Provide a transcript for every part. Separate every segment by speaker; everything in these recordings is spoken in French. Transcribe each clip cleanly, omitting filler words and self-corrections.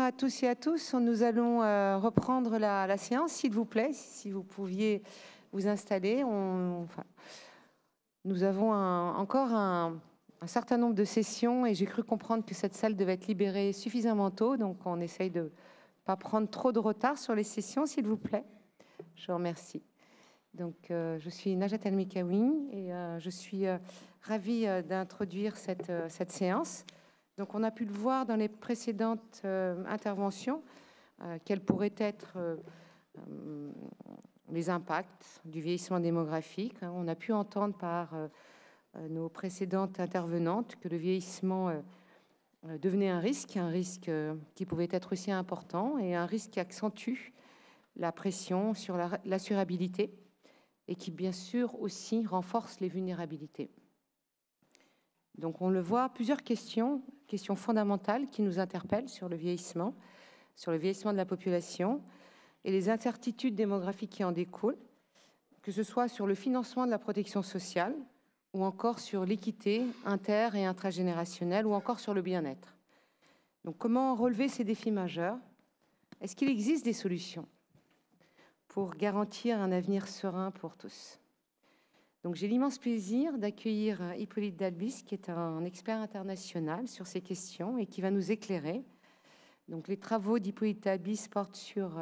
Speaker 1: à tous et à tous. Nous allons reprendre la séance, s'il vous plaît, si vous pouviez vous installer. Nous avons encore un certain nombre de sessions et j'ai cru comprendre que cette salle devait être libérée suffisamment tôt, donc on essaye de ne pas prendre trop de retard sur les sessions, s'il vous plaît. Je vous remercie. Donc, je suis Najat El-Mikawi et je suis ravie d'introduire cette séance. Donc, on a pu le voir dans les précédentes interventions, quels pourraient être les impacts du vieillissement démographique. On a pu entendre par nos précédentes intervenantes que le vieillissement devenait un risque qui pouvait être aussi important et un risque qui accentue la pression sur l'assurabilité et qui, bien sûr, aussi renforce les vulnérabilités. Donc, on le voit, plusieurs questions fondamentales qui nous interpellent sur le vieillissement de la population et les incertitudes démographiques qui en découlent, que ce soit sur le financement de la protection sociale ou encore sur l'équité inter- et intragénérationnelle ou encore sur le bien-être. Donc, comment relever ces défis majeurs? Est-ce qu'il existe des solutions pour garantir un avenir serein pour tous? Donc, j'ai l'immense plaisir d'accueillir Hippolyte Dalbis, qui est un expert international sur ces questions et qui va nous éclairer. Donc, les travaux d'Hippolyte Dalbis portent sur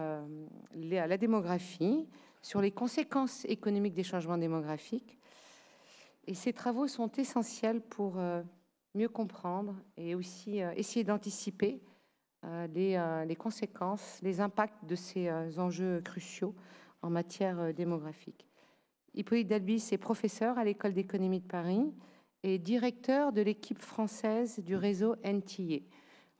Speaker 1: la démographie, sur les conséquences économiques des changements démographiques. Et ces travaux sont essentiels pour mieux comprendre et aussi essayer d'anticiper les conséquences, les impacts de ces enjeux cruciaux en matière démographique. Hippolyte Dalbis est professeur à l'École d'économie de Paris et directeur de l'équipe française du réseau NTA.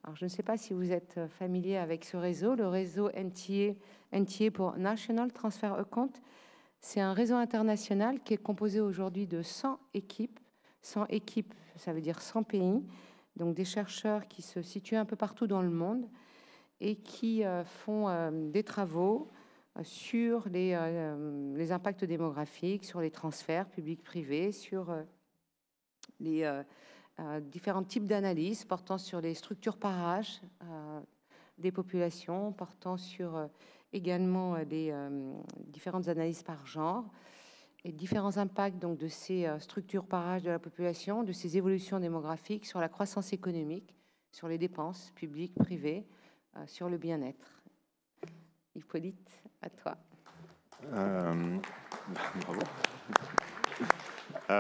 Speaker 1: Alors, je ne sais pas si vous êtes familier avec ce réseau. Le réseau NTA pour National Transfer Account, c'est un réseau international qui est composé aujourd'hui de 100 équipes. 100 équipes, ça veut dire 100 pays, donc des chercheurs qui se situent un peu partout dans le monde et qui font des travaux sur les impacts démographiques, sur les transferts publics-privés, sur les différents types d'analyses portant sur les structures par âge des populations, portant sur également les différentes analyses par genre et différents impacts donc, de ces structures par âge de la population, de ces évolutions démographiques sur la croissance économique, sur les dépenses publiques, privées, sur le bien-être. Hippolyte, à toi.
Speaker 2: Bravo.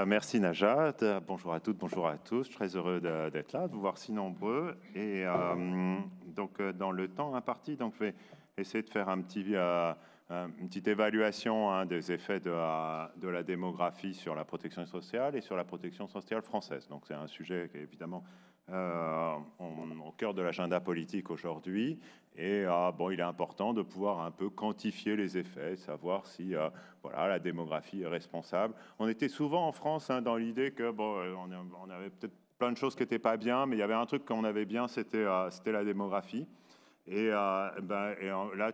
Speaker 2: Merci Najat. Bonjour à toutes, bonjour à tous. Je suis très heureux d'être là, de vous voir si nombreux. Et donc, dans le temps imparti, donc, je vais essayer de faire une petite évaluation des effets de la démographie sur la protection sociale et sur la protection sociale française. Donc, c'est un sujet qui est évidemment au cœur de l'agenda politique aujourd'hui. Et bon, il est important de pouvoir un peu quantifier les effets, savoir si voilà, la démographie est responsable. On était souvent en France dans l'idée que bon, on avait peut-être plein de choses qui n'étaient pas bien, mais il y avait un truc qu'on avait bien, c'était la démographie. Et là,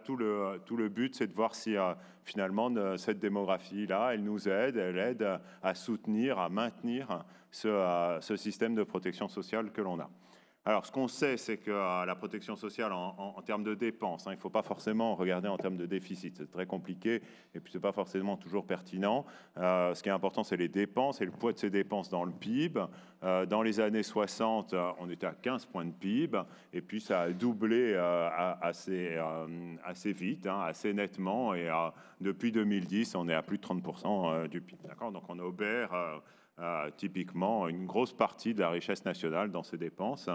Speaker 2: tout le but, c'est de voir si finalement cette démographie-là, elle nous aide, elle aide à soutenir, à maintenir ce système de protection sociale que l'on a. Alors, ce qu'on sait, c'est que la protection sociale, en termes de dépenses, il ne faut pas forcément regarder en termes de déficit. C'est très compliqué et puis ce n'est pas forcément toujours pertinent. Ce qui est important, c'est les dépenses et le poids de ces dépenses dans le PIB. Dans les années 60, on était à 15 points de PIB et puis ça a doublé assez vite, assez nettement. Et depuis 2010, on est à plus de 30% du PIB. D'accord ? Donc, on obère typiquement une grosse partie de la richesse nationale dans ces dépenses.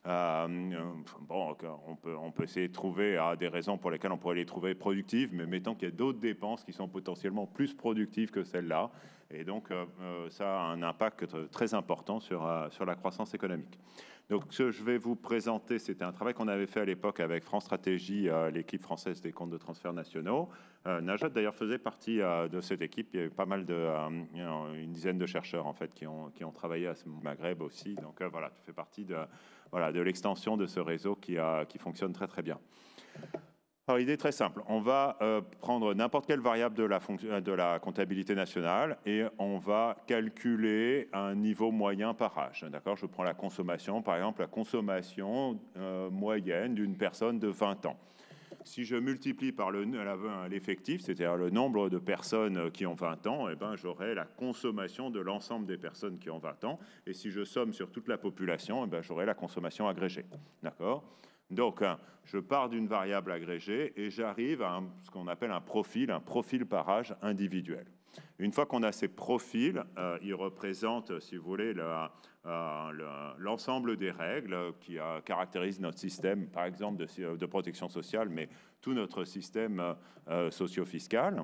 Speaker 2: Bon, on peut essayer de trouver des raisons pour lesquelles on pourrait les trouver productives, mais mettons qu'il y a d'autres dépenses qui sont potentiellement plus productives que celles-là. Et donc, ça a un impact très important sur la croissance économique. Donc, ce que je vais vous présenter, c'était un travail qu'on avait fait à l'époque avec France Stratégie, l'équipe française des comptes de transfert nationaux. Najat, d'ailleurs, faisait partie de cette équipe. Il y avait pas mal une dizaine de chercheurs, en fait, qui ont travaillé à ce Maghreb aussi. Donc, voilà, tu fais partie de l'extension de ce réseau qui fonctionne très, très bien. Alors, l'idée est très simple. On va prendre n'importe quelle variable de la comptabilité nationale et on va calculer un niveau moyen par âge. D'accord? Je prends la consommation, par exemple, la consommation moyenne d'une personne de 20 ans. Si je multiplie par l'effectif, c'est-à-dire le nombre de personnes qui ont 20 ans, eh ben, j'aurai la consommation de l'ensemble des personnes qui ont 20 ans. Et si je somme sur toute la population, eh ben, j'aurai la consommation agrégée. D'accord? Donc, je pars d'une variable agrégée et j'arrive à ce qu'on appelle un profil par âge individuel. Une fois qu'on a ces profils, ils représentent, si vous voulez, l'ensemble des règles qui caractérisent notre système, par exemple, de protection sociale, mais tout notre système socio-fiscal,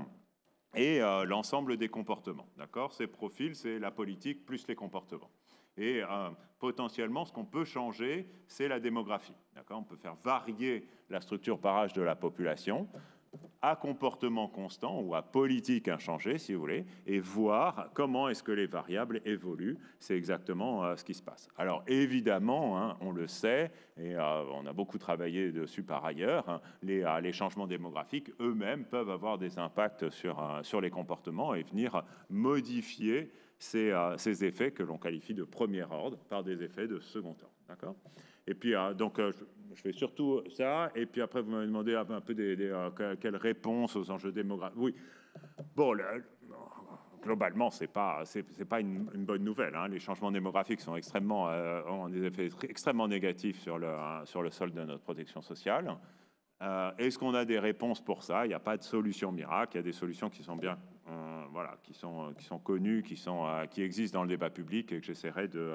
Speaker 2: et l'ensemble des comportements. D'accord? Ces profils, c'est la politique plus les comportements. Et potentiellement, ce qu'on peut changer, c'est la démographie. On peut faire varier la structure par âge de la population à comportement constant ou à politique inchangée, si vous voulez, et voir comment est-ce que les variables évoluent. C'est exactement ce qui se passe. Alors évidemment, hein, on le sait, et on a beaucoup travaillé dessus par ailleurs, hein, les changements démographiques eux-mêmes peuvent avoir des impacts sur les comportements et venir modifier ces effets que l'on qualifie de premier ordre par des effets de second ordre. D'accord ? Et puis, donc, je fais surtout ça. Et puis après, vous m'avez demandé un peu quelles réponses aux enjeux démographiques. Oui, bon, globalement, c'est pas une bonne nouvelle. Hein. Les changements démographiques sont ont des effets extrêmement négatifs sur le solde de notre protection sociale. Est-ce qu'on a des réponses pour ça? Il n'y a pas de solution miracle. Il y a des solutions qui sont bien, voilà, qui sont connues, qui existent dans le débat public et que j'essaierai de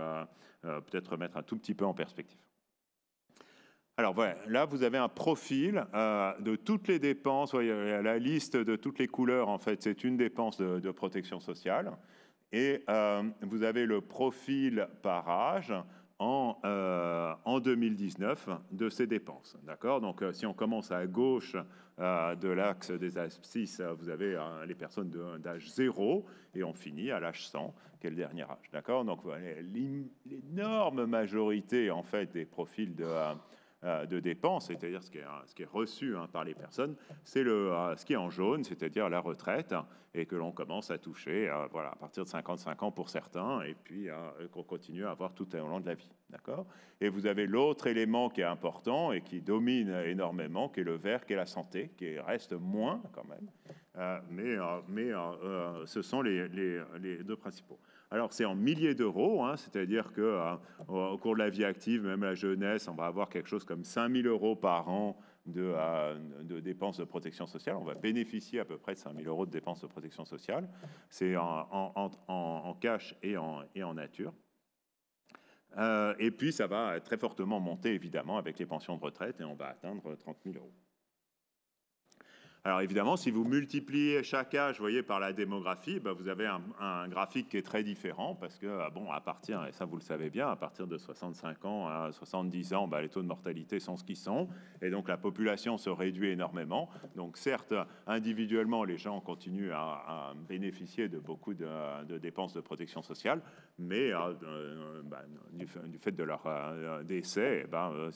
Speaker 2: peut-être remettre un tout petit peu en perspective. Alors voilà, là vous avez un profil de toutes les dépenses. Voyez, la liste de toutes les couleurs, en fait, c'est une dépense de protection sociale. Et vous avez le profil par âge en 2019 de ces dépenses. D'accord? Donc si on commence à gauche de l'axe des abscisses, vous avez les personnes d'âge 0 et on finit à l'âge 100, qui est le dernier âge. D'accord? Donc voilà, l'énorme majorité en fait des profils de dépenses, c'est-à-dire ce qui est reçu par les personnes, c'est ce qui est en jaune, c'est-à-dire la retraite, et que l'on commence à toucher voilà, à partir de 55 ans pour certains, et puis qu'on continue à avoir tout au long de la vie. D'accord ? Et vous avez l'autre élément qui est important et qui domine énormément, qui est le vert, qui est la santé, qui reste moins quand même, mais ce sont les deux principaux. Alors, c'est en milliers d'euros, hein, c'est-à-dire qu'au cours de la vie active, même la jeunesse, on va avoir quelque chose comme 5 000 euros par an de dépenses de protection sociale. On va bénéficier à peu près de 5 000 euros de dépenses de protection sociale. C'est en cash et en nature. Et puis, ça va très fortement monter, évidemment, avec les pensions de retraite, et on va atteindre 30 000 euros. Alors évidemment, si vous multipliez chaque âge, voyez, par la démographie, ben vous avez un graphique qui est très différent parce que, bon, à partir, et ça vous le savez bien, à partir de 65 ans à 70 ans, ben, les taux de mortalité sont ce qu'ils sont, et donc la population se réduit énormément. Donc certes, individuellement, les gens continuent à bénéficier de beaucoup de dépenses de protection sociale, mais du fait de leur décès,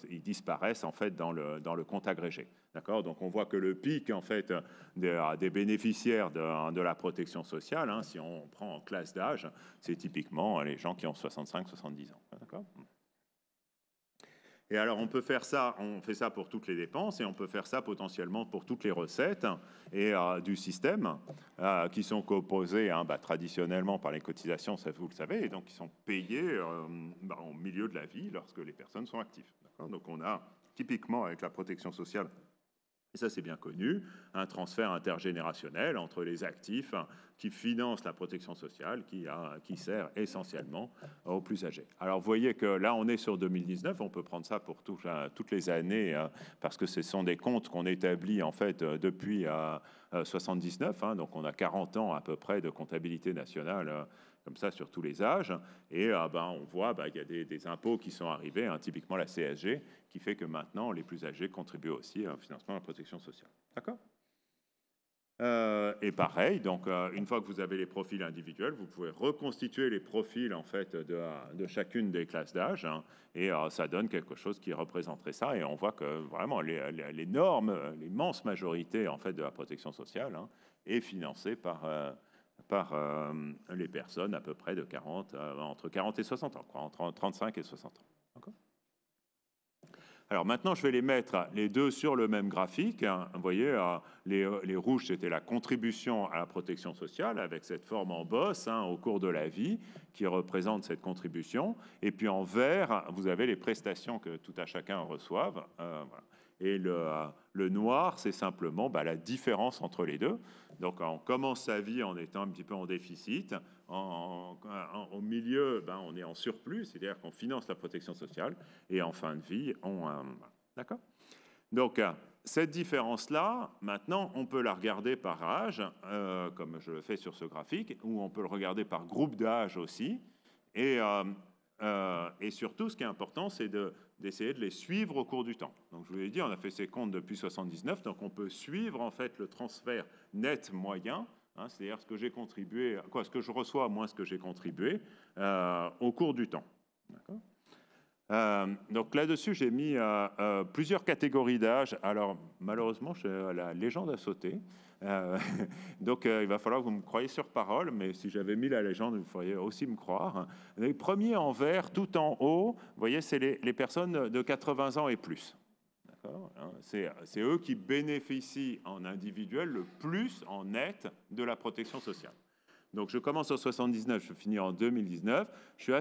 Speaker 2: ils disparaissent en fait dans le compte agrégé. D'accord ? Donc on voit que le pic en fait des bénéficiaires de la protection sociale, hein, si on prend en classe d'âge, c'est typiquement les gens qui ont 65-70 ans. D'accord ? Et alors on fait ça pour toutes les dépenses et on peut faire ça potentiellement pour toutes les recettes du système qui sont composées traditionnellement par les cotisations, ça vous le savez, et donc qui sont payées au milieu de la vie lorsque les personnes sont actives. D'accord ? Donc on a typiquement avec la protection sociale, et ça c'est bien connu, un transfert intergénérationnel entre les actifs qui financent la protection sociale, qui sert essentiellement aux plus âgés. Alors vous voyez que là on est sur 2019, on peut prendre ça pour toutes les années, parce que ce sont des comptes qu'on établit en fait depuis 79, hein, donc on a 40 ans à peu près de comptabilité nationale comme ça sur tous les âges, et on voit qu'il y a des impôts qui sont arrivés, hein, typiquement la CSG, qui fait que maintenant les plus âgés contribuent aussi au financement de la protection sociale. D'accord ? Et pareil, donc une fois que vous avez les profils individuels, vous pouvez reconstituer les profils en fait de chacune des classes d'âge, hein, et ça donne quelque chose qui représenterait ça. Et on voit que vraiment les normes, l'immense majorité en fait de la protection sociale, hein, est financée par les personnes à peu près de 40, entre 40 et 60 ans, quoi, entre 35 et 60 ans. Alors maintenant, je vais les mettre les deux sur le même graphique. Vous voyez, les rouges, c'était la contribution à la protection sociale avec cette forme en bosse, hein, au cours de la vie qui représente cette contribution. Et puis en vert, vous avez les prestations que tout à chacun reçoive. Voilà. Et le noir, c'est simplement la différence entre les deux. Donc on commence sa vie en étant un petit peu en déficit. Au milieu, on est en surplus, c'est-à-dire qu'on finance la protection sociale. Et en fin de vie, d'accord ? Donc cette différence-là, maintenant, on peut la regarder par âge, comme je le fais sur ce graphique, ou on peut le regarder par groupe d'âge aussi. Et surtout, ce qui est important, c'est d'essayer de les suivre au cours du temps. Donc, je vous l'ai dit, on a fait ces comptes depuis 1979, donc on peut suivre en fait le transfert net moyen, hein, c'est-à-dire ce que j'ai contribué, ce que je reçois moins ce que j'ai contribué au cours du temps. D'accord ? Donc là-dessus, j'ai mis plusieurs catégories d'âge. Alors, malheureusement, la légende a sauté. Donc, il va falloir que vous me croyiez sur parole, mais si j'avais mis la légende, vous pourriez aussi me croire. Les premiers en vert, tout en haut, vous voyez, c'est les personnes de 80 ans et plus. C'est eux qui bénéficient en individuel le plus en net de la protection sociale. Donc, je commence en 79, je finis en 2019. Je suis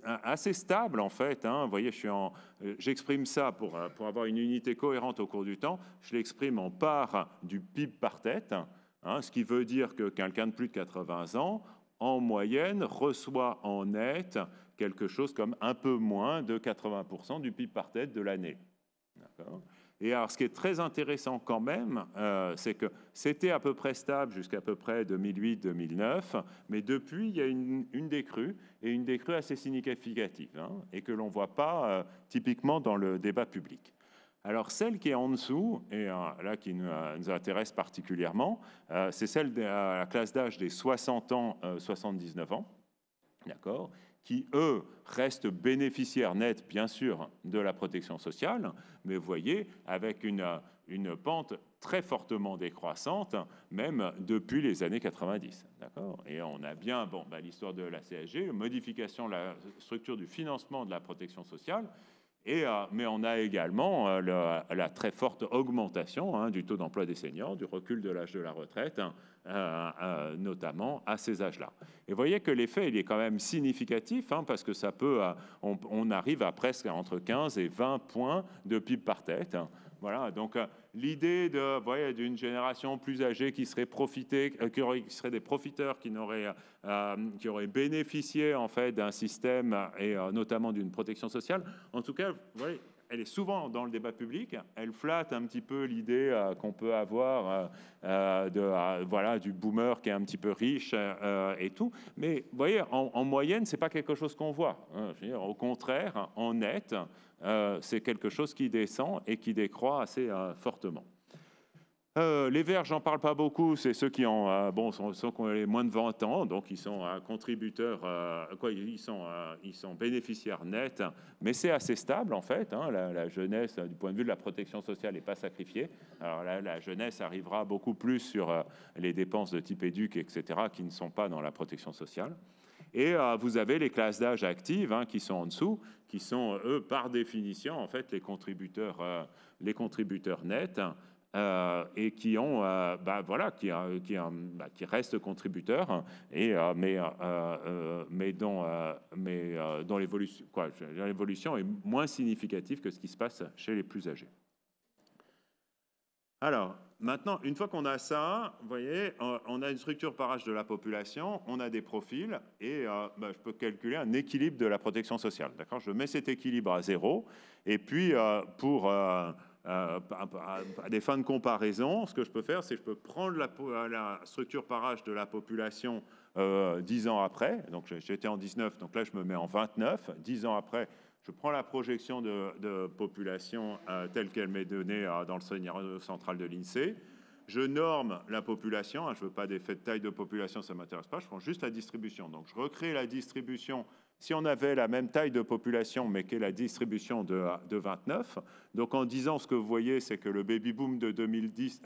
Speaker 2: assez stable, en fait. Hein. Vous voyez, j'exprime ça pour avoir une unité cohérente au cours du temps. Je l'exprime en part du PIB par tête, hein, ce qui veut dire que quelqu'un de plus de 80 ans, en moyenne, reçoit en net quelque chose comme un peu moins de 80% du PIB par tête de l'année. D'accord ? Et alors, ce qui est très intéressant quand même, c'est que c'était à peu près stable jusqu'à peu près 2008-2009, mais depuis, il y a une décrue, et une décrue assez significative, hein, et que l'on ne voit pas typiquement dans le débat public. Alors, celle qui est en dessous, et là qui nous intéresse particulièrement, c'est celle de la classe d'âge des 60 ans, 79 ans, d'accord, qui, eux, restent bénéficiaires nets, bien sûr, de la protection sociale, mais vous voyez, avec une pente très fortement décroissante, même depuis les années 90. D'accord ? Et on a bien l'histoire de la CSG, modification de la structure du financement de la protection sociale, mais on a également la très forte augmentation, hein, du taux d'emploi des seniors, du recul de l'âge de la retraite, hein, notamment à ces âges-là. Et vous voyez que l'effet, il est quand même significatif, hein, parce que ça peut, on arrive à presque entre 15 et 20 points de PIB par tête. Hein. Voilà, donc l'idée d'une génération plus âgée qui serait qui seraient des profiteurs, qui auraient bénéficié en fait d'un système et notamment d'une protection sociale. En tout cas, vous voyez, elle est souvent dans le débat public. Elle flatte un petit peu l'idée qu'on peut avoir du boomer qui est un petit peu riche et tout. Mais vous voyez, en moyenne, c'est pas quelque chose qu'on voit. Hein. Je veux dire, au contraire, en net, c'est quelque chose qui descend et qui décroît assez fortement. Les verts, j'en parle pas beaucoup, c'est ceux qui ont les moins de 20 ans, donc ils sont contributeurs, ils sont bénéficiaires nets, mais c'est assez stable en fait. Hein, la jeunesse, du point de vue de la protection sociale, n'est pas sacrifiée. Alors là, la jeunesse arrivera beaucoup plus sur les dépenses de type éduc, etc., qui ne sont pas dans la protection sociale. Et vous avez les classes d'âge actives, hein, qui sont en dessous, qui sont, eux, par définition, en fait, les contributeurs nets, et qui restent contributeurs, mais dont l'évolution est moins significative que ce qui se passe chez les plus âgés. Alors, maintenant, une fois qu'on a ça, vous voyez, on a une structure par âge de la population, on a des profils, et je peux calculer un équilibre de la protection sociale. D'accord ? Je mets cet équilibre à 0, et puis pour à des fins de comparaison, ce que je peux faire, c'est que je peux prendre la structure par âge de la population 10 ans après. Donc j'étais en 19, donc là je me mets en 29. 10 ans après, je prends la projection de population telle qu'elle m'est donnée dans le scénario central de l'INSEE. je norme la population, hein, je ne veux pas d'effet de taille de population, ça ne m'intéresse pas, je prends juste la distribution. Donc je recrée la distribution, si on avait la même taille de population, mais qui est la distribution de 29, donc en 10 ans, ce que vous voyez, c'est que le baby-boom de 2010,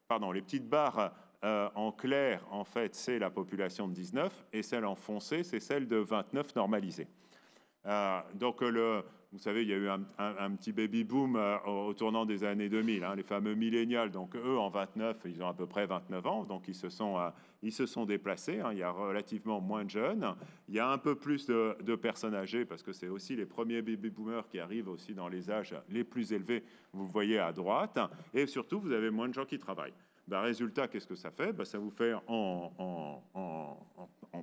Speaker 2: pardon, les petites barres en clair, en fait, c'est la population de 19, et celle en foncé, c'est celle de 29 normalisée. Vous savez, il y a eu un petit baby-boom au tournant des années 2000, hein, les fameux millénials. Donc, eux, en 29, ils ont à peu près 29 ans, donc ils se sont déplacés. Hein, il y a relativement moins de jeunes. Il y a un peu plus de personnes âgées, parce que c'est aussi les premiers baby-boomers qui arrivent aussi dans les âges les plus élevés, vous le voyez à droite. Et surtout, vous avez moins de gens qui travaillent. Résultat, qu'est-ce que ça fait? Ça vous fait,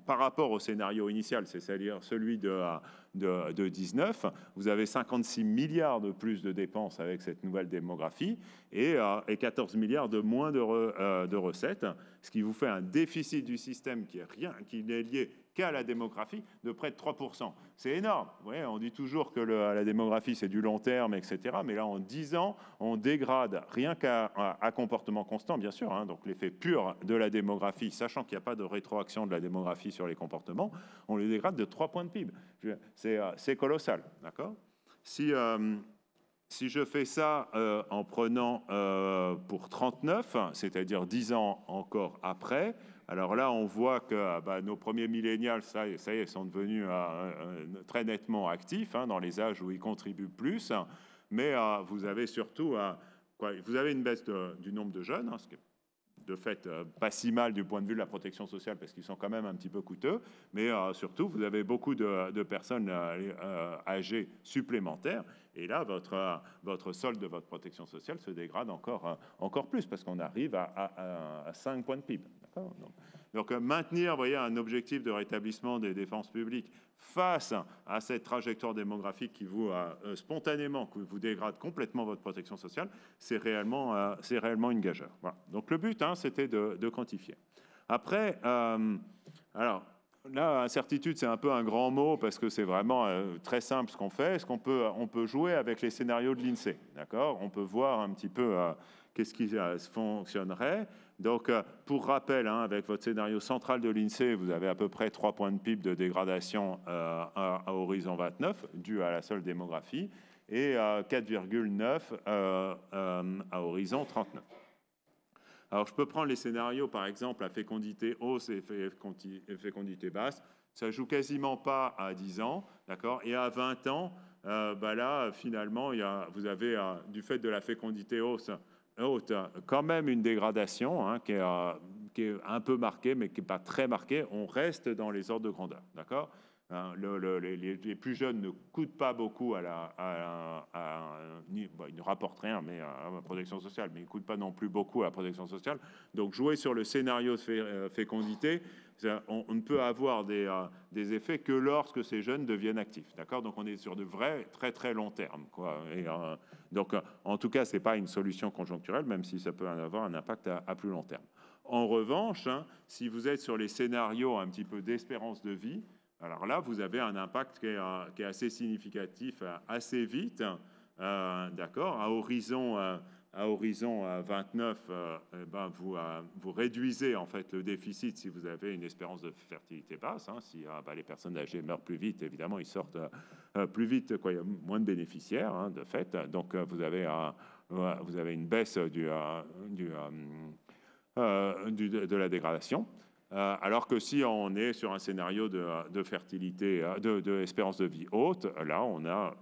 Speaker 2: par rapport au scénario initial, c'est-à-dire celui de 19, vous avez 56 milliards de plus de dépenses avec cette nouvelle démographie et 14 milliards de moins de recettes, ce qui vous fait un déficit du système qui n'est lié qu'à la démographie de près de 3%. C'est énorme. Ouais, on dit toujours que la démographie, c'est du long terme, etc. Mais là, en 10 ans, on dégrade, rien qu'à comportement constant, bien sûr, hein, donc l'effet pur de la démographie, sachant qu'il n'y a pas de rétroaction de la démographie sur les comportements, on les dégrade de 3 points de PIB. C'est colossal, d'accord ? Si je fais ça en prenant pour 39, c'est-à-dire 10 ans encore après, alors là, on voit que nos premiers millénials, ça y est, sont devenus très nettement actifs hein, dans les âges où ils contribuent plus. Mais vous avez surtout vous avez une baisse du nombre de jeunes, hein, ce qui est de fait pas si mal du point de vue de la protection sociale parce qu'ils sont quand même un petit peu coûteux, mais surtout vous avez beaucoup de personnes âgées supplémentaires et là votre solde de votre protection sociale se dégrade encore plus parce qu'on arrive à 5 points de PIB. Donc maintenir, vous voyez, un objectif de rétablissement des dépenses publiques face à cette trajectoire démographique qui spontanément vous dégrade complètement votre protection sociale, c'est réellement une gageure. Voilà. Donc le but, hein, c'était de quantifier. Après, alors là, incertitude, c'est un peu un grand mot parce que c'est vraiment très simple ce qu'on fait. On peut jouer avec les scénarios de l'INSEE, d'accord ? On peut voir un petit peu qu'est-ce qui fonctionnerait. Donc, pour rappel, hein, avec votre scénario central de l'INSEE, vous avez à peu près 3 points de PIB de dégradation à horizon 29, dû à la seule démographie, et 4,9 à horizon 39. Alors, je peux prendre les scénarios, par exemple, à fécondité hausse et fécondité basse. Ça ne joue quasiment pas à 10 ans, d'accord ? Et à 20 ans, là, finalement, vous avez, du fait de la fécondité haute, quand même une dégradation hein, qui est un peu marquée, mais qui n'est pas très marquée. On reste dans les ordres de grandeur, d'accord ? Les plus jeunes ne coûtent pas beaucoup ils ne rapportent rien mais à la protection sociale, mais ils ne coûtent pas non plus beaucoup à la protection sociale. Donc jouer sur le scénario de fécondité, on ne peut avoir des effets que lorsque ces jeunes deviennent actifs. D'accord ? Donc on est sur de vrais très très long terme. Donc en tout cas, ce n'est pas une solution conjoncturelle, même si ça peut avoir un impact à plus long terme. En revanche, hein, si vous êtes sur les scénarios un petit peu d'espérance de vie, alors là, vous avez un impact qui est assez significatif assez vite, d'accord. À horizon 29, vous réduisez en fait le déficit si vous avez une espérance de fertilité basse. Hein, si les personnes âgées meurent plus vite, évidemment, ils sortent plus vite. Il y a moins de bénéficiaires, hein, de fait. Donc, vous avez une baisse de la dégradation. Alors que si on est sur un scénario de fertilité, de espérance de vie haute, là, on a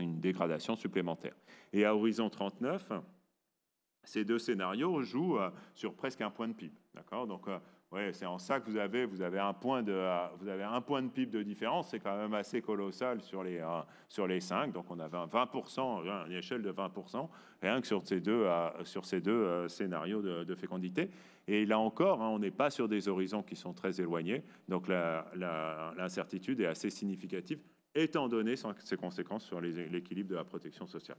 Speaker 2: une dégradation supplémentaire. Et à horizon 39, ces deux scénarios jouent sur presque un point de PIB. D'accord ? Donc, c'est en ça que vous avez un point de PIB de différence. C'est quand même assez colossal sur les 5. Donc, on avait un 20%, une échelle de 20%, rien que sur ces deux scénarios de fécondité. Et là encore, hein, on n'est pas sur des horizons qui sont très éloignés. Donc, l'incertitude est assez significative, étant donné ses conséquences sur l'équilibre de la protection sociale.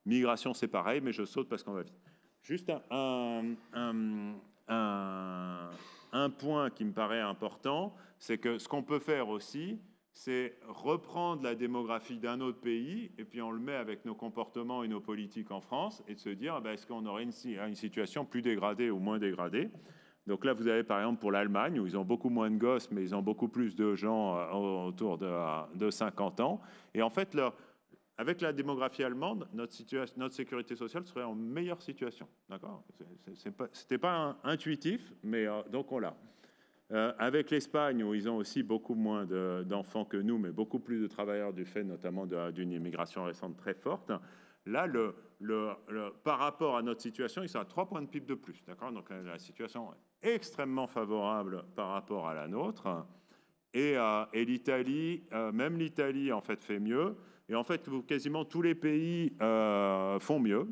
Speaker 2: Migration, c'est pareil, mais je saute parce qu'on va vite. Juste un point qui me paraît important, c'est que ce qu'on peut faire aussi, c'est reprendre la démographie d'un autre pays et puis on le met avec nos comportements et nos politiques en France et de se dire est-ce qu'on aurait une situation plus dégradée ou moins dégradée. Donc là, vous avez par exemple pour l'Allemagne où ils ont beaucoup moins de gosses, mais ils ont beaucoup plus de gens autour de 50 ans. Et en fait, avec la démographie allemande, notre sécurité sociale serait en meilleure situation. D'accord ? C'était pas intuitif, mais donc on l'a. Avec l'Espagne, où ils ont aussi beaucoup moins d'enfants que nous, mais beaucoup plus de travailleurs du fait notamment d'une immigration récente très forte, là, par rapport à notre situation, ils sont à 3 points de PIB de plus. D'accord ? Donc la situation est extrêmement favorable par rapport à la nôtre. Et l'Italie, même l'Italie, en fait, fait mieux. Et en fait, quasiment tous les pays font mieux.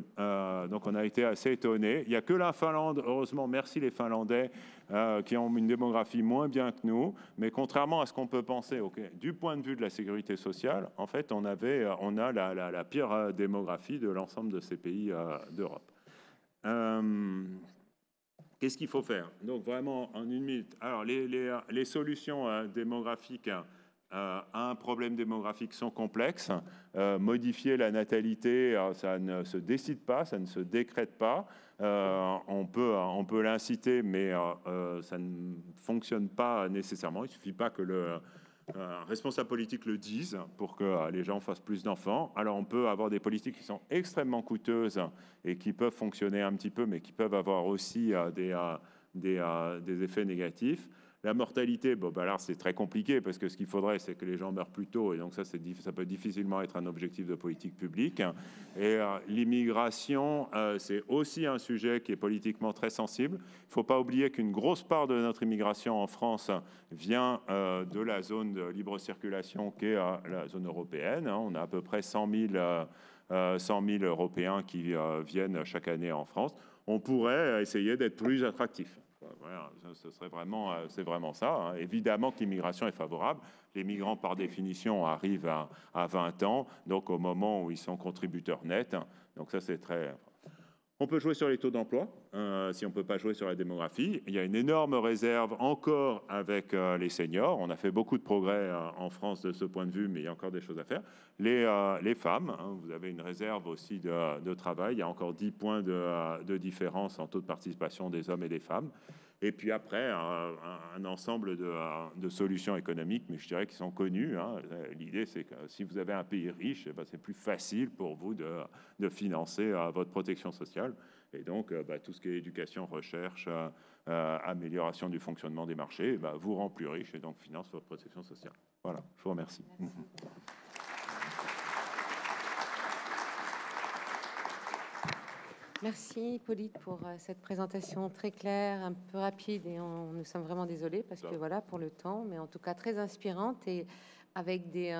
Speaker 2: Donc, on a été assez étonnés. Il n'y a que la Finlande, heureusement, merci les Finlandais, qui ont une démographie moins bien que nous. Mais contrairement à ce qu'on peut penser, du point de vue de la sécurité sociale, en fait, on a la pire démographie de l'ensemble de ces pays d'Europe. Qu'est-ce qu'il faut faire? Donc, vraiment, en une minute. Alors, les solutions démographiques à un problème démographique sont complexes. Modifier la natalité, ça ne se décide pas, ça ne se décrète pas. On peut l'inciter, mais ça ne fonctionne pas nécessairement. Il ne suffit pas que le responsables politiques le disent pour que les gens fassent plus d'enfants. Alors on peut avoir des politiques qui sont extrêmement coûteuses et qui peuvent fonctionner un petit peu, mais qui peuvent avoir aussi des effets négatifs. La mortalité, là c'est très compliqué parce que ce qu'il faudrait, c'est que les gens meurent plus tôt et donc ça peut difficilement être un objectif de politique publique. Et l'immigration, c'est aussi un sujet qui est politiquement très sensible. Il ne faut pas oublier qu'une grosse part de notre immigration en France vient de la zone de libre circulation qui est la zone européenne. On a à peu près 100 000 Européens qui viennent chaque année en France. On pourrait essayer d'être plus attractif. Voilà, c'est vraiment ça. Hein. Évidemment que l'immigration est favorable. Les migrants, par définition, arrivent à 20 ans, donc au moment où ils sont contributeurs nets. Donc ça, c'est très... On peut jouer sur les taux d'emploi, si on ne peut pas jouer sur la démographie. Il y a une énorme réserve encore avec les seniors. On a fait beaucoup de progrès en France de ce point de vue, mais il y a encore des choses à faire. Les femmes, vous avez une réserve aussi de travail. Il y a encore 10 points de différence en taux de participation des hommes et des femmes. Et puis après, un ensemble de solutions économiques, mais je dirais qu'ils sont connues. Hein. L'idée, c'est que si vous avez un pays riche, c'est plus facile pour vous de financer votre protection sociale. Et donc, tout ce qui est éducation, recherche, amélioration du fonctionnement des marchés, vous rend plus riche et donc finance votre protection sociale. Voilà, je vous remercie. Merci.
Speaker 1: Merci Hippolyte pour cette présentation très claire, un peu rapide et nous sommes vraiment désolés parce que voilà pour le temps, mais en tout cas très inspirante et avec des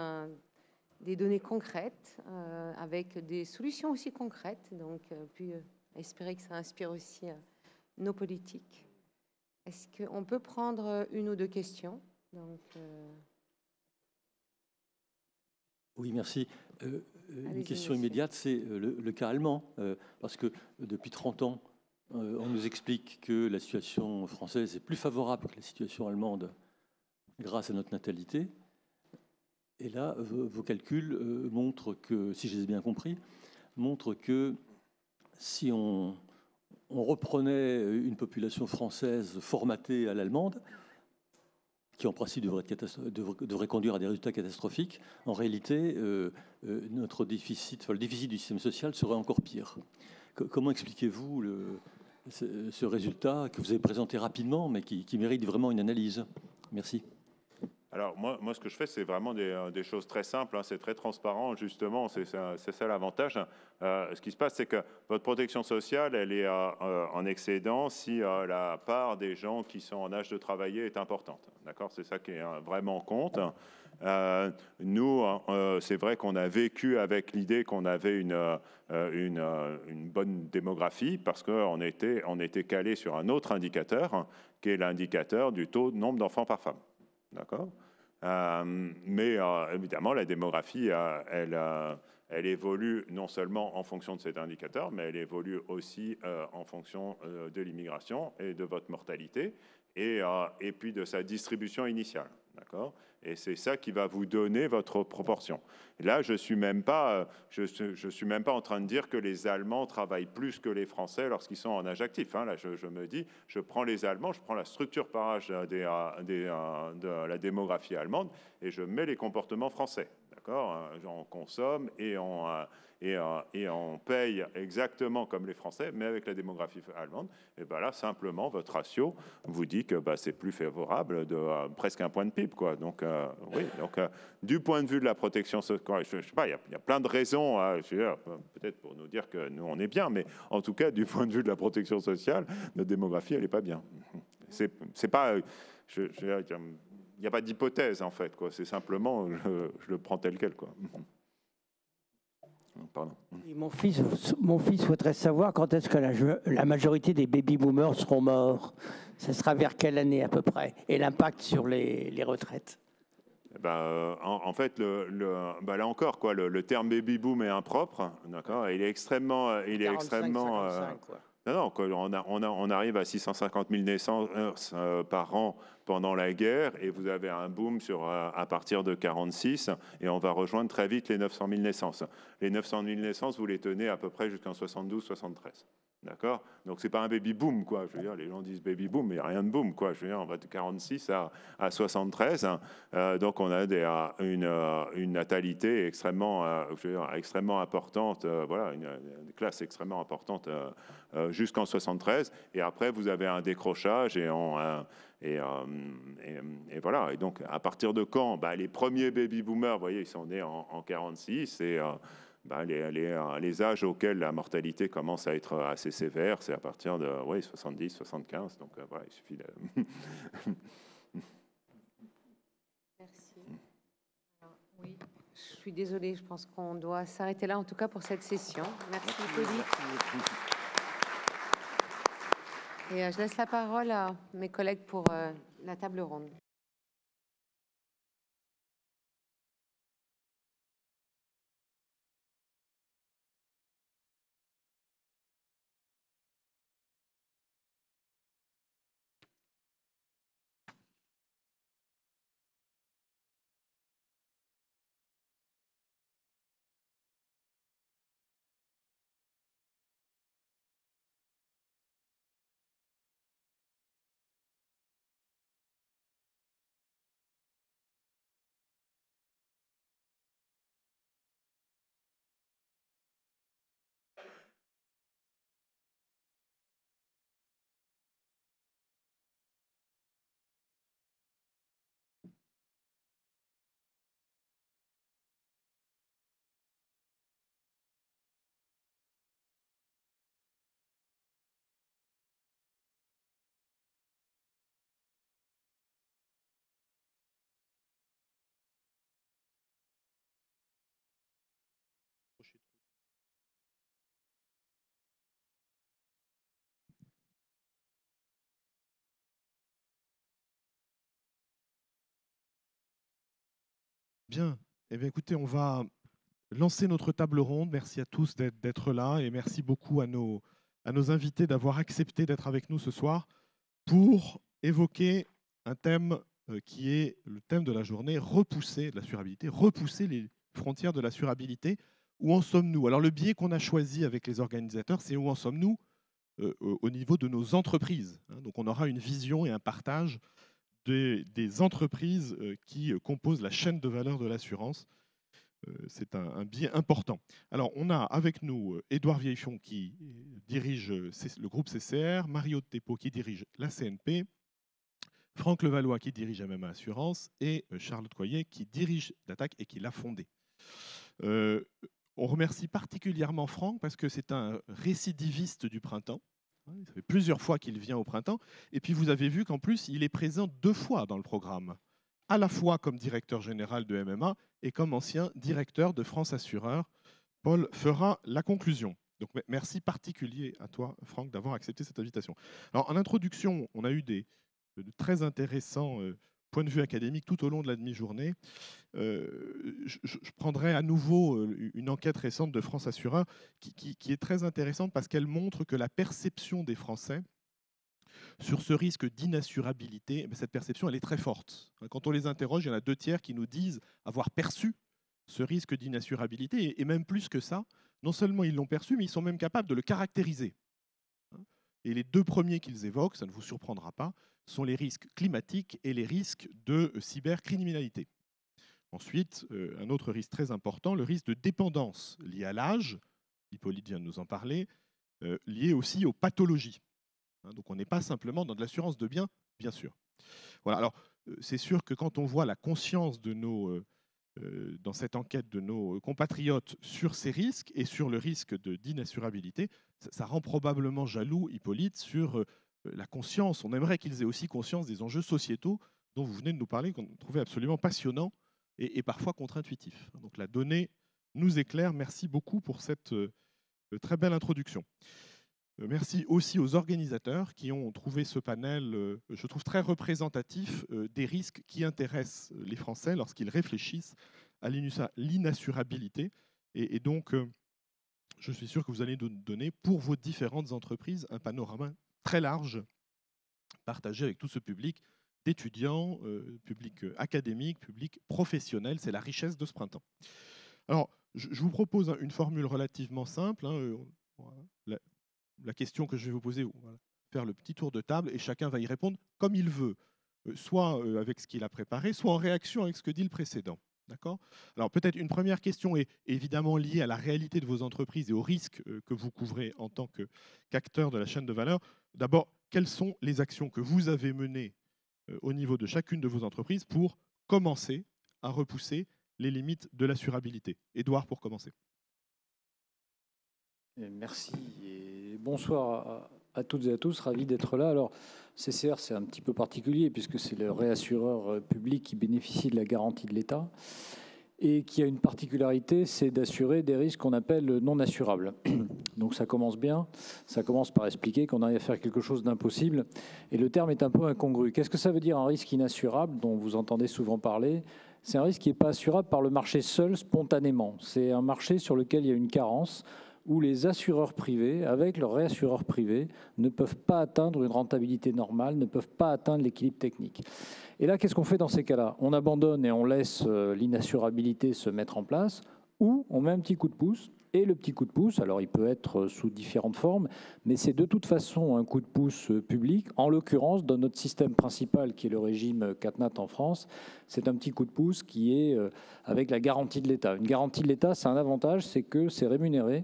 Speaker 1: données concrètes, avec des solutions aussi concrètes. Donc puis espérer que ça inspire aussi nos politiques. Est-ce qu'on peut prendre une ou deux questions? Donc,
Speaker 3: Oui, merci. Une question immédiate, c'est le cas allemand, parce que depuis 30 ans, on nous explique que la situation française est plus favorable que la situation allemande grâce à notre natalité. Et là, vos calculs montrent que, si je les ai bien compris, montrent que si on reprenait une population française formatée à l'allemande, qui en principe devrait conduire à des résultats catastrophiques, en réalité, notre déficit, le déficit du système social serait encore pire. Comment expliquez-vous ce résultat que vous avez présenté rapidement, mais qui mérite vraiment une analyse? Merci.
Speaker 2: Alors, moi, ce que je fais, c'est vraiment des choses très simples. Hein, c'est très transparent, justement. C'est ça l'avantage. Ce qui se passe, c'est que votre protection sociale, elle est en excédent si la part des gens qui sont en âge de travailler est importante. D'accord? C'est ça qui est vraiment compte. Nous, c'est vrai qu'on a vécu avec l'idée qu'on avait une bonne démographie parce qu'on était calé sur un autre indicateur, qui est l'indicateur du taux de nombre d'enfants par femme. D'accord? Mais évidemment, la démographie, elle elle évolue non seulement en fonction de cet indicateur, mais elle évolue aussi en fonction de l'immigration et de votre mortalité et puis de sa distribution initiale. D'accord ? Et c'est ça qui va vous donner votre proportion. Et là, je suis même pas en train de dire que les Allemands travaillent plus que les Français lorsqu'ils sont en âge actif. Hein. Là, je me dis, je prends les Allemands, je prends la structure par âge de la démographie allemande et je mets les comportements français. D'accord ? On consomme et on paye exactement comme les Français, mais avec la démographie allemande. Et bien là, simplement, votre ratio vous dit que c'est plus favorable de presque un point de PIB, quoi. Donc, oui. Donc, du point de vue de la protection sociale, je sais pas, il y a plein de raisons, peut-être pour nous dire que nous on est bien, mais en tout cas, du point de vue de la protection sociale, notre démographie, elle n'est pas bien. C'est pas, il n'y a pas d'hypothèse en fait, quoi. C'est simplement, je le prends tel quel, quoi. Pardon.
Speaker 4: Et mon fils souhaiterait savoir quand est-ce que la majorité des baby-boomers seront morts. Ce sera vers quelle année à peu près? Et l'impact sur les retraites?
Speaker 2: En fait, là encore, quoi, le terme baby-boom est impropre. D'accord, il est extrêmement...
Speaker 4: 45, quoi.
Speaker 2: Non, on arrive à 650 000 naissances par an pendant la guerre et vous avez un boom à partir de 46 et on va rejoindre très vite les 900 000 naissances. Les 900 000 naissances, vous les tenez à peu près jusqu'en 72-73. D'accord? Donc, c'est pas un baby-boom, quoi. Je veux dire, les gens disent baby-boom, mais il n'y a rien de boom, quoi. Je veux dire, on va de 46 à 73. Donc, on a une natalité extrêmement importante. Voilà, une classe extrêmement importante jusqu'en 73. Et après, vous avez un décrochage et voilà. Et donc, à partir de quand? Les premiers baby-boomers, vous voyez, ils sont nés en 46 et... les âges auxquels la mortalité commence à être assez sévère, c'est à partir de 70, 75. Donc voilà, il suffit de...
Speaker 1: Merci. Alors, oui, je suis désolée, je pense qu'on doit s'arrêter là, en tout cas pour cette session. Merci, Philippe. Et je laisse la parole à mes collègues pour la table ronde.
Speaker 5: Bien. Eh bien, écoutez, on va lancer notre table ronde. Merci à tous d'être là et merci beaucoup à nos invités d'avoir accepté d'être avec nous ce soir pour évoquer un thème qui est le thème de la journée, repousser l'assurabilité, repousser les frontières de l'assurabilité. Où en sommes-nous? Alors, le biais qu'on a choisi avec les organisateurs, c'est où en sommes-nous au niveau de nos entreprises. Donc, on aura une vision et un partage des entreprises qui composent la chaîne de valeur de l'assurance. C'est un biais important. Alors, on a avec nous Édouard Vieillefond qui dirige le groupe CCR, Mario Tepo qui dirige la CNP, Franck Levallois qui dirige MMA Assurance et Charlotte Coyer qui dirige l'Attaque et qui l'a fondée. On remercie particulièrement Franck parce que c'est un récidiviste du printemps. Ça fait plusieurs fois qu'il vient au printemps. Et puis vous avez vu qu'en plus, il est présent 2 fois dans le programme, à la fois comme directeur général de MMA et comme ancien directeur de France Assureur. Paul fera la conclusion. Donc merci particulier à toi, Franck, d'avoir accepté cette invitation. Alors en introduction, on a eu de très intéressants point de vue académique tout au long de la demi-journée. Je prendrai à nouveau une enquête récente de France Assureur qui est très intéressante parce qu'elle montre que la perception des Français sur ce risque d'inassurabilité, cette perception, elle est très forte. Quand on les interroge, il y en a 2/3 qui nous disent avoir perçu ce risque d'inassurabilité, et même plus que ça, non seulement ils l'ont perçu, mais ils sont même capables de le caractériser. Et les 2 premiers qu'ils évoquent, ça ne vous surprendra pas, sont les risques climatiques et les risques de cybercriminalité. Ensuite, un autre risque très important, le risque de dépendance lié à l'âge, Hippolyte vient de nous en parler, lié aussi aux pathologies. Donc on n'est pas simplement dans de l'assurance de biens, bien sûr. Voilà, alors c'est sûr que quand on voit la conscience de dans cette enquête de nos compatriotes sur ces risques et sur le risque d'inassurabilité, ça rend probablement jaloux Hippolyte sur la conscience. On aimerait qu'ils aient aussi conscience des enjeux sociétaux dont vous venez de nous parler, qu'on trouvait absolument passionnants et parfois contre-intuitifs. Donc la donnée nous éclaire. Merci beaucoup pour cette très belle introduction. Merci aussi aux organisateurs qui ont trouvé ce panel, je trouve, très représentatif des risques qui intéressent les Français lorsqu'ils réfléchissent à l'inassurabilité. Et donc, je suis sûr que vous allez nous donner, pour vos différentes entreprises, un panorama très large, partagé avec tout ce public d'étudiants, public académique, public professionnel. C'est la richesse de ce printemps. Alors, je vous propose une formule relativement simple. La question que je vais vous poser, voilà, faire le petit tour de table et chacun va y répondre comme il veut, soit avec ce qu'il a préparé, soit en réaction avec ce que dit le précédent. D'accord ? Alors peut-être une première question est évidemment liée à la réalité de vos entreprises et aux risques que vous couvrez en tant qu'acteur de la chaîne de valeur. D'abord, quelles sont les actions que vous avez menées au niveau de chacune de vos entreprises pour commencer à repousser les limites de l'assurabilité ? Édouard, pour commencer.
Speaker 6: Merci et bonsoir à toutes et à tous, ravi d'être là. Alors, CCR, c'est un petit peu particulier puisque c'est le réassureur public qui bénéficie de la garantie de l'État et qui a une particularité, c'est d'assurer des risques qu'on appelle non assurables. Donc ça commence bien, ça commence par expliquer qu'on arrive à faire quelque chose d'impossible et le terme est un peu incongru. Qu'est-ce que ça veut dire un risque inassurable dont vous entendez souvent parler ? C'est un risque qui n'est pas assurable par le marché seul, spontanément. C'est un marché sur lequel il y a une carence, où les assureurs privés, avec leurs réassureurs privés, ne peuvent pas atteindre une rentabilité normale, ne peuvent pas atteindre l'équilibre technique. Et là, qu'est-ce qu'on fait dans ces cas-là ? On abandonne et on laisse l'inassurabilité se mettre en place, ou on met un petit coup de pouce. Et le petit coup de pouce, alors il peut être sous différentes formes, mais c'est de toute façon un coup de pouce public. En l'occurrence, dans notre système principal, qui est le régime CatNat en France, c'est un petit coup de pouce qui est avec la garantie de l'État. Une garantie de l'État, c'est un avantage, c'est que c'est rémunéré.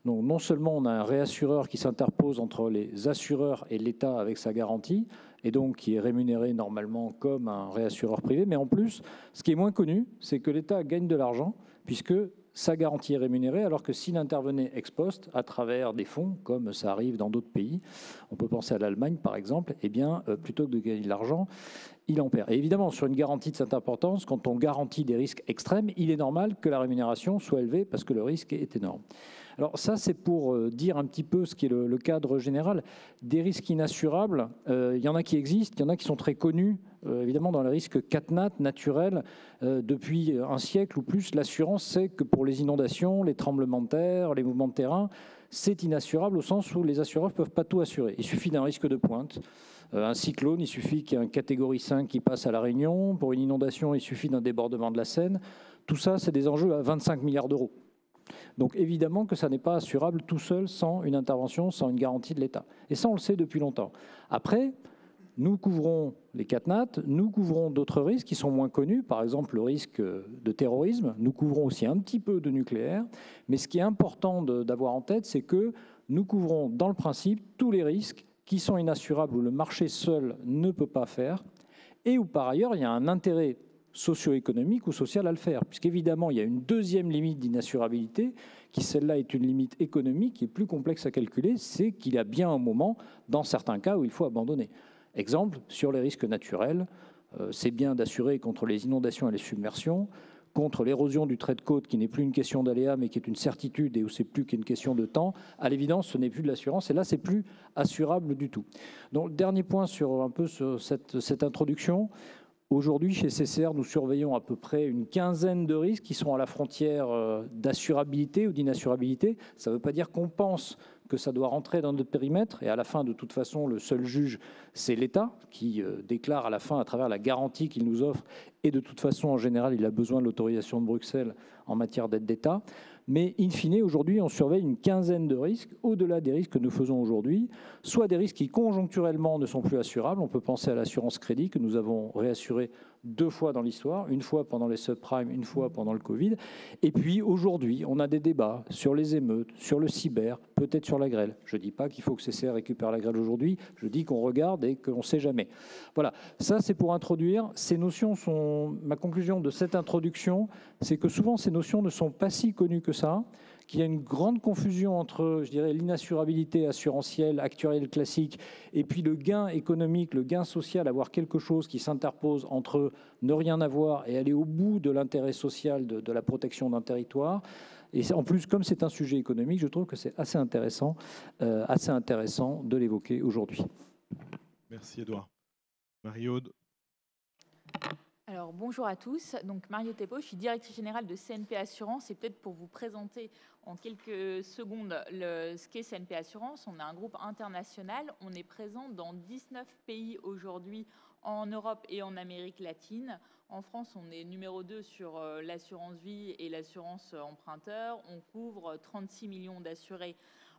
Speaker 6: Donc non seulement on a un réassureur qui s'interpose entre les assureurs et l'État avec sa garantie, et donc qui est rémunéré normalement comme un réassureur privé, mais en plus, ce qui est moins connu, c'est que l'État gagne de l'argent, puisque sa garantie est rémunérée, alors que s'il intervenait ex post à travers des fonds, comme ça arrive dans d'autres pays, on peut penser à l'Allemagne par exemple, eh bien, plutôt que de gagner de l'argent, il en perd. Et évidemment, sur une garantie de cette importance, quand on garantit des risques extrêmes, il est normal que la rémunération soit élevée parce que le risque est énorme. Alors ça, c'est pour dire un petit peu ce qui est le cadre général. Des risques inassurables, il y en a qui existent, il y en a qui sont très connus. Évidemment, dans les risques CatNat naturels, depuis un siècle ou plus, l'assurance sait que pour les inondations, les tremblements de terre, les mouvements de terrain, c'est inassurable au sens où les assureurs ne peuvent pas tout assurer. Il suffit d'un risque de pointe. Un cyclone, il suffit qu'il y ait un catégorie 5 qui passe à La Réunion. Pour une inondation, il suffit d'un débordement de la Seine. Tout ça, c'est des enjeux à 25 milliards d'euros. Donc évidemment que ça n'est pas assurable tout seul sans une intervention, sans une garantie de l'État. Et ça, on le sait depuis longtemps. Après, nous couvrons les CatNat, nous couvrons d'autres risques qui sont moins connus, par exemple le risque de terrorisme, nous couvrons aussi un petit peu de nucléaire, mais ce qui est important d'avoir en tête, c'est que nous couvrons dans le principe tous les risques qui sont inassurables, où le marché seul ne peut pas faire, et où par ailleurs il y a un intérêt socio-économique ou social à le faire, puisqu'évidemment il y a une deuxième limite d'inassurabilité, qui celle-là est une limite économique qui est plus complexe à calculer, c'est qu'il y a bien un moment, dans certains cas, où il faut abandonner. Exemple, sur les risques naturels, c'est bien d'assurer contre les inondations et les submersions, contre l'érosion du trait de côte, qui n'est plus une question d'aléa, mais qui est une certitude et où c'est plus qu'une question de temps. À l'évidence, ce n'est plus de l'assurance, et là, c'est plus assurable du tout. Donc, dernier point sur un peu cette introduction. Aujourd'hui, chez CCR, nous surveillons à peu près une quinzaine de risques qui sont à la frontière d'assurabilité ou d'inassurabilité. Ça ne veut pas dire qu'on pense que ça doit rentrer dans notre périmètre. Et à la fin, de toute façon, le seul juge, c'est l'État qui déclare à la fin, à travers la garantie qu'il nous offre. Et de toute façon, en général, il a besoin de l'autorisation de Bruxelles en matière d'aide d'État. Mais in fine, aujourd'hui, on surveille une quinzaine de risques, au-delà des risques que nous faisons aujourd'hui, soit des risques qui conjoncturellement ne sont plus assurables. On peut penser à l'assurance crédit que nous avons réassuré 2 fois dans l'histoire, une fois pendant les subprimes, une fois pendant le Covid. Et puis aujourd'hui, on a des débats sur les émeutes, sur le cyber, peut-être sur la grêle. Je ne dis pas qu'il faut que CCR récupère la grêle aujourd'hui, je dis qu'on regarde et qu'on ne sait jamais. Voilà, ça c'est pour introduire. Ces notions sont, ma conclusion de cette introduction, c'est que souvent ces notions ne sont pas si connues que ça, qu'il y a une grande confusion entre, je dirais, l'inassurabilité assurantielle, actuarielle classique, et puis le gain économique, le gain social, avoir quelque chose qui s'interpose entre ne rien avoir et aller au bout de l'intérêt social de la protection d'un territoire. Et en plus, comme c'est un sujet économique, je trouve que c'est assez intéressant de l'évoquer aujourd'hui.
Speaker 5: Merci Édouard. Marie-Aude.
Speaker 7: Alors, bonjour à tous. Donc, Marie-Aude Thébault, je suis directrice générale de CNP Assurance. Et peut-être pour vous présenter en quelques secondes ce qu'est CNP Assurance, on est un groupe international. On est présent dans 19 pays aujourd'hui en Europe et en Amérique latine. En France, on est numéro 2 sur l'assurance vie et l'assurance emprunteur. On couvre 36 millions d'assurés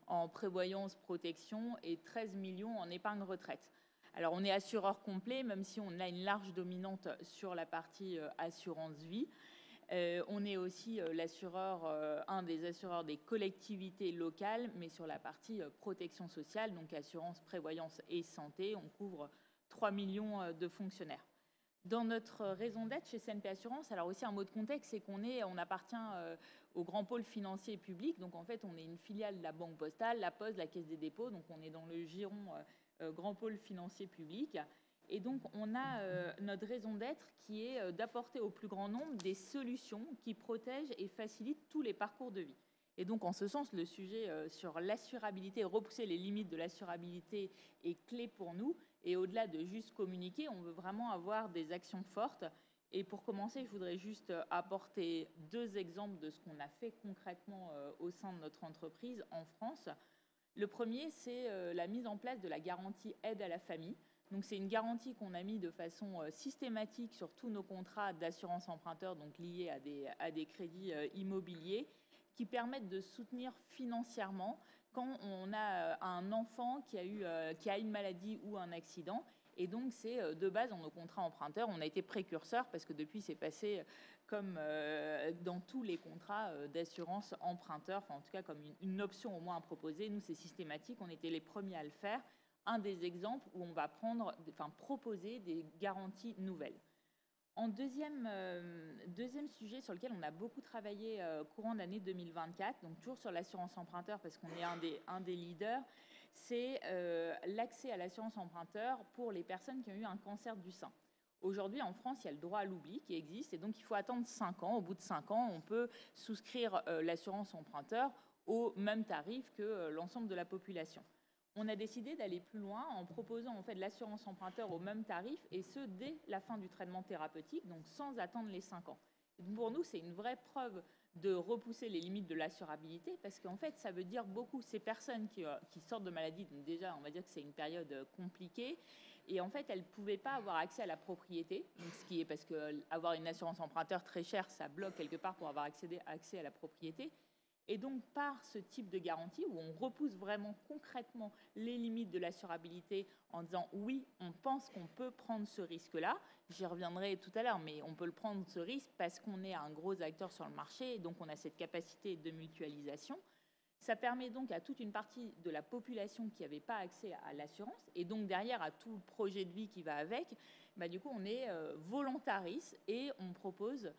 Speaker 7: en prévoyance protection et 13 millions en épargne retraite. Alors, on est assureur complet, même si on a une large dominante sur la partie assurance vie. On est aussi l'assureur, un des assureurs des collectivités locales, mais sur la partie protection sociale, donc assurance, prévoyance et santé, on couvre 3 millions de fonctionnaires. Dans notre raison d'être chez CNP Assurance, alors aussi un mot de contexte, c'est on appartient au grand pôle financier public. Donc en fait, on est une filiale de la Banque Postale, la Poste, la Caisse des dépôts. Donc on est dans le giron grand pôle financier public. Et donc on a notre raison d'être qui est d'apporter au plus grand nombre des solutions qui protègent et facilitent tous les parcours de vie. Et donc, en ce sens, le sujet sur l'assurabilité, repousser les limites de l'assurabilité est clé pour nous. Et au-delà de juste communiquer, on veut vraiment avoir des actions fortes. Et pour commencer, je voudrais juste apporter 2 exemples de ce qu'on a fait concrètement au sein de notre entreprise en France. Le premier, c'est la mise en place de la garantie aide à la famille. Donc, c'est une garantie qu'on a mise de façon systématique sur tous nos contrats d'assurance emprunteur, donc liés à des crédits immobiliers, qui permettent de soutenir financièrement quand on a un enfant qui a une maladie ou un accident. Et donc, c'est de base dans nos contrats emprunteurs. On a été précurseurs parce que depuis, c'est passé comme dans tous les contrats d'assurance emprunteur, enfin en tout cas comme une option au moins à proposer. Nous, c'est systématique. On était les premiers à le faire. Un des exemples où on va proposer des garanties nouvelles. En deuxième sujet sur lequel on a beaucoup travaillé courant d'année 2024, donc toujours sur l'assurance emprunteur parce qu'on est un des leaders, c'est l'accès à l'assurance emprunteur pour les personnes qui ont eu un cancer du sein. Aujourd'hui, en France, il y a le droit à l'oubli qui existe et donc il faut attendre 5 ans. Au bout de 5 ans, on peut souscrire l'assurance emprunteur au même tarif que l'ensemble de la population. On a décidé d'aller plus loin en proposant en fait l'assurance emprunteur au même tarif et ce dès la fin du traitement thérapeutique, donc sans attendre les 5 ans. Et pour nous, c'est une vraie preuve de repousser les limites de l'assurabilité parce qu'en fait, ça veut dire beaucoup ces personnes qui sortent de maladie. Donc déjà, on va dire que c'est une période compliquée et en fait, elles ne pouvaient pas avoir accès à la propriété, donc ce qui est parce qu'avoir une assurance emprunteur très chère, ça bloque quelque part pour avoir accès à la propriété. Et donc, par ce type de garantie où on repousse vraiment concrètement les limites de l'assurabilité en disant oui, on pense qu'on peut prendre ce risque-là. J'y reviendrai tout à l'heure, mais on peut le prendre ce risque parce qu'on est un gros acteur sur le marché et donc on a cette capacité de mutualisation. Ça permet donc à toute une partie de la population qui n'avait pas accès à l'assurance et donc derrière à tout le projet de vie qui va avec, du coup on est volontariste et on propose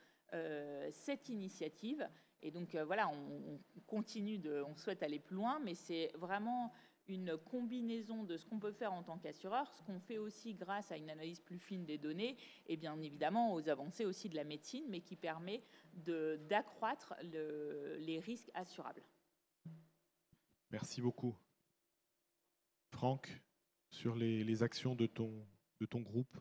Speaker 7: cette initiative. Et donc voilà, on continue, on souhaite aller plus loin, mais c'est vraiment une combinaison de ce qu'on peut faire en tant qu'assureur, ce qu'on fait aussi grâce à une analyse plus fine des données, et bien évidemment aux avancées aussi de la médecine, mais qui permet d'accroître les risques assurables.
Speaker 5: Merci beaucoup. Franck, sur les actions de ton groupe.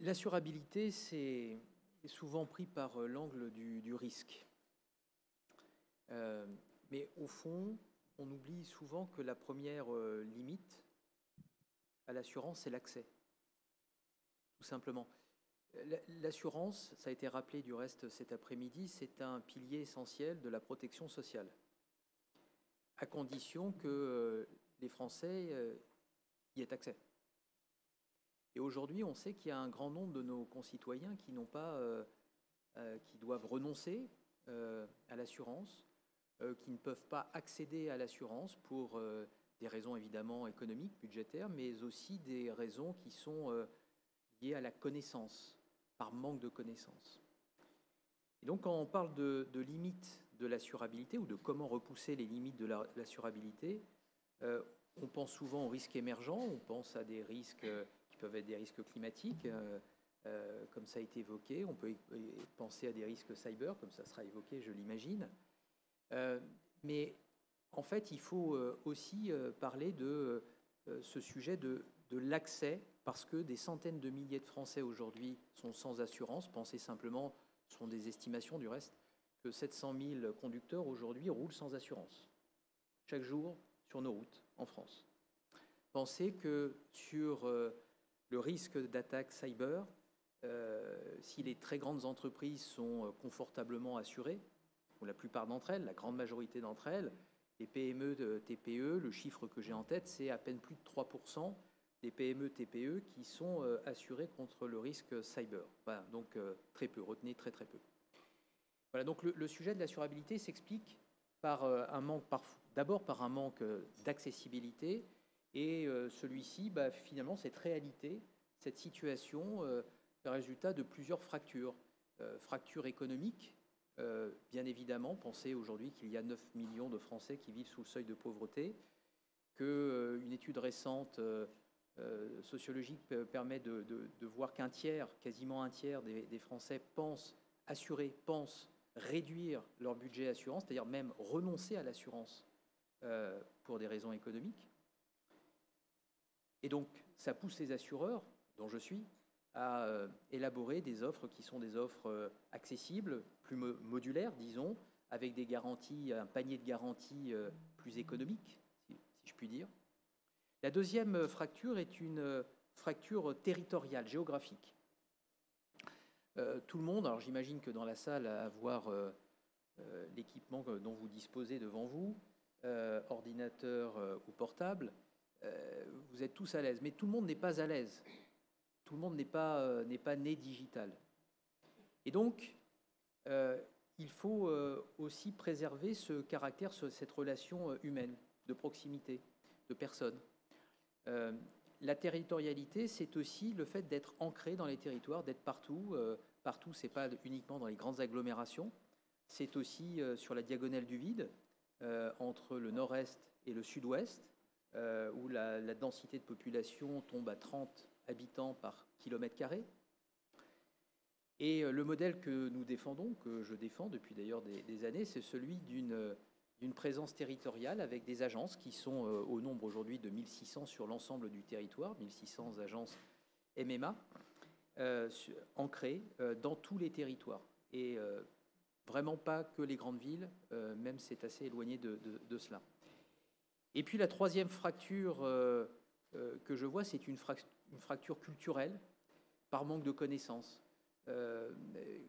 Speaker 8: L'assurabilité, c'est souvent pris par l'angle du risque. Mais au fond, on oublie souvent que la première limite à l'assurance, c'est l'accès. Tout simplement. L'assurance, ça a été rappelé du reste cet après-midi, c'est un pilier essentiel de la protection sociale, à condition que les Français y aient accès. Et aujourd'hui, on sait qu'il y a un grand nombre de nos concitoyens qui n'ont pas, qui doivent renoncer à l'assurance, qui ne peuvent pas accéder à l'assurance pour des raisons évidemment économiques, budgétaires, mais aussi des raisons qui sont liées à la connaissance, par manque de connaissance. Et donc, quand on parle de limites de l'assurabilité ou de comment repousser les limites de l'assurabilité, on pense souvent aux risques émergents, on pense à des risques qui peuvent être des risques climatiques, comme ça a été évoqué. On peut penser à des risques cyber, comme ça sera évoqué, je l'imagine. Mais en fait, il faut aussi parler de ce sujet de l'accès, parce que des centaines de milliers de Français aujourd'hui sont sans assurance. Pensez simplement, ce sont des estimations du reste, que 700 000 conducteurs aujourd'hui roulent sans assurance, chaque jour sur nos routes en France. Pensez que sur le risque d'attaque cyber, si les très grandes entreprises sont confortablement assurées, ou la plupart d'entre elles, la grande majorité d'entre elles, les PME, TPE, le chiffre que j'ai en tête, c'est à peine plus de 3% des PME, TPE qui sont assurées contre le risque cyber. Voilà, donc très peu, retenez très peu. Voilà, donc le sujet de l'assurabilité s'explique par un manque, d'abord par un manque d'accessibilité, et celui-ci, finalement, cette réalité, cette situation, est le résultat de plusieurs fractures. Fracture économique, bien évidemment, pensez aujourd'hui qu'il y a 9 millions de Français qui vivent sous le seuil de pauvreté, qu'une étude récente sociologique permet de voir qu'un tiers, quasiment un tiers des Français pensent réduire leur budget assurance, c'est-à-dire même renoncer à l'assurance pour des raisons économiques. Et donc, ça pousse les assureurs, dont je suis, à élaborer des offres qui sont des offres accessibles, plus modulaires, disons, avec des garanties, un panier de garanties plus économique, si je puis dire. La deuxième fracture est une fracture territoriale, géographique. Tout le monde, alors j'imagine que dans la salle, à voir l'équipement dont vous disposez devant vous, ordinateur ou portable, vous êtes tous à l'aise. Mais tout le monde n'est pas à l'aise. Tout le monde n'est pas né digital. Et donc, il faut aussi préserver ce caractère, cette relation humaine, de proximité, de personnes. La territorialité, c'est aussi le fait d'être ancré dans les territoires, d'être partout. Partout, ce n'est pas uniquement dans les grandes agglomérations, c'est aussi sur la diagonale du vide, entre le nord-est et le sud-ouest, où la densité de population tombe à 30 habitants par kilomètre carré. Et le modèle que nous défendons, que je défends depuis d'ailleurs des années, c'est celui d'une présence territoriale avec des agences qui sont au nombre aujourd'hui de 1600 sur l'ensemble du territoire, 1600 agences MMA, ancrées dans tous les territoires. Et vraiment pas que les grandes villes, même c'est assez éloigné de cela. Et puis la troisième fracture que je vois, c'est une fracture culturelle par manque de connaissances.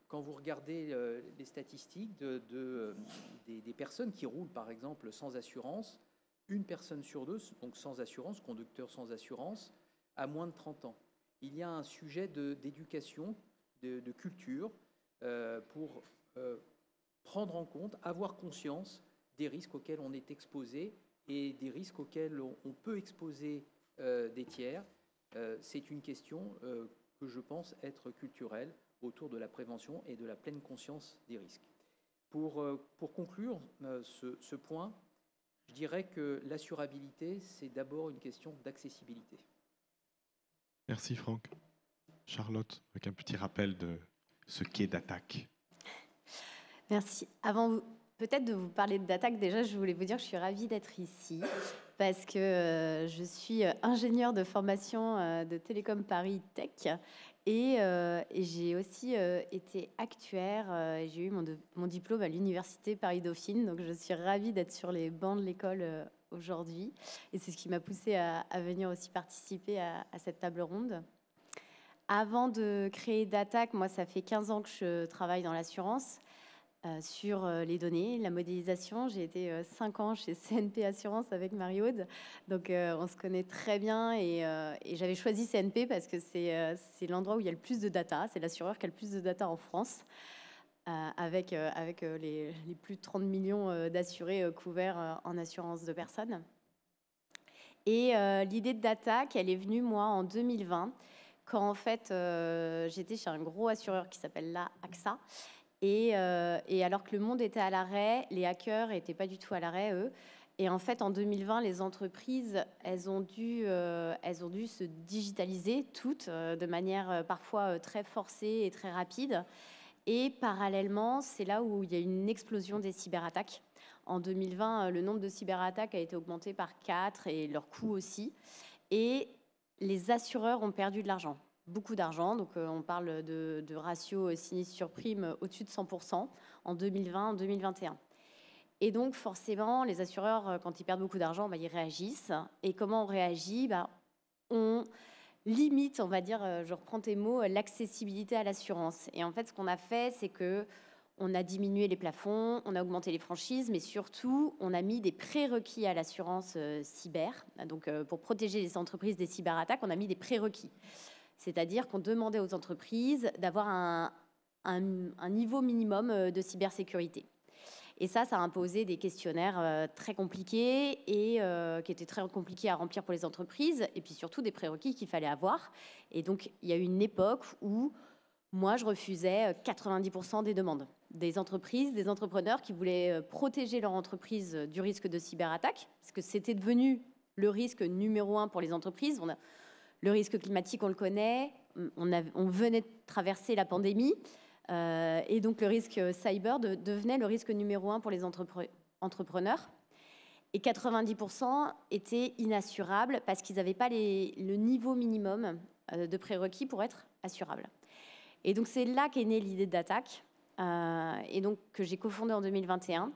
Speaker 8: Quand vous regardez les statistiques des personnes qui roulent, par exemple, sans assurance, une personne sur deux, donc sans assurance, conducteur sans assurance, a moins de 30 ans. Il y a un sujet d'éducation, de culture, pour prendre en compte, avoir conscience des risques auxquels on est exposé et des risques auxquels on peut exposer des tiers. C'est une question que je pense être culturelle autour de la prévention et de la pleine conscience des risques. Pour conclure ce point, je dirais que l'assurabilité, c'est d'abord une question d'accessibilité.
Speaker 5: Merci Franck. Charlotte, avec un petit rappel de ce qu'est DATAC.
Speaker 9: Merci. Avant peut-être de vous parler de DATAC, déjà, je voulais vous dire que je suis ravie d'être ici parce que je suis ingénieure de formation de Télécom Paris Tech Et j'ai aussi été actuaire. J'ai eu mon diplôme à l'université Paris-Dauphine, donc je suis ravie d'être sur les bancs de l'école aujourd'hui. Et c'est ce qui m'a poussée à venir aussi participer à cette table ronde. Avant de créer Datac, moi, ça fait 15 ans que je travaille dans l'assurance. Sur les données, la modélisation. J'ai été 5 ans chez CNP Assurance avec Marie-Aude, donc on se connaît très bien et j'avais choisi CNP parce que c'est l'endroit où il y a le plus de data, c'est l'assureur qui a le plus de data en France, avec les plus de 30 millions d'assurés couverts en assurance de personnes. Et l'idée de Datac, elle est venue, moi, en 2020, quand en fait j'étais chez un gros assureur qui s'appelle là AXA. Et alors que le monde était à l'arrêt, les hackers n'étaient pas du tout à l'arrêt, eux. Et en fait, en 2020, les entreprises, elles ont dû se digitaliser toutes de manière parfois très forcée et très rapide. Et parallèlement, c'est là où il y a une explosion des cyberattaques. En 2020, le nombre de cyberattaques a été augmenté par 4 et leur coût aussi. Et les assureurs ont perdu de l'argent. Beaucoup d'argent, donc on parle de ratio sinistre sur prime au-dessus de 100% en 2020, en 2021. Et donc forcément, les assureurs, quand ils perdent beaucoup d'argent, ils réagissent. Et comment on réagit? On limite, on va dire, je reprends tes mots, l'accessibilité à l'assurance. Et en fait, ce qu'on a fait, c'est que on a diminué les plafonds, on a augmenté les franchises, mais surtout, on a mis des prérequis à l'assurance cyber. Donc pour protéger les entreprises des cyberattaques, on a mis des prérequis. C'est-à-dire qu'on demandait aux entreprises d'avoir un niveau minimum de cybersécurité. Et ça a imposé des questionnaires très compliqués et qui étaient très compliqués à remplir pour les entreprises, et puis surtout des prérequis qu'il fallait avoir. Et donc, il y a eu une époque où moi, je refusais 90% des demandes des entreprises, des entrepreneurs qui voulaient protéger leur entreprise du risque de cyberattaque, parce que c'était devenu le risque numéro 1 pour les entreprises. Le risque climatique, on le connaît. On venait de traverser la pandémie. Et donc, le risque cyber devenait le risque numéro 1 pour les entrepreneurs. Et 90% étaient inassurables parce qu'ils n'avaient pas le niveau minimum de prérequis pour être assurables. Et donc, c'est là qu'est née l'idée de Datac, et donc que j'ai cofondé en 2021.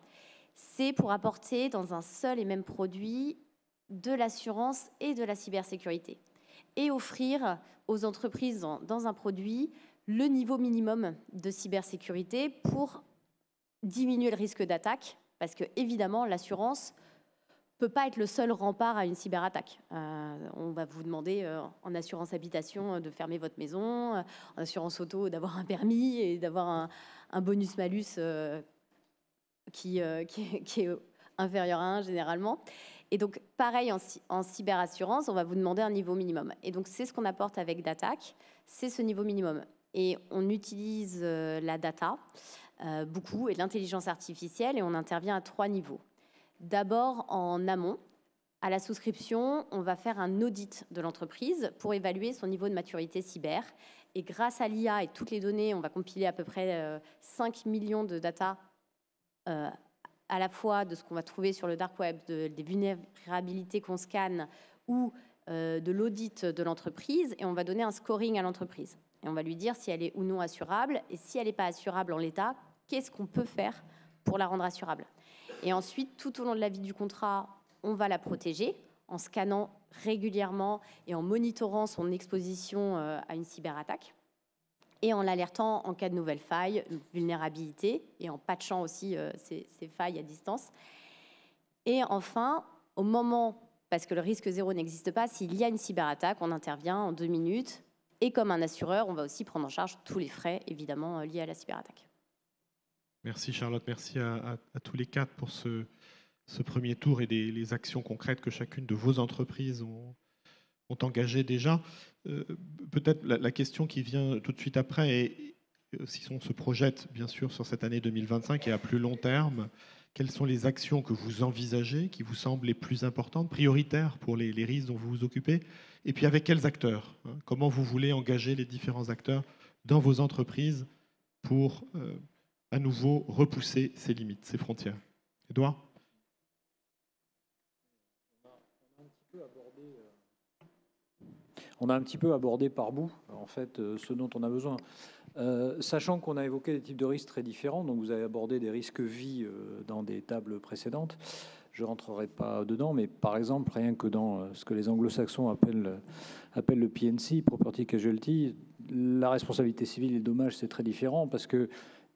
Speaker 9: C'est pour apporter dans un seul et même produit de l'assurance et de la cybersécurité, et offrir aux entreprises dans un produit le niveau minimum de cybersécurité pour diminuer le risque d'attaque, parce que évidemment l'assurance peut pas être le seul rempart à une cyberattaque. On va vous demander en assurance habitation de fermer votre maison, en assurance auto d'avoir un permis et d'avoir un bonus-malus qui est inférieur à 1 généralement. Et donc, pareil, en cyberassurance, on va vous demander un niveau minimum. Et donc, c'est ce qu'on apporte avec Datac, c'est ce niveau minimum. Et on utilise la data beaucoup et l'intelligence artificielle, et on intervient à 3 niveaux. D'abord, en amont, à la souscription, on va faire un audit de l'entreprise pour évaluer son niveau de maturité cyber. Et grâce à l'IA et toutes les données, on va compiler à peu près 5 millions de data à la fois de ce qu'on va trouver sur le dark web, des vulnérabilités qu'on scanne ou de l'audit de l'entreprise, et on va donner un scoring à l'entreprise. Et on va lui dire si elle est ou non assurable, et si elle n'est pas assurable en l'état, qu'est-ce qu'on peut faire pour la rendre assurable. Et ensuite, tout au long de la vie du contrat, on va la protéger en scannant régulièrement et en monitorant son exposition à une cyberattaque, et en l'alertant en cas de nouvelles failles, vulnérabilités, et en patchant aussi ces failles à distance. Et enfin, au moment, parce que le risque zéro n'existe pas, s'il y a une cyberattaque, on intervient en 2 minutes. Et comme un assureur, on va aussi prendre en charge tous les frais, évidemment, liés à la cyberattaque.
Speaker 5: Merci Charlotte, merci à tous les 4 pour ce premier tour et les actions concrètes que chacune de vos entreprises ont engagées déjà. Peut-être la question qui vient tout de suite après est, si on se projette bien sûr sur cette année 2025 et à plus long terme, quelles sont les actions que vous envisagez, qui vous semblent les plus importantes, prioritaires pour les risques dont vous vous occupez, et puis avec quels acteurs, hein, comment vous voulez engager les différents acteurs dans vos entreprises pour à nouveau repousser ces limites, ces frontières. Édouard ?
Speaker 6: On a un petit peu abordé par bout, en fait, ce dont on a besoin. Sachant qu'on a évoqué des types de risques très différents, donc vous avez abordé des risques vie dans des tables précédentes. Je ne rentrerai pas dedans, mais par exemple, rien que dans ce que les anglo-saxons appellent le PNC, Property Casualty, la responsabilité civile et le dommage, c'est très différent parce qu'il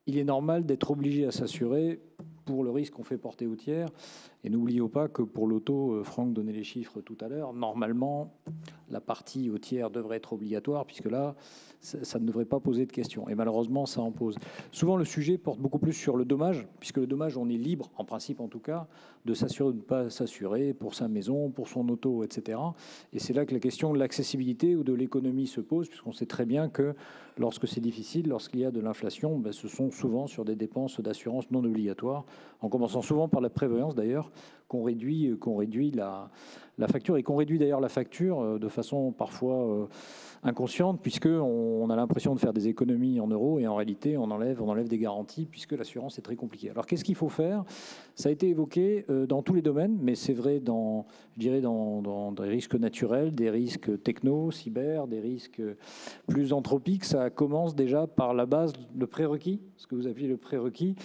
Speaker 6: est normal d'être obligé à s'assurer pour le risque qu'on fait porter au tiers. Et n'oublions pas que pour l'auto, Franck donnait les chiffres tout à l'heure, normalement, la partie au tiers devrait être obligatoire, puisque là, ça ne devrait pas poser de questions. Et malheureusement, ça en pose. Souvent, le sujet porte beaucoup plus sur le dommage, puisque le dommage, on est libre, en principe en tout cas, de s'assurer ou de ne pas s'assurer pour sa maison, pour son auto, etc. Et c'est là que la question de l'accessibilité ou de l'économie se pose, puisqu'on sait très bien que lorsque c'est difficile, lorsqu'il y a de l'inflation, ce sont souvent sur des dépenses d'assurance non obligatoires, en commençant souvent par la prévoyance d'ailleurs, qu'on réduit la facture, et qu'on réduit d'ailleurs la facture de façon parfois inconsciente, puisqu'on a l'impression de faire des économies en euros, et en réalité, on enlève des garanties, puisque l'assurance est très compliquée. Alors, qu'est-ce qu'il faut faire? Ça a été évoqué dans tous les domaines, mais c'est vrai dans des risques naturels, des risques techno, cyber, des risques plus anthropiques. Ça commence déjà par la base, le prérequis, ce que vous appelez le prérequis.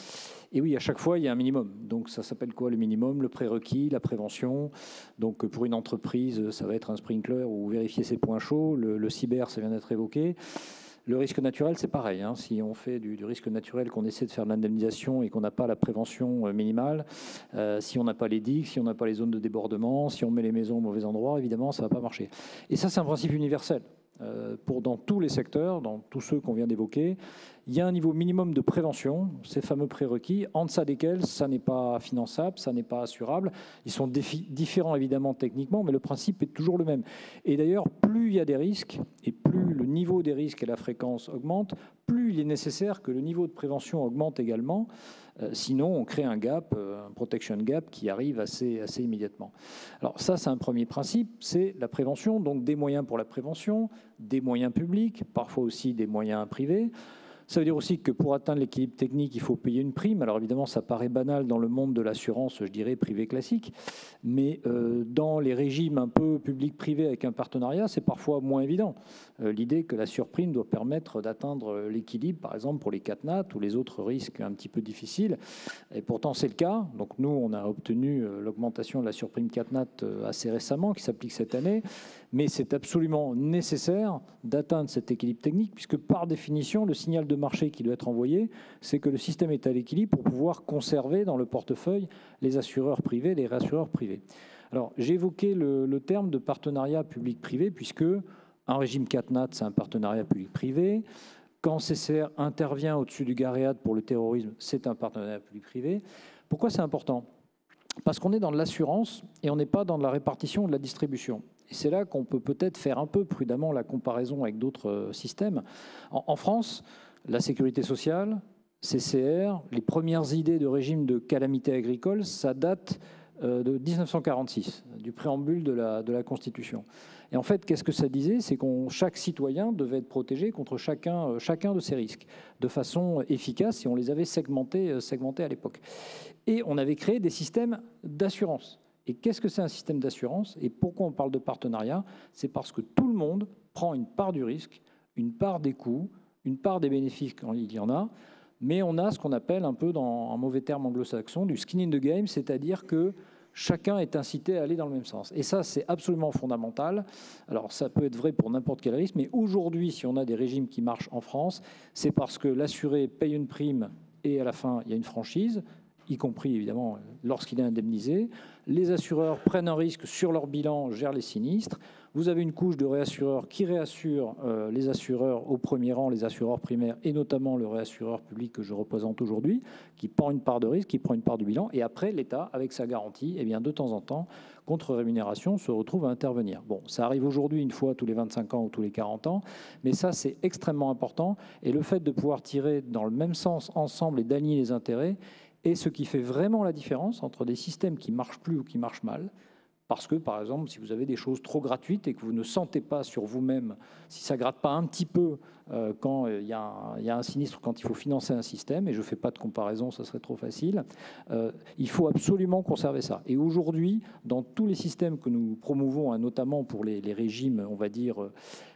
Speaker 6: Et oui, à chaque fois, il y a un minimum. Donc, ça s'appelle quoi le minimum? Le prérequis, la prévention. Donc, pour une entreprise, ça va être un sprinkler ou vérifier ses points chauds. Le cyber, ça vient d'être évoqué. Le risque naturel, c'est pareil. Hein. Si on fait du risque naturel, qu'on essaie de faire de l'indemnisation et qu'on n'a pas la prévention minimale, si on n'a pas les digues, si on n'a pas les zones de débordement, si on met les maisons au mauvais endroit, évidemment, ça ne va pas marcher. Et ça, c'est un principe universel. Dans tous les secteurs, dans tous ceux qu'on vient d'évoquer, il y a un niveau minimum de prévention, ces fameux prérequis, en deçà desquels ça n'est pas finançable, ça n'est pas assurable. Ils sont différents évidemment techniquement, mais le principe est toujours le même. Et d'ailleurs, plus il y a des risques, et plus le niveau des risques et la fréquence augmentent, plus il est nécessaire que le niveau de prévention augmente également. Sinon, on crée un gap, un protection gap qui arrive assez immédiatement. Alors ça, c'est un premier principe, c'est la prévention, donc des moyens pour la prévention, des moyens publics, parfois aussi des moyens privés. Ça veut dire aussi que pour atteindre l'équilibre technique, il faut payer une prime. Alors évidemment, ça paraît banal dans le monde de l'assurance, je dirais, privé classique. Mais dans les régimes un peu public-privé avec un partenariat, c'est parfois moins évident. L'idée que la surprime doit permettre d'atteindre l'équilibre, par exemple, pour les CatNat ou les autres risques un petit peu difficiles. Et pourtant, c'est le cas. Donc nous, on a obtenu l'augmentation de la surprime CatNat assez récemment, qui s'applique cette année. Mais c'est absolument nécessaire d'atteindre cet équilibre technique, puisque par définition, le signal de marché qui doit être envoyé, c'est que le système est à l'équilibre pour pouvoir conserver dans le portefeuille les assureurs privés, les réassureurs privés. Alors, j'ai évoqué le terme de partenariat public-privé, puisque un régime CatNat, c'est un partenariat public-privé. Quand CCR intervient au-dessus du GAREAD pour le terrorisme, c'est un partenariat public-privé. Pourquoi c'est important? Parce qu'on est dans de l'assurance et on n'est pas dans de la répartition ou de la distribution. Et c'est là qu'on peut peut-être faire un peu prudemment la comparaison avec d'autres systèmes. En France, la sécurité sociale, CCR, les premières idées de régime de calamité agricole, ça date de 1946, du préambule de la Constitution. Et en fait, qu'est-ce que ça disait? C'est que chaque citoyen devait être protégé contre chacun de ces risques de façon efficace, et on les avait segmentés à l'époque. Et on avait créé des systèmes d'assurance. Et qu'est-ce que c'est un système d'assurance? Et pourquoi on parle de partenariat? C'est parce que tout le monde prend une part du risque, une part des coûts, une part des bénéfices quand il y en a, mais on a ce qu'on appelle un peu, dans un mauvais terme anglo-saxon, du skin in the game, c'est-à-dire que chacun est incité à aller dans le même sens. Et ça, c'est absolument fondamental. Alors, ça peut être vrai pour n'importe quel risque, mais aujourd'hui, si on a des régimes qui marchent en France, c'est parce que l'assuré paye une prime et à la fin, il y a une franchise, y compris évidemment lorsqu'il est indemnisé. Les assureurs prennent un risque sur leur bilan, gèrent les sinistres. Vous avez une couche de réassureurs qui réassurent les assureurs au premier rang, les assureurs primaires, et notamment le réassureur public que je représente aujourd'hui, qui prend une part de risque, qui prend une part du bilan. Et après, l'État, avec sa garantie, eh bien, de temps en temps, contre rémunération, se retrouve à intervenir. Bon, ça arrive aujourd'hui une fois tous les 25 ans ou tous les 40 ans, mais ça, c'est extrêmement important. Et le fait de pouvoir tirer dans le même sens ensemble et d'aligner les intérêts est ce qui fait vraiment la différence entre des systèmes qui marchent plus ou qui marchent mal, Parce que, par exemple, si vous avez des choses trop gratuites et que vous ne sentez pas sur vous-même, si ça ne gratte pas un petit peu quand il y a un sinistre, quand il faut financer un système, et je ne fais pas de comparaison, ça serait trop facile, il faut absolument conserver ça. Et aujourd'hui, dans tous les systèmes que nous promouvons, hein, notamment pour les régimes, on va dire,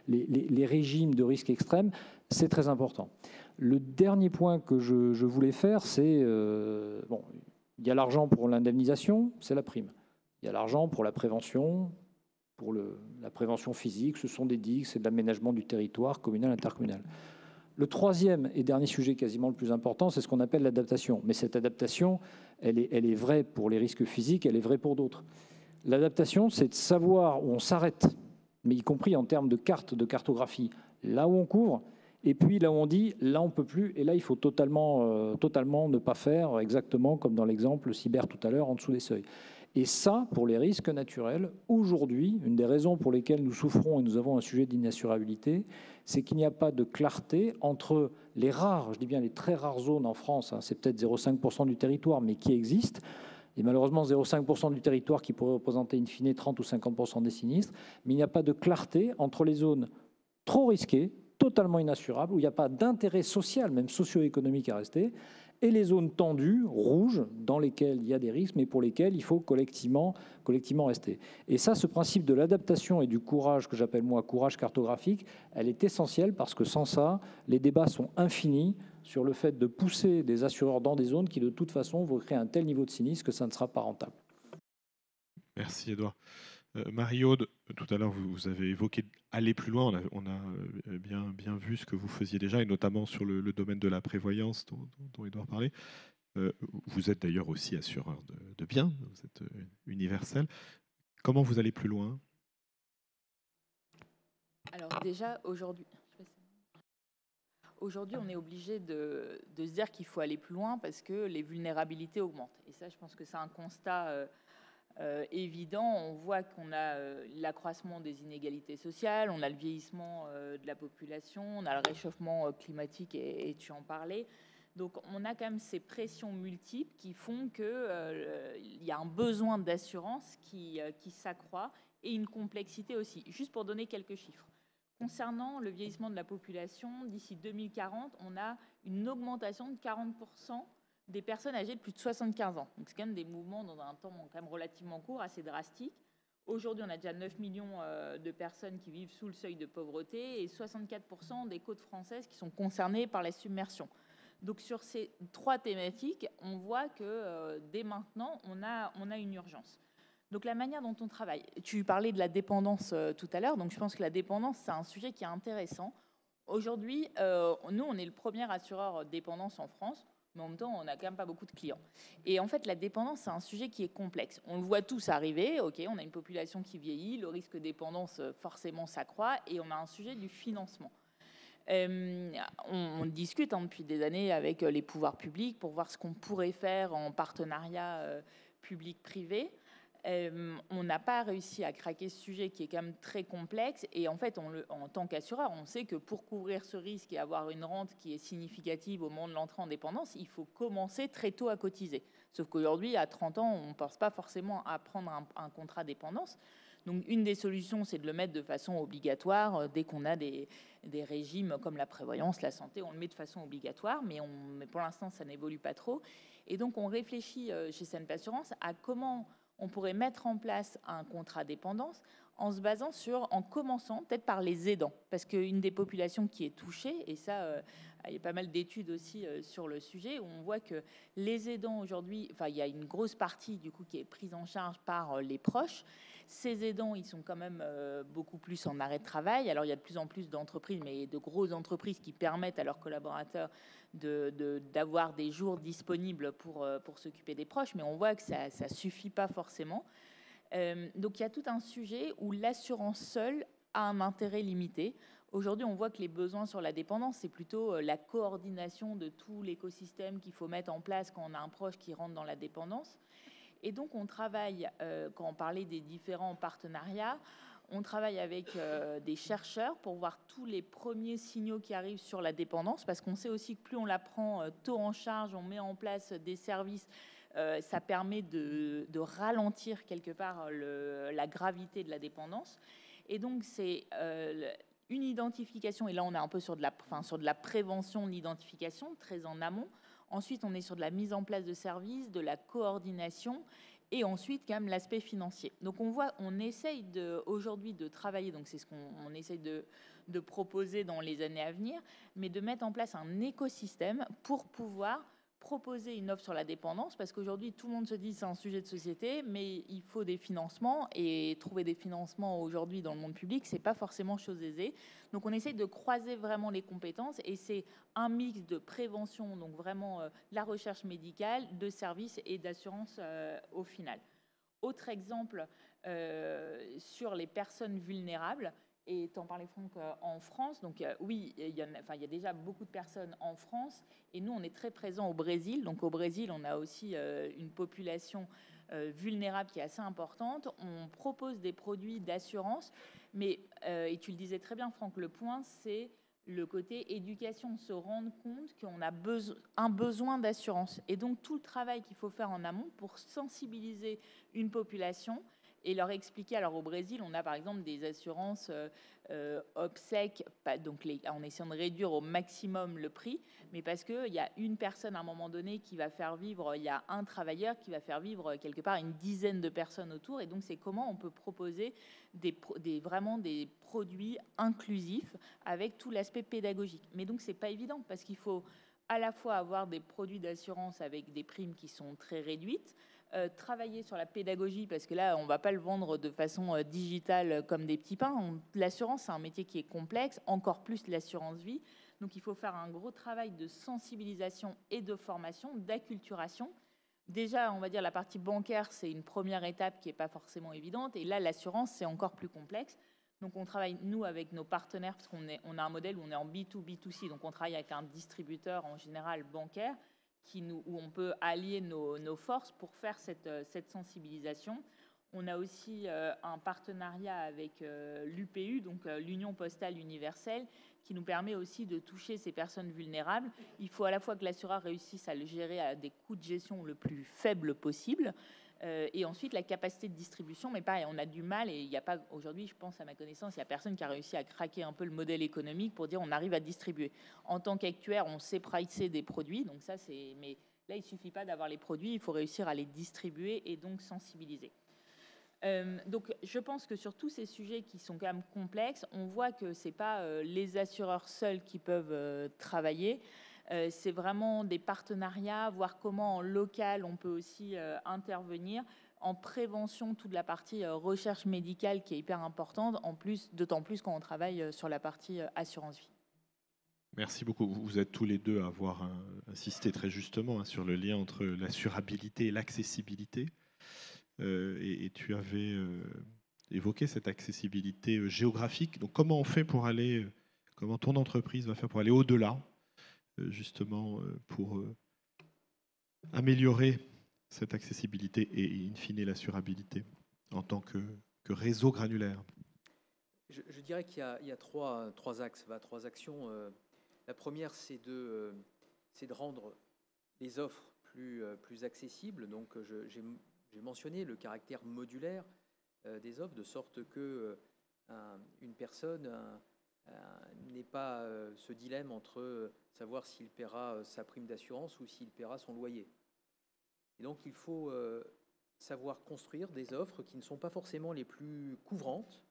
Speaker 6: les régimes de risque extrême, c'est très important. Le dernier point que je voulais faire, c'est, bon, il y a l'argent pour l'indemnisation, c'est la prime. Il y a l'argent pour la prévention, pour la prévention physique, ce sont des digues, c'est de l'aménagement du territoire communal, intercommunal. Le troisième et dernier sujet quasiment le plus important, c'est ce qu'on appelle l'adaptation. Mais cette adaptation, elle est vraie pour les risques physiques, elle est vraie pour d'autres. L'adaptation, c'est de savoir où on s'arrête, mais y compris en termes de carte, de cartographie, là où on couvre, et puis là où on dit, là on ne peut plus, et là il faut totalement ne pas faire exactement comme dans l'exemple cyber tout à l'heure, en dessous des seuils. Et ça, pour les risques naturels, aujourd'hui, une des raisons pour lesquelles nous souffrons et nous avons un sujet d'inassurabilité, c'est qu'il n'y a pas de clarté entre les rares, je dis bien les très rares zones en France, hein, c'est peut-être 0,5% du territoire, mais qui existent, et malheureusement 0,5% du territoire qui pourrait représenter in fine 30 ou 50% des sinistres, mais il n'y a pas de clarté entre les zones trop risquées, totalement inassurables, où il n'y a pas d'intérêt social, même socio-économique à rester, et les zones tendues, rouges, dans lesquelles il y a des risques, mais pour lesquelles il faut collectivement rester. Et ça, ce principe de l'adaptation et du courage, que j'appelle moi courage cartographique, elle est essentielle parce que sans ça, les débats sont infinis sur le fait de pousser des assureurs dans des zones qui, de toute façon, vont créer un tel niveau de sinistre que ça ne sera pas rentable.
Speaker 5: Merci, Édouard. Marie-Aude, tout à l'heure, vous avez évoqué aller plus loin. On a bien vu ce que vous faisiez déjà, et notamment sur le domaine de la prévoyance dont Édouard parlait. Vous êtes d'ailleurs aussi assureur de biens, vous êtes universel. Comment vous allez plus loin?
Speaker 7: Alors déjà, aujourd'hui, on est obligé de se dire qu'il faut aller plus loin parce que les vulnérabilités augmentent. Et ça, je pense que c'est un constat évident. On voit qu'on a l'accroissement des inégalités sociales, on a le vieillissement de la population, on a le réchauffement climatique, et tu en parlais. Donc on a quand même ces pressions multiples qui font qu'il y a un besoin d'assurance qui s'accroît, et une complexité aussi. Juste pour donner quelques chiffres. Concernant le vieillissement de la population, d'ici 2040, on a une augmentation de 40% des personnes âgées de plus de 75 ans. Donc c'est quand même des mouvements dans un temps quand même relativement court, assez drastique. Aujourd'hui, on a déjà 9 millions de personnes qui vivent sous le seuil de pauvreté et 64% des côtes françaises qui sont concernées par la submersion. Donc sur ces trois thématiques, on voit que dès maintenant, on a une urgence. Donc la manière dont on travaille, tu parlais de la dépendance tout à l'heure, donc je pense que la dépendance, c'est un sujet qui est intéressant. Aujourd'hui, nous, on est le premier assureur dépendance en France, mais en même temps, on n'a quand même pas beaucoup de clients. Et en fait, la dépendance, c'est un sujet qui est complexe. On le voit tous arriver, ok, on a une population qui vieillit, le risque de dépendance forcément s'accroît, et on a un sujet du financement. On discute depuis des années avec les pouvoirs publics pour voir ce qu'on pourrait faire en partenariat public-privé. On n'a pas réussi à craquer ce sujet qui est quand même très complexe, et en fait en tant qu'assureur, on sait que pour couvrir ce risque et avoir une rente qui est significative au moment de l'entrée en dépendance, il faut commencer très tôt à cotiser. Sauf qu'aujourd'hui, à 30 ans, on ne pense pas forcément à prendre un contrat dépendance. Donc une des solutions, c'est de le mettre de façon obligatoire. Dès qu'on a des régimes comme la prévoyance, la santé, on le met de façon obligatoire, mais pour l'instant, ça n'évolue pas trop. Et donc on réfléchit chez CNP Assurance à comment on pourrait mettre en place un contrat dépendance en se basant en commençant peut-être par les aidants. Parce qu'une des populations qui est touchée, et ça, il y a pas mal d'études aussi sur le sujet, où on voit que les aidants aujourd'hui, il y a une grosse partie du coup qui est prise en charge par les proches. Ces aidants, ils sont quand même beaucoup plus en arrêt de travail. Alors il y a de plus en plus d'entreprises, mais de grosses entreprises qui permettent à leurs collaborateurs d'avoir des jours disponibles pour s'occuper des proches, mais on voit que ça ne suffit pas forcément. Donc il y a tout un sujet où l'assurance seule a un intérêt limité. Aujourd'hui, on voit que les besoins sur la dépendance, c'est plutôt la coordination de tout l'écosystème qu'il faut mettre en place quand on a un proche qui rentre dans la dépendance. Et donc on travaille, quand on parlait des différents partenariats, on travaille avec des chercheurs pour voir tous les premiers signaux qui arrivent sur la dépendance, parce qu'on sait aussi que plus on la prend tôt en charge, on met en place des services Ça permet de ralentir quelque part la gravité de la dépendance. Et donc, c'est une identification, et là on est un peu sur de la prévention, de l'identification, très en amont. Ensuite, on est sur de la mise en place de services, de la coordination, et ensuite quand même l'aspect financier. Donc on essaye aujourd'hui de travailler, donc c'est ce qu'on essaye de proposer dans les années à venir, mais de mettre en place un écosystème pour pouvoir proposer une offre sur la dépendance, parce qu'aujourd'hui, tout le monde se dit c'est un sujet de société, mais il faut des financements, et trouver des financements aujourd'hui dans le monde public, c'est pas forcément chose aisée. Donc, on essaye de croiser vraiment les compétences, et c'est un mix de prévention, donc vraiment la recherche médicale, de services et d'assurance au final. Autre exemple sur les personnes vulnérables. Et t'en parlais, Franck, en France. Donc oui, il y a déjà beaucoup de personnes en France. Et nous, on est très présents au Brésil. Donc au Brésil, on a aussi une population vulnérable qui est assez importante. On propose des produits d'assurance. Mais, et tu le disais très bien, Franck, le point, c'est le côté éducation, se rendre compte qu'on a un besoin d'assurance. Et donc tout le travail qu'il faut faire en amont pour sensibiliser une population et leur expliquer. Alors au Brésil, on a par exemple des assurances obsèques, donc en essayant de réduire au maximum le prix, mais parce qu'il y a une personne à un moment donné qui va faire vivre, il y a un travailleur qui va faire vivre quelque part une dizaine de personnes autour, et donc c'est comment on peut proposer vraiment des produits inclusifs avec tout l'aspect pédagogique. Mais donc c'est pas évident, parce qu'il faut à la fois avoir des produits d'assurance avec des primes qui sont très réduites, travailler sur la pédagogie, parce que là, on ne va pas le vendre de façon digitale comme des petits pains. L'assurance, c'est un métier qui est complexe, encore plus l'assurance vie. Donc, il faut faire un gros travail de sensibilisation et de formation, d'acculturation. Déjà, on va dire la partie bancaire, c'est une première étape qui n'est pas forcément évidente. Et là, l'assurance, c'est encore plus complexe. Donc, on travaille, nous, avec nos partenaires, parce qu'on a un modèle où on est en B2B2C. Donc, on travaille avec un distributeur, en général, bancaire, où on peut allier nos forces pour faire cette sensibilisation. On a aussi un partenariat avec l'UPU, donc l'Union postale universelle, qui nous permet aussi de toucher ces personnes vulnérables. Il faut à la fois que l'assureur réussisse à le gérer à des coûts de gestion le plus faibles possible, et ensuite la capacité de distribution. Mais pareil, on a du mal, et il n'y a pas aujourd'hui, je pense à ma connaissance, il n'y a personne qui a réussi à craquer un peu le modèle économique pour dire on arrive à distribuer. En tant qu'actuaire, on sait pricer des produits, donc ça c'est. Mais là, il suffit pas d'avoir les produits, il faut réussir à les distribuer et donc sensibiliser. Donc, je pense que sur tous ces sujets qui sont quand même complexes, on voit que c'est pas les assureurs seuls qui peuvent travailler. C'est vraiment des partenariats, voir comment en local on peut aussi intervenir en prévention, toute la partie recherche médicale qui est hyper importante, d'autant plus quand on travaille sur la partie assurance vie.
Speaker 5: Merci beaucoup. Vous êtes tous les deux à avoir insisté très justement sur le lien entre l'assurabilité et l'accessibilité. Et tu avais évoqué cette accessibilité géographique. Donc comment on fait pour aller, comment ton entreprise va faire pour aller au-delà, justement pour améliorer cette accessibilité et in fine l'assurabilité en tant que réseau granulaire?
Speaker 8: Je dirais qu'il y a trois axes, trois actions. La première, c'est de rendre les offres plus accessibles. Donc j'ai mentionné le caractère modulaire des offres, de sorte que une personne n'ait pas ce dilemme entre savoir s'il paiera sa prime d'assurance ou s'il paiera son loyer. Et donc il faut savoir construire des offres qui ne sont pas forcément les plus couvrantes,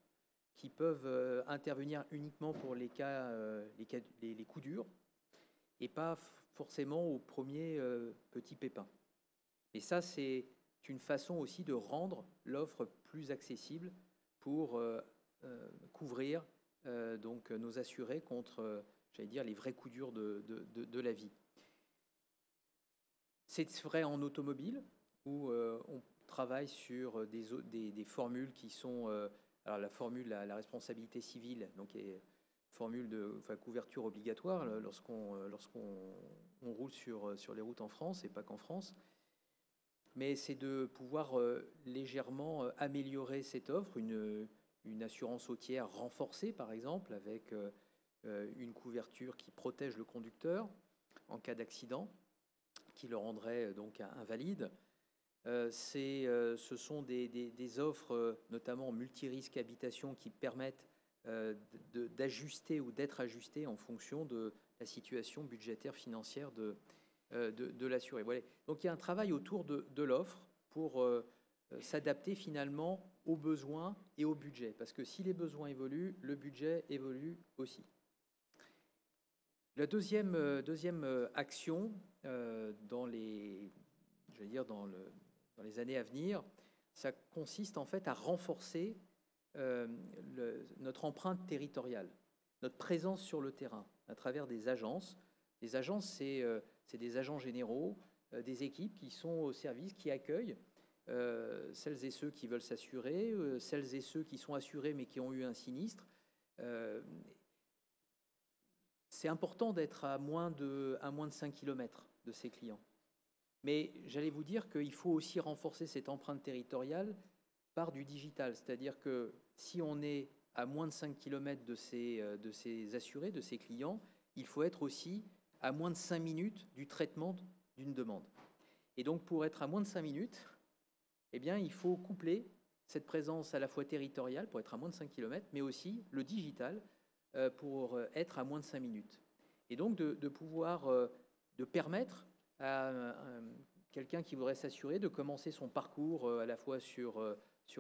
Speaker 8: qui peuvent intervenir uniquement pour les coups durs, et pas forcément au premier petit pépin. Et ça, c'est une façon aussi de rendre l'offre plus accessible pour couvrir donc nos assurés contre, j'allais dire, les vrais coups durs de la vie. C'est vrai en automobile, où on travaille sur des formules qui sont... alors la formule, la responsabilité civile, donc est formule de couverture obligatoire lorsqu'on roule sur les routes en France, et pas qu'en France. Mais c'est de pouvoir légèrement améliorer cette offre, une assurance routière renforcée, par exemple, avec une couverture qui protège le conducteur en cas d'accident, qui le rendrait donc invalide, Ce sont des offres, notamment multirisque habitation, qui permettent d'ajuster ou d'être ajustées en fonction de la situation budgétaire financière de l'assuré. Voilà. Donc il y a un travail autour de l'offre pour s'adapter finalement aux besoins et au budget. Parce que si les besoins évoluent, le budget évolue aussi. La deuxième action dans les années à venir, ça consiste en fait à renforcer notre empreinte territoriale, notre présence sur le terrain à travers des agences. Les agences, c'est des agents généraux, des équipes qui sont au service, qui accueillent celles et ceux qui veulent s'assurer, celles et ceux qui sont assurés mais qui ont eu un sinistre. C'est important d'être à moins de 5 km de ses clients. Mais j'allais vous dire qu'il faut aussi renforcer cette empreinte territoriale par du digital. C'est-à-dire que si on est à moins de 5 km de ses assurés, de ses clients, il faut être aussi à moins de 5 minutes du traitement d'une demande. Et donc, pour être à moins de 5 minutes, eh bien, il faut coupler cette présence à la fois territoriale, pour être à moins de 5 km, mais aussi le digital, pour être à moins de 5 minutes. Et donc, de pouvoir, de permettre à quelqu'un qui voudrait s'assurer de commencer son parcours à la fois sur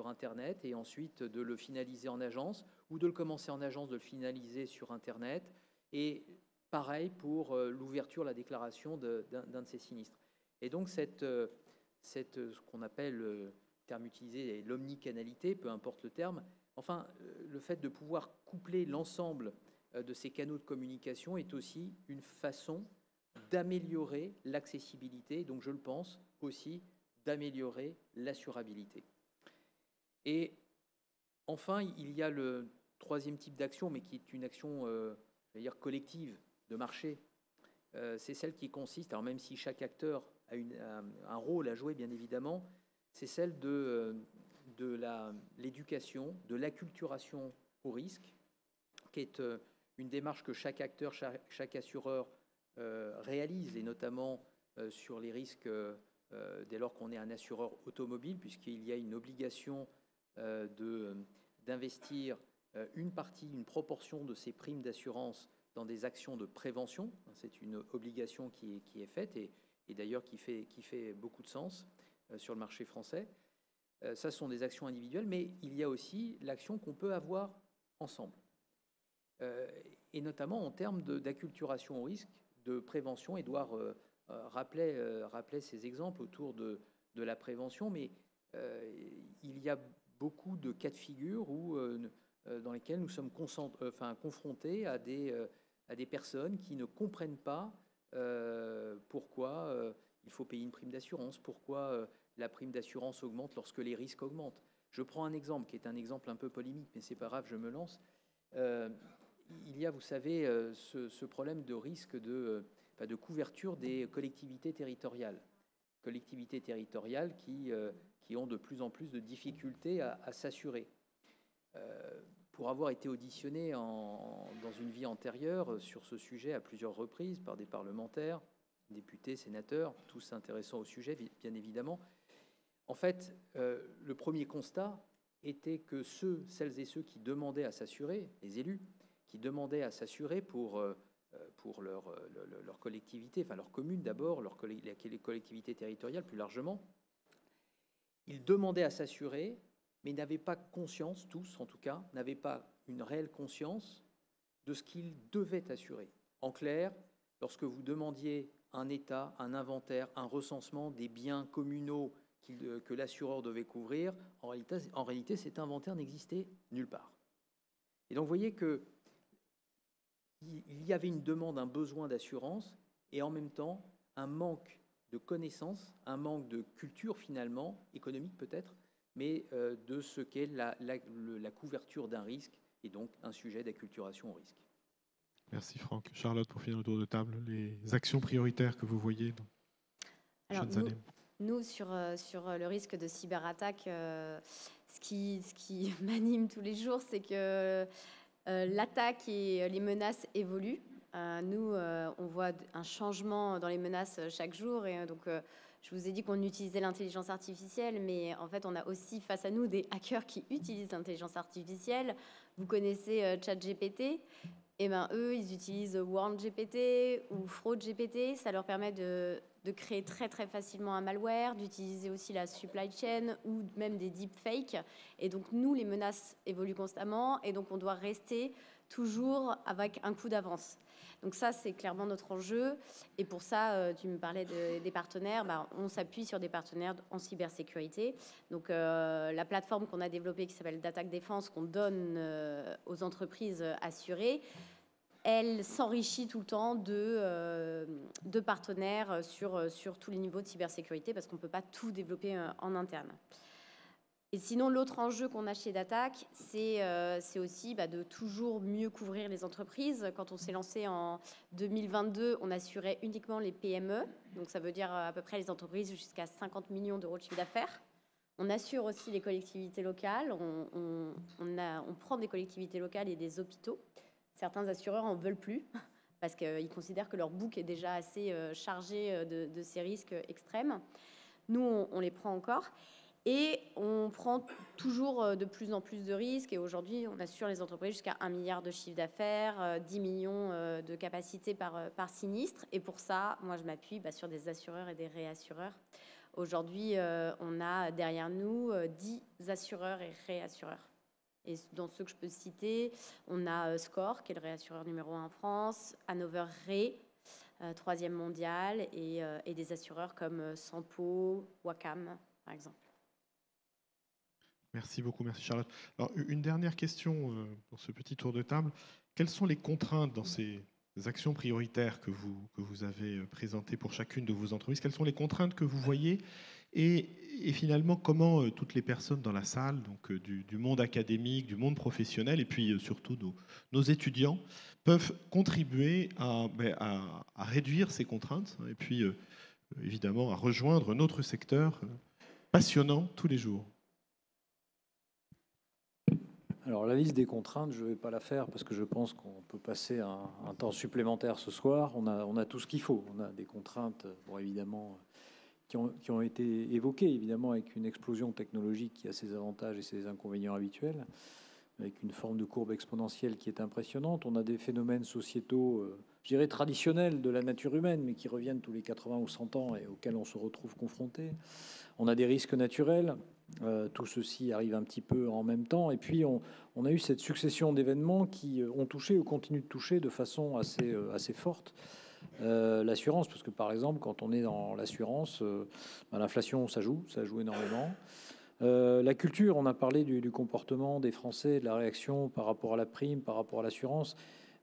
Speaker 8: Internet et ensuite de le finaliser en agence, ou de le commencer en agence, de le finaliser sur Internet, et pareil pour l'ouverture, la déclaration d'un de ces sinistres. Et donc, ce qu'on appelle, le terme utilisé, l'omnicanalité, peu importe le terme, enfin, le fait de pouvoir coupler l'ensemble de ces canaux de communication est aussi une façon d'améliorer l'accessibilité, donc je le pense aussi d'améliorer l'assurabilité. Et enfin, il y a le troisième type d'action, mais qui est une action, collective de marché. C'est celle qui consiste, alors même si chaque acteur a un rôle à jouer, bien évidemment, c'est celle de l'éducation, de l'acculturation au risque, qui est une démarche que chaque acteur, chaque assureur réalise, et notamment sur les risques dès lors qu'on est un assureur automobile, puisqu'il y a une obligation d'investir une proportion de ses primes d'assurance dans des actions de prévention. C'est une obligation qui est faite et d'ailleurs qui fait beaucoup de sens sur le marché français. Ça, ce sont des actions individuelles, mais il y a aussi l'action qu'on peut avoir ensemble. Et notamment en termes d'acculturation au risque, de prévention. Édouard rappelait ces exemples autour de la prévention, mais il y a beaucoup de cas de figure dans lesquels nous sommes confrontés à des personnes qui ne comprennent pas pourquoi il faut payer une prime d'assurance, pourquoi la prime d'assurance augmente lorsque les risques augmentent. Je prends un exemple qui est un exemple un peu polémique, mais c'est pas grave, je me lance. Il y a, vous savez, ce problème de risque de couverture des collectivités territoriales. Collectivités territoriales qui ont de plus en plus de difficultés à s'assurer. Pour avoir été auditionné dans une vie antérieure sur ce sujet à plusieurs reprises par des parlementaires, députés, sénateurs, tous intéressants au sujet, bien évidemment, en fait, le premier constat était que celles et ceux qui demandaient à s'assurer, les élus, qui demandaient à s'assurer pour leur collectivité, enfin leur commune d'abord, les collectivités territoriales plus largement, ils demandaient à s'assurer, mais n'avaient pas conscience, tous en tout cas, n'avaient pas une réelle conscience de ce qu'ils devaient assurer. En clair, lorsque vous demandiez un état, un inventaire, un recensement des biens communaux que l'assureur devait couvrir, en réalité, cet inventaire n'existait nulle part. Et donc, vous voyez que il y avait une demande, un besoin d'assurance, et en même temps, un manque de connaissances, un manque de culture finalement, économique peut-être, mais de ce qu'est la couverture d'un risque, et donc un sujet d'acculturation au risque.
Speaker 5: Merci Franck. Charlotte, pour finir le tour de table, les actions prioritaires que vous voyez dans les prochaines années.
Speaker 9: Nous, sur le risque de cyberattaque, ce qui m'anime tous les jours, c'est que l'attaque et les menaces évoluent. Nous, on voit un changement dans les menaces chaque jour, et donc Je vous ai dit qu'on utilisait l'intelligence artificielle, mais en fait, on a aussi face à nous des hackers qui utilisent l'intelligence artificielle. Vous connaissez ChatGPT? Eh ben, eux, ils utilisent WormGPT ou FraudGPT. Ça leur permet de créer très, très facilement un malware, d'utiliser aussi la supply chain ou même des deepfakes. Et donc, nous, les menaces évoluent constamment et donc on doit rester toujours avec un coup d'avance. Donc ça, c'est clairement notre enjeu. Et pour ça, tu me parlais des partenaires. On s'appuie sur des partenaires en cybersécurité. Donc la plateforme qu'on a développée qui s'appelle d'Attaque Défense, qu'on donne aux entreprises assurées, elle s'enrichit tout le temps de partenaires sur tous les niveaux de cybersécurité parce qu'on ne peut pas tout développer en interne. Et sinon, l'autre enjeu qu'on a chez d'Attaque, c'est aussi de toujours mieux couvrir les entreprises. Quand on s'est lancé en 2022, on assurait uniquement les PME. Donc ça veut dire à peu près les entreprises jusqu'à 50 millions d'euros de chiffre d'affaires. On assure aussi les collectivités locales. On prend des collectivités locales et des hôpitaux. Certains assureurs en veulent plus parce qu'ils considèrent que leur book est déjà assez chargé de ces risques extrêmes. Nous, on les prend encore. Et on prend toujours de plus en plus de risques. Et aujourd'hui, on assure les entreprises jusqu'à 1 milliard de chiffre d'affaires, 10 millions de capacités par sinistre. Et pour ça, moi, je m'appuie sur des assureurs et des réassureurs. Aujourd'hui, on a derrière nous 10 assureurs et réassureurs. Et dans ceux que je peux citer, on a SCOR, qui est le réassureur numéro 1 en France, Hannover Re, 3e mondial, et des assureurs comme Sampo, Wacam, par exemple.
Speaker 5: Merci beaucoup, merci Charlotte. Alors, une dernière question pour ce petit tour de table. Quelles sont les contraintes dans ces actions prioritaires que vous avez présentées pour chacune de vos entreprises? Quelles sont les contraintes que vous voyez et finalement, comment toutes les personnes dans la salle, donc du monde académique, du monde professionnel et puis surtout nos étudiants, peuvent contribuer à réduire ces contraintes et puis évidemment à rejoindre notre secteur passionnant tous les jours?
Speaker 6: Alors la liste des contraintes, je ne vais pas la faire parce que je pense qu'on peut passer un temps supplémentaire ce soir. On a tout ce qu'il faut. On a des contraintes, évidemment, qui ont été évoquées, évidemment, avec une explosion technologique qui a ses avantages et ses inconvénients habituels, avec une forme de courbe exponentielle qui est impressionnante. On a des phénomènes sociétaux, je dirais traditionnels de la nature humaine, mais qui reviennent tous les 80 ou 100 ans et auxquels on se retrouve confronté. On a des risques naturels. Tout ceci arrive un petit peu en même temps. Et puis, on a eu cette succession d'événements qui ont touché ou continuent de toucher de façon assez forte l'assurance. Parce que, par exemple, quand on est dans l'assurance, l'inflation, ça joue énormément. La culture, on a parlé du comportement des Français, de la réaction par rapport à la prime, par rapport à l'assurance.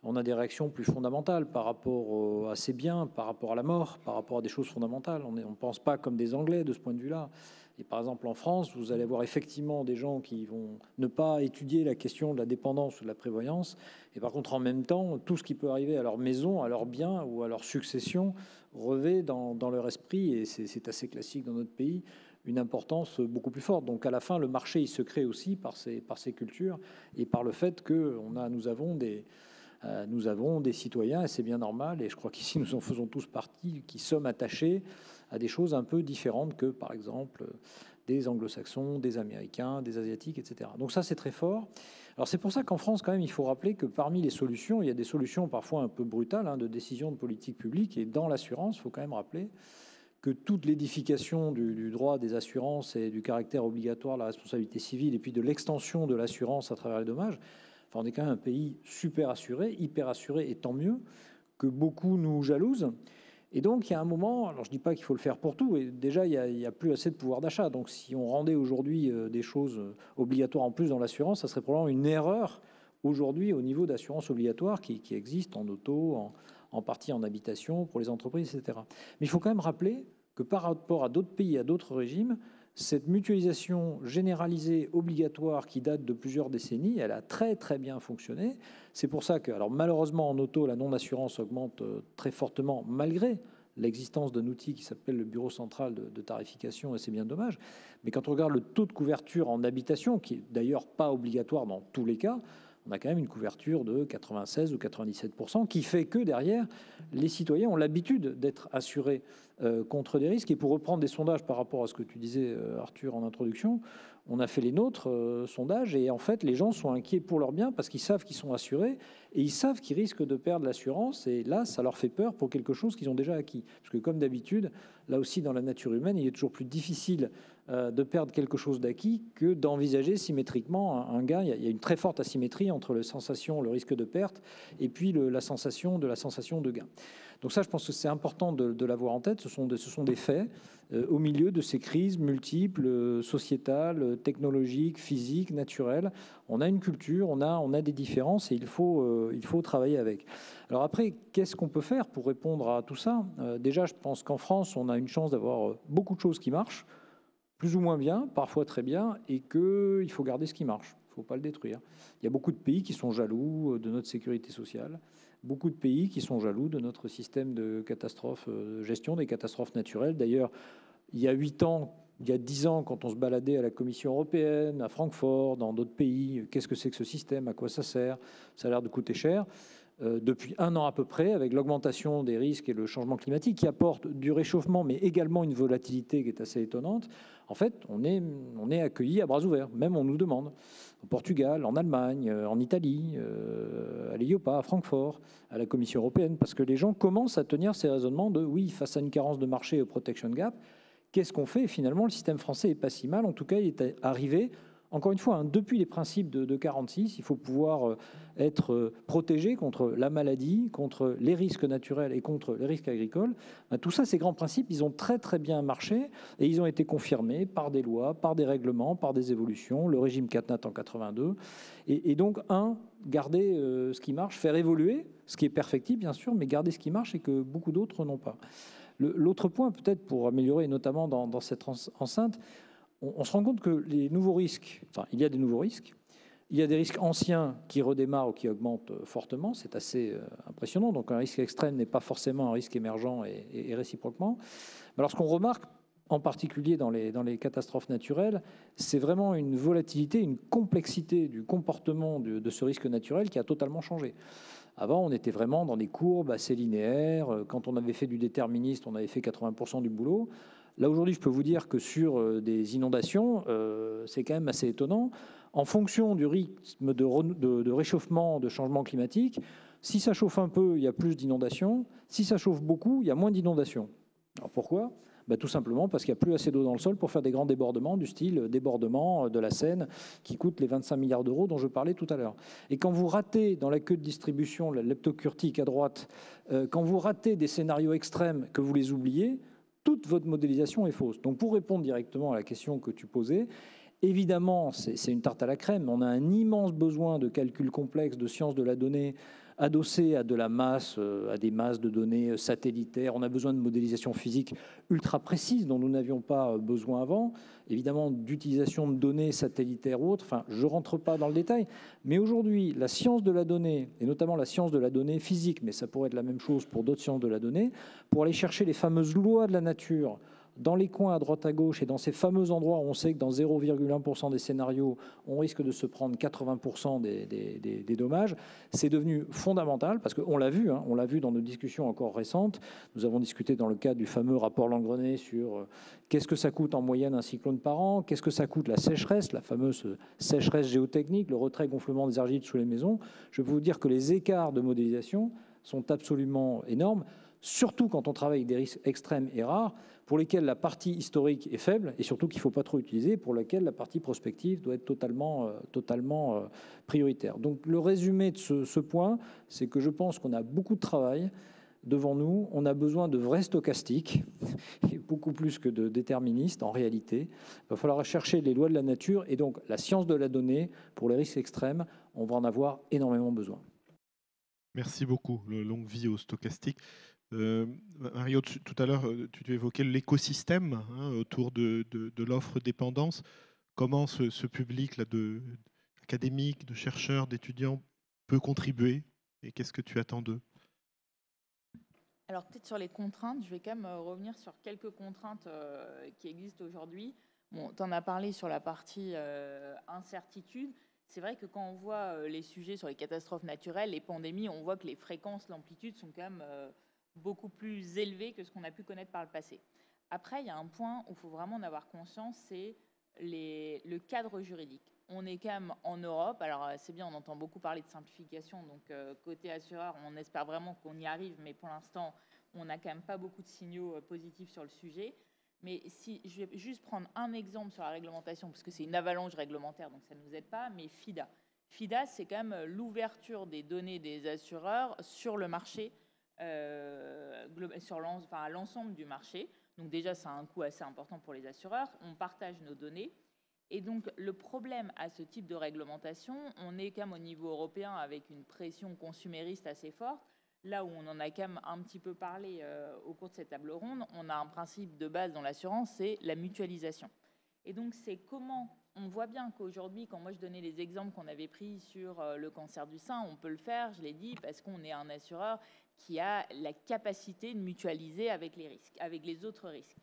Speaker 6: On a des réactions plus fondamentales par rapport à ses biens, par rapport à la mort, par rapport à des choses fondamentales. On ne pense pas comme des Anglais de ce point de vue-là. Et par exemple, en France, vous allez avoir effectivement des gens qui vont ne pas étudier la question de la dépendance ou de la prévoyance. Et par contre, en même temps, tout ce qui peut arriver à leur maison, à leurs biens ou à leur succession revêt dans leur esprit, et c'est assez classique dans notre pays, une importance beaucoup plus forte. Donc à la fin, le marché, il se crée aussi par ces cultures et par le fait que nous avons des citoyens, et c'est bien normal, et je crois qu'ici nous en faisons tous partie, qui sommes attachés à des choses un peu différentes que, par exemple, des anglo-saxons, des américains, des asiatiques, etc. Donc ça, c'est très fort. Alors c'est pour ça qu'en France, quand même, il faut rappeler que parmi les solutions, il y a des solutions parfois un peu brutales de décision de politique publique, et dans l'assurance, il faut quand même rappeler que toute l'édification du droit des assurances et du caractère obligatoire de la responsabilité civile, et puis de l'extension de l'assurance à travers les dommages, on est quand même un pays super assuré, hyper assuré, et tant mieux, que beaucoup nous jalousent. Et donc, il y a un moment, alors je ne dis pas qu'il faut le faire pour tout, et déjà, il n'y a plus assez de pouvoir d'achat. Donc, si on rendait aujourd'hui des choses obligatoires en plus dans l'assurance, ça serait probablement une erreur aujourd'hui au niveau d'assurance obligatoire qui existe en auto, en partie en habitation, pour les entreprises, etc. Mais il faut quand même rappeler que par rapport à d'autres pays, à d'autres régimes, cette mutualisation généralisée obligatoire qui date de plusieurs décennies, elle a très très bien fonctionné. C'est pour ça que, alors malheureusement en auto, la non-assurance augmente très fortement malgré l'existence d'un outil qui s'appelle le Bureau central de tarification, et c'est bien dommage. Mais quand on regarde le taux de couverture en habitation, qui est d'ailleurs pas obligatoire dans tous les cas, on a quand même une couverture de 96 ou 97%, qui fait que derrière, les citoyens ont l'habitude d'être assurés contre des risques. Et pour reprendre des sondages par rapport à ce que tu disais, Arthur, en introduction, on a fait les nôtres sondages, et en fait, les gens sont inquiets pour leur bien parce qu'ils savent qu'ils sont assurés et ils savent qu'ils risquent de perdre l'assurance. Et là, ça leur fait peur pour quelque chose qu'ils ont déjà acquis. Parce que comme d'habitude, là aussi, dans la nature humaine, il est toujours plus difficile de perdre quelque chose d'acquis que d'envisager symétriquement un gain. Il y a une très forte asymétrie entre le risque de perte, et puis la sensation de gain. Donc ça, je pense que c'est important de l'avoir en tête. Ce sont des faits au milieu de ces crises multiples, sociétales, technologiques, physiques, naturelles. On a une culture, on a des différences, et il faut travailler avec. Alors après, qu'est-ce qu'on peut faire pour répondre à tout ça? Déjà, je pense qu'en France, on a une chance d'avoir beaucoup de choses qui marchent, plus ou moins bien, parfois très bien, et qu'il faut garder ce qui marche. Il ne faut pas le détruire. Il y a beaucoup de pays qui sont jaloux de notre sécurité sociale, beaucoup de pays qui sont jaloux de notre système de catastrophes, de gestion des catastrophes naturelles. D'ailleurs, il y a 8 ans, il y a 10 ans, quand on se baladait à la Commission européenne, à Francfort, dans d'autres pays, qu'est-ce que c'est que ce système? À quoi ça sert? Ça a l'air de coûter cher. Depuis 1 an à peu près, avec l'augmentation des risques et le changement climatique qui apporte du réchauffement, mais également une volatilité qui est assez étonnante, en fait, on est accueillis à bras ouverts. Même on nous demande, au Portugal, en Allemagne, en Italie, à l'EIOPA, à Francfort, à la Commission européenne, parce que les gens commencent à tenir ces raisonnements de oui, face à une carence de marché au protection gap, qu'est-ce qu'on fait? Et finalement, le système français n'est pas si mal. En tout cas, il est arrivé. Encore une fois, depuis les principes de 1946, il faut pouvoir être protégé contre la maladie, contre les risques naturels et contre les risques agricoles. Tout ça, ces grands principes, ils ont très très bien marché et ils ont été confirmés par des lois, par des règlements, par des évolutions, le régime CatNat en 82. Et donc, garder ce qui marche, faire évoluer ce qui est perfectible, bien sûr, mais garder ce qui marche et que beaucoup d'autres n'ont pas. L'autre point, peut-être pour améliorer, notamment dans cette enceinte, on se rend compte que les nouveaux risques, enfin, il y a des nouveaux risques, il y a des risques anciens qui redémarrent ou qui augmentent fortement, c'est assez impressionnant. Donc un risque extrême n'est pas forcément un risque émergent et réciproquement. Alors ce qu'on remarque, en particulier dans les catastrophes naturelles, c'est vraiment une volatilité, une complexité du comportement de ce risque naturel qui a totalement changé. Avant, on était vraiment dans des courbes assez linéaires. Quand on avait fait du déterministe, on avait fait 80% du boulot. Là, aujourd'hui, je peux vous dire que sur des inondations, c'est quand même assez étonnant. En fonction du rythme de réchauffement, de changement climatique, si ça chauffe un peu, il y a plus d'inondations. Si ça chauffe beaucoup, il y a moins d'inondations. Alors pourquoi? Tout simplement parce qu'il n'y a plus assez d'eau dans le sol pour faire des grands débordements, du style débordement de la Seine, qui coûte les 25 milliards d'euros dont je parlais tout à l'heure. Et quand vous ratez dans la queue de distribution, la leptocurtique à droite, quand vous ratez des scénarios extrêmes, que vous les oubliez, toute votre modélisation est fausse. Donc pour répondre directement à la question que tu posais, évidemment, c'est une tarte à la crème. On a un immense besoin de calculs complexes, de sciences de la donnée, adossé à de la masse, à des masses de données satellitaires. On a besoin de modélisation physique ultra précise dont nous n'avions pas besoin avant. Évidemment, d'utilisation de données satellitaires ou autres. Enfin, je ne rentre pas dans le détail. Mais aujourd'hui, la science de la donnée, et notamment la science de la donnée physique, mais ça pourrait être la même chose pour d'autres sciences de la donnée, pour aller chercher les fameuses lois de la nature dans les coins à droite à gauche et dans ces fameux endroits où on sait que dans 0,1% des scénarios, on risque de se prendre 80% des dommages, c'est devenu fondamental parce qu'on l'a vu, on l'a vu dans nos discussions encore récentes. Nous avons discuté dans le cadre du fameux rapport Langrenay sur qu'est-ce que ça coûte en moyenne un cyclone par an, qu'est-ce que ça coûte la sécheresse, la fameuse sécheresse géotechnique, le retrait-gonflement des argiles sous les maisons. Je peux vous dire que les écarts de modélisation sont absolument énormes, surtout quand on travaille avec des risques extrêmes et rares, pour lesquels la partie historique est faible et surtout qu'il ne faut pas trop utiliser, pour laquelle la partie prospective doit être totalement prioritaire. Donc le résumé de ce point, c'est que je pense qu'on a beaucoup de travail devant nous. On a besoin de vrais stochastiques, et beaucoup plus que de déterministes en réalité. Il va falloir chercher les lois de la nature et donc la science de la donnée pour les risques extrêmes. On va en avoir énormément besoin.
Speaker 5: Merci beaucoup. Longue vie au stochastique. Mario, tout à l'heure, tu évoquais l'écosystème autour de l'offre dépendance. Comment ce public là, académique, de chercheurs, d'étudiants peut contribuer et qu'est-ce que tu attends d'eux?
Speaker 7: Alors peut-être sur les contraintes, je vais quand même revenir sur quelques contraintes qui existent aujourd'hui. Bon, tu en as parlé sur la partie incertitude. c'est vrai que quand on voit les sujets sur les catastrophes naturelles, les pandémies, on voit que les fréquences, l'amplitude sont quand même beaucoup plus élevées que ce qu'on a pu connaître par le passé. Après, il y a un point où il faut vraiment en avoir conscience, c'est le cadre juridique. On est quand même en Europe, alors c'est bien, on entend beaucoup parler de simplification, donc côté assureur, on espère vraiment qu'on y arrive, mais pour l'instant, on n'a quand même pas beaucoup de signaux positifs sur le sujet. Mais si je vais juste prendre un exemple sur la réglementation, parce que c'est une avalanche réglementaire, donc ça ne nous aide pas, mais FIDA. FIDA, c'est quand même l'ouverture des données des assureurs sur le marché, à l'ensemble du marché. Donc déjà, ça a un coût assez important pour les assureurs. On partage nos données. Et donc, le problème à ce type de réglementation, on est quand même au niveau européen avec une pression consumériste assez forte. Là où on en a quand même un petit peu parlé au cours de cette table ronde, on a un principe de base dans l'assurance, c'est la mutualisation. Et donc, c'est comment on voit bien qu'aujourd'hui, quand moi je donnais les exemples qu'on avait pris sur le cancer du sein, on peut le faire, je l'ai dit, parce qu'on est un assureur qui a la capacité de mutualiser avec les risques, avec les autres risques.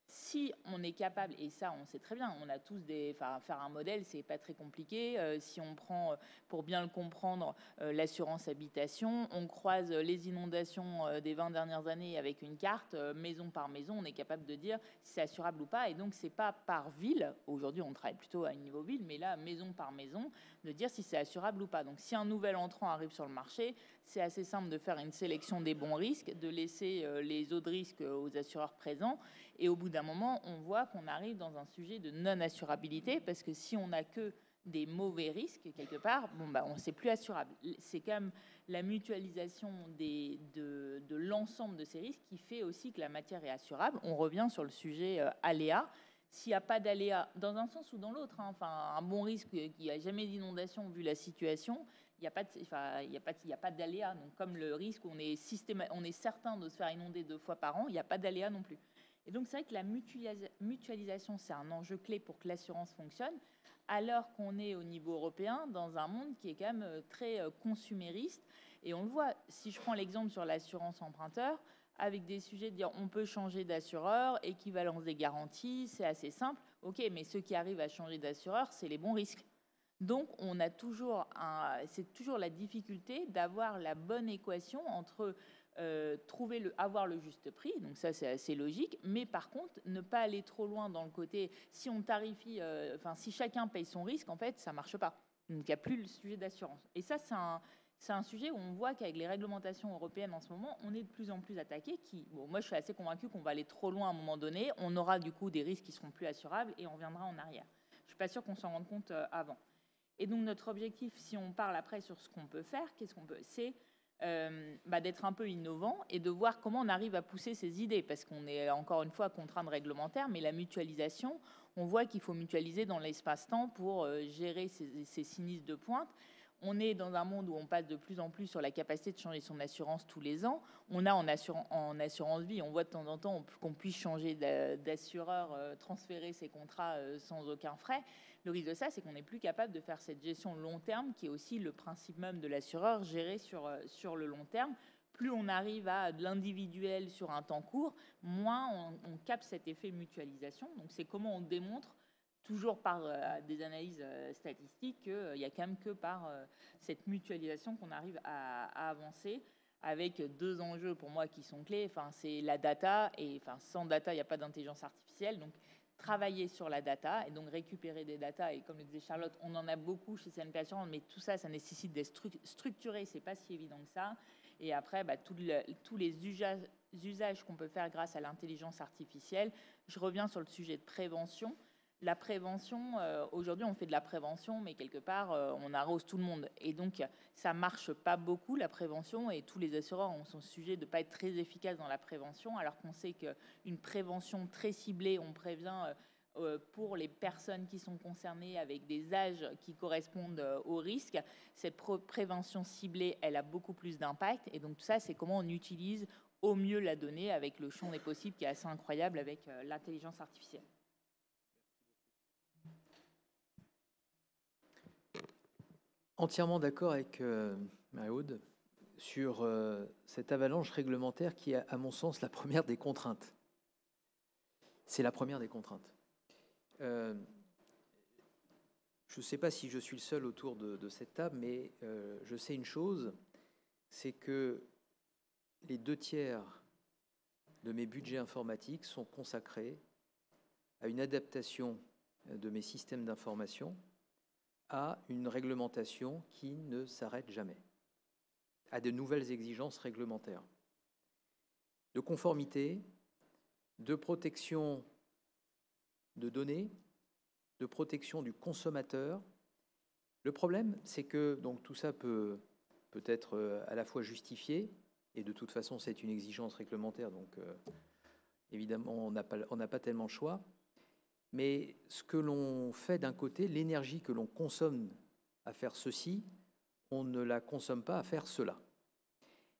Speaker 7: Si on est capable, et ça on sait très bien, on a tous faire un modèle, c'est pas très compliqué. Si on prend, pour bien le comprendre, l'assurance habitation, on croise les inondations des 20 dernières années avec une carte, maison par maison, on est capable de dire si c'est assurable ou pas. Et donc c'est pas par ville, aujourd'hui on travaille plutôt à un niveau ville, mais là maison par maison, de dire si c'est assurable ou pas. Donc si un nouvel entrant arrive sur le marché, c'est assez simple de faire une sélection des bons risques, de laisser les autres risques aux assureurs présents. Et au bout d'un moment, on voit qu'on arrive dans un sujet de non-assurabilité, parce que si on n'a que des mauvais risques, quelque part, on ne sait plus assurable. C'est quand même la mutualisation de l'ensemble de ces risques qui fait aussi que la matière est assurable. On revient sur le sujet aléa. S'il n'y a pas d'aléa, dans un sens ou dans l'autre, un bon risque, qu'il n'y a jamais d'inondation vu la situation, il n'y a pas d'aléa. Donc, comme le risque, on est certain de se faire inonder 2 fois par an, il n'y a pas d'aléa non plus. Et donc, c'est vrai que la mutualisation, c'est un enjeu clé pour que l'assurance fonctionne, alors qu'on est au niveau européen dans un monde qui est quand même très consumériste. Et on le voit, si je prends l'exemple sur l'assurance emprunteur, avec des sujets de dire on peut changer d'assureur, équivalence des garanties, c'est assez simple. OK, mais ceux qui arrivent à changer d'assureur, c'est les bons risques. Donc, on a c'est toujours la difficulté d'avoir la bonne équation entre avoir le juste prix, donc ça c'est assez logique, mais par contre ne pas aller trop loin dans le côté si on tarifie, si chacun paye son risque, en fait ça marche pas. Donc il n'y a plus le sujet d'assurance. Et ça c'est un sujet où on voit qu'avec les réglementations européennes en ce moment, on est de plus en plus attaqué. Moi je suis assez convaincue qu'on va aller trop loin à un moment donné, on aura du coup des risques qui seront plus assurables et on reviendra en arrière. Je suis pas sûre qu'on s'en rende compte avant. Et donc notre objectif, si on parle après sur ce qu'on peut faire, c'est d'être un peu innovant et de voir comment on arrive à pousser ces idées, parce qu'on est encore une fois contraint réglementaire, mais la mutualisation, on voit qu'il faut mutualiser dans l'espace-temps pour gérer ces sinistres de pointe. On est dans un monde où on passe de plus en plus sur la capacité de changer son assurance tous les ans. On a en assurance vie, on voit de temps en temps qu'on puisse changer d'assureur, transférer ses contrats sans aucun frais. Le risque de ça, c'est qu'on n'est plus capable de faire cette gestion long terme, qui est aussi le principe même de l'assureur, gérer sur le long terme. Plus on arrive à de l'individuel sur un temps court, moins on capte cet effet mutualisation. Donc c'est comment on démontre, toujours par des analyses statistiques, qu'il n'y a quand même que par cette mutualisation qu'on arrive à avancer, avec 2 enjeux pour moi qui sont clés. C'est la data, et sans data, il n'y a pas d'intelligence artificielle. Donc travailler sur la data et donc récupérer des data. Et comme le disait Charlotte, on en a beaucoup chez CNP Assurance, mais tout ça, ça nécessite d'être structuré. C'est pas si évident que ça. Et après, tous les usages qu'on peut faire grâce à l'intelligence artificielle. Je reviens sur le sujet de prévention. La prévention, aujourd'hui, on fait de la prévention, mais quelque part, on arrose tout le monde. Et donc, ça marche pas beaucoup, la prévention, et tous les assureurs ont son sujet de ne pas être très efficaces dans la prévention, alors qu'on sait qu'une prévention très ciblée, on prévient pour les personnes qui sont concernées avec des âges qui correspondent au risque. Cette prévention ciblée, elle a beaucoup plus d'impact. Et donc, tout ça, c'est comment on utilise au mieux la donnée avec le champ des possibles qui est assez incroyable avec l'intelligence artificielle.
Speaker 8: Entièrement d'accord avec Marie-Aude sur cette avalanche réglementaire qui est, à mon sens, la première des contraintes. C'est la première des contraintes. je ne sais pas si je suis le seul autour de cette table, mais je sais une chose, c'est que les 2/3 de mes budgets informatiques sont consacrés à une adaptation de mes systèmes d'information à une réglementation qui ne s'arrête jamais, à de nouvelles exigences réglementaires, de conformité, de protection de données, de protection du consommateur. Le problème, c'est que donc, tout ça peut être à la fois justifié, et de toute façon, c'est une exigence réglementaire, donc évidemment, on n'a pas tellement le choix. Mais ce que l'on fait d'un côté, l'énergie que l'on consomme à faire ceci, on ne la consomme pas à faire cela.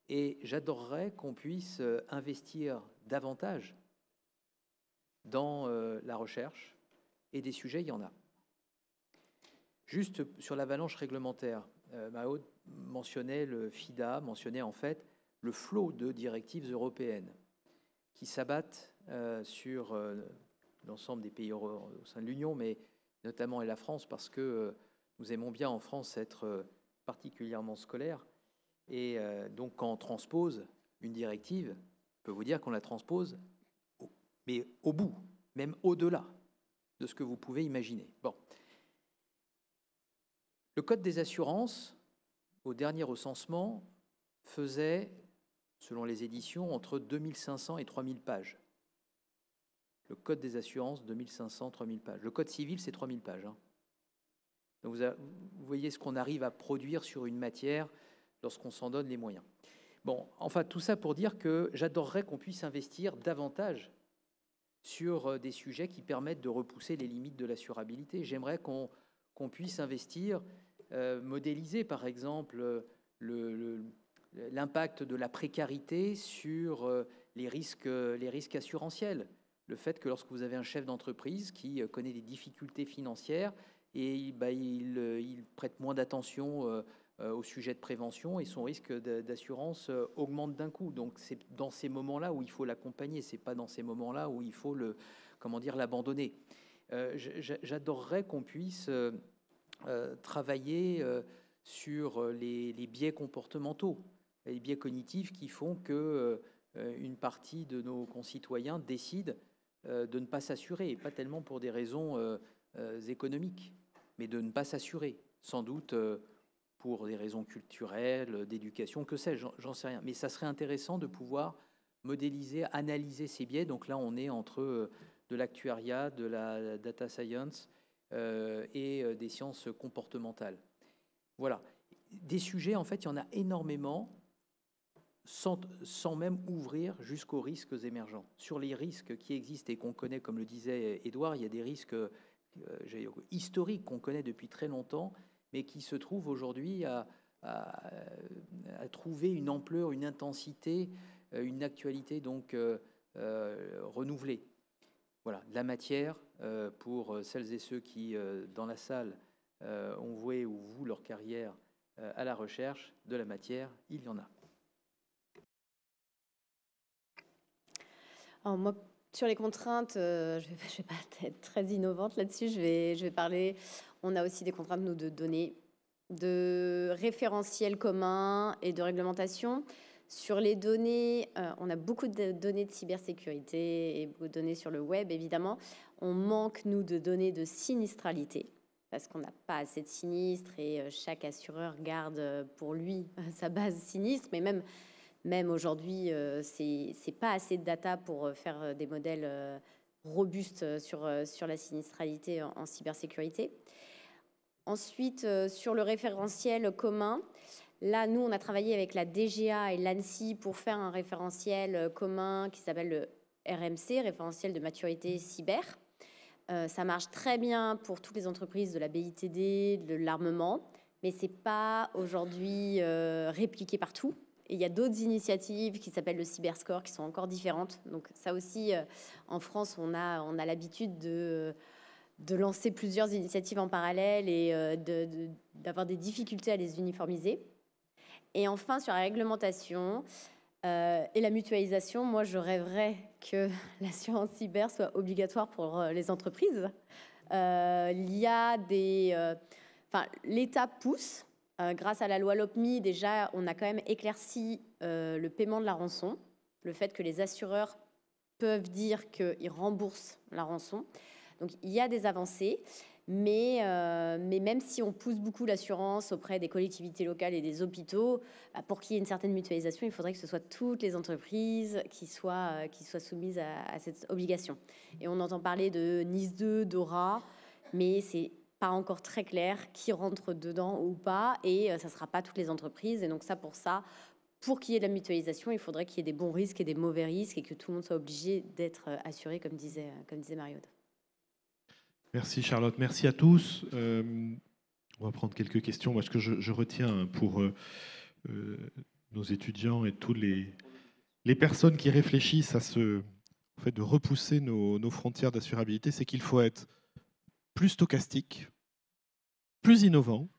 Speaker 8: Et j'adorerais qu'on puisse investir davantage dans la recherche, et des sujets, il y en a. Juste sur l'avalanche réglementaire, Maud mentionnait le FIDA, mentionnait en fait le flot de directives européennes qui s'abattent sur l'ensemble des pays au sein de l'Union, mais notamment la France, parce que nous aimons bien en France être particulièrement scolaires. Et donc quand on transpose une directive, je peux vous dire qu'on la transpose, mais au bout, même au-delà de ce que vous pouvez imaginer. Bon. Le Code des assurances, au dernier recensement, faisait, selon les éditions, entre 2500 et 3000 pages. Le Code des assurances, 2500, 3000 pages. Le Code civil, c'est 3000 pages. Hein. Donc vous voyez ce qu'on arrive à produire sur une matière lorsqu'on s'en donne les moyens. Bon, enfin, tout ça pour dire que j'adorerais qu'on puisse investir davantage sur des sujets qui permettent de repousser les limites de l'assurabilité. J'aimerais qu'on puisse investir, modéliser par exemple l'impact de la précarité sur les risques assurantiels. Le fait que lorsque vous avez un chef d'entreprise qui connaît des difficultés financières, et il prête moins d'attention au sujet de prévention et son risque d'assurance augmente d'un coup. Donc c'est dans ces moments-là où il faut l'accompagner, c'est pas dans ces moments-là où il faut l'abandonner. J'adorerais qu'on puisse travailler sur les biais comportementaux, les biais cognitifs qui font que une partie de nos concitoyens décident de ne pas s'assurer, et pas tellement pour des raisons économiques, mais de ne pas s'assurer, sans doute pour des raisons culturelles, d'éducation, que sais-je, j'en sais rien. Mais ça serait intéressant de pouvoir modéliser, analyser ces biais. Donc là, on est entre de l'actuariat, de la data science et des sciences comportementales. Voilà. Des sujets, en fait, il y en a énormément, sans même ouvrir jusqu'aux risques émergents. Sur les risques qui existent et qu'on connaît, comme le disait Édouard, il y a des risques historiques qu'on connaît depuis très longtemps, mais qui se trouvent aujourd'hui à trouver une ampleur, une intensité, une actualité donc renouvelée. Voilà, de la matière pour celles et ceux qui, dans la salle, ont voué ou vouent leur carrière à la recherche, de la matière, il y en a.
Speaker 9: Alors moi, sur les contraintes, je vais pas être très innovante là-dessus. Je vais parler. On a aussi des contraintes, nous, de données, de référentiels communs et de réglementation. Sur les données, on a beaucoup de données de cybersécurité et beaucoup de données sur le web, évidemment. On manque, nous, de données de sinistralité parce qu'on n'a pas assez de sinistres et chaque assureur garde pour lui sa base sinistre, mais même aujourd'hui, c'est pas assez de data pour faire des modèles robustes sur la sinistralité en cybersécurité. Ensuite, sur le référentiel commun, là, nous, on a travaillé avec la DGA et l'ANSSI pour faire un référentiel commun qui s'appelle le RMC, référentiel de maturité cyber. Ça marche très bien pour toutes les entreprises de la BITD, de l'armement, mais c'est pas aujourd'hui répliqué partout. Et il y a d'autres initiatives qui s'appellent le Cyberscore qui sont encore différentes. Donc ça aussi, en France, on a l'habitude de lancer plusieurs initiatives en parallèle et d'avoir des difficultés à les uniformiser. Et enfin, sur la réglementation et la mutualisation, moi, je rêverais que l'assurance cyber soit obligatoire pour les entreprises. Il y a l'État pousse. Grâce à la loi LOPMI, déjà, on a quand même éclairci le paiement de la rançon, le fait que les assureurs peuvent dire qu'ils remboursent la rançon. Donc, il y a des avancées, mais même si on pousse beaucoup l'assurance auprès des collectivités locales et des hôpitaux, pour qu'il y ait une certaine mutualisation, il faudrait que ce soit toutes les entreprises qui soient soumises à cette obligation. Et on entend parler de Nice 2, DORA, mais c'est pas encore très clair qui rentre dedans ou pas, et ça ne sera pas toutes les entreprises. Et donc pour qu'il y ait de la mutualisation, il faudrait qu'il y ait des bons risques et des mauvais risques, et que tout le monde soit obligé d'être assuré, comme disait Marie-Aude.
Speaker 5: Merci Charlotte, merci à tous. On va prendre quelques questions. Moi, ce que je retiens pour nos étudiants et tous les personnes qui réfléchissent à au fait de repousser nos frontières d'assurabilité, c'est qu'il faut être plus stochastique, plus innovant,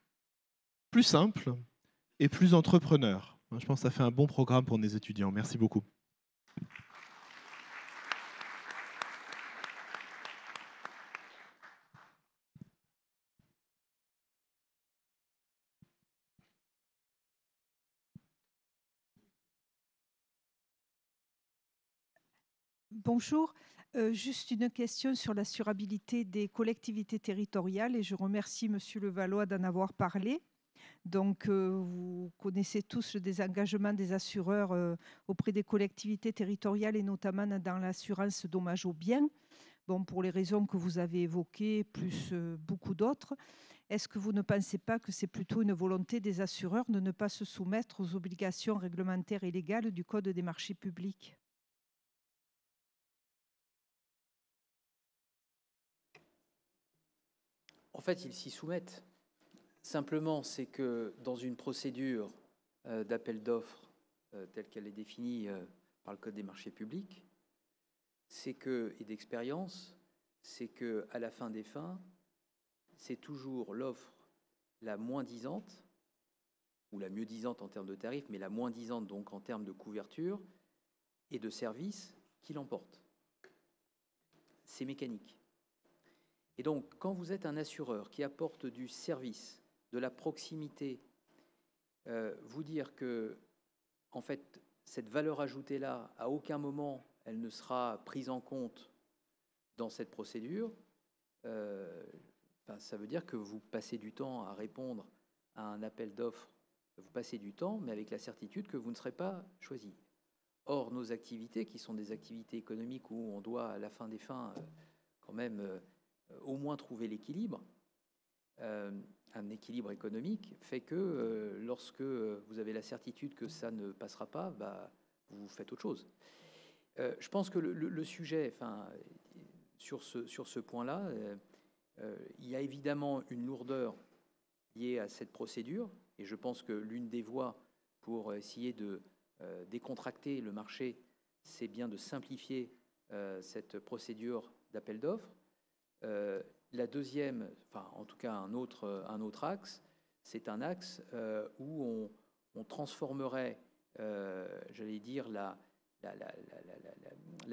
Speaker 5: plus simple et plus entrepreneur. Je pense que ça fait un bon programme pour nos étudiants. Merci beaucoup.
Speaker 10: Bonjour, juste une question sur l'assurabilité des collectivités territoriales, et je remercie Monsieur Levallois d'en avoir parlé. Donc, vous connaissez tous le désengagement des assureurs auprès des collectivités territoriales, et notamment dans l'assurance dommages aux biens. Bon, pour les raisons que vous avez évoquées, plus beaucoup d'autres. Est-ce que vous ne pensez pas que c'est plutôt une volonté des assureurs de ne pas se soumettre aux obligations réglementaires et légales du Code des marchés publics ?
Speaker 8: En fait, ils s'y soumettent. Simplement, c'est que dans une procédure d'appel d'offres telle qu'elle est définie par le Code des marchés publics, et d'expérience, c'est qu'à la fin des fins, c'est toujours l'offre la moins disante, ou la mieux disante en termes de tarifs, mais la moins disante donc en termes de couverture et de service qui l'emporte. C'est mécanique. Et donc, quand vous êtes un assureur qui apporte du service, de la proximité, vous dire que, en fait, cette valeur ajoutée-là, à aucun moment, elle ne sera prise en compte dans cette procédure, ça veut dire que vous passez du temps à répondre à un appel d'offres, vous passez du temps, mais avec la certitude que vous ne serez pas choisi. Or, nos activités, qui sont des activités économiques où on doit, à la fin des fins, quand même au moins trouver l'équilibre, un équilibre économique, fait que lorsque vous avez la certitude que ça ne passera pas, vous faites autre chose. Je pense que le sujet, sur ce point-là, il y a évidemment une lourdeur liée à cette procédure, et je pense que l'une des voies pour essayer de décontracter le marché, c'est bien de simplifier cette procédure d'appel d'offres. La deuxième, en tout cas un autre axe, c'est un axe où on transformerait, j'allais dire, la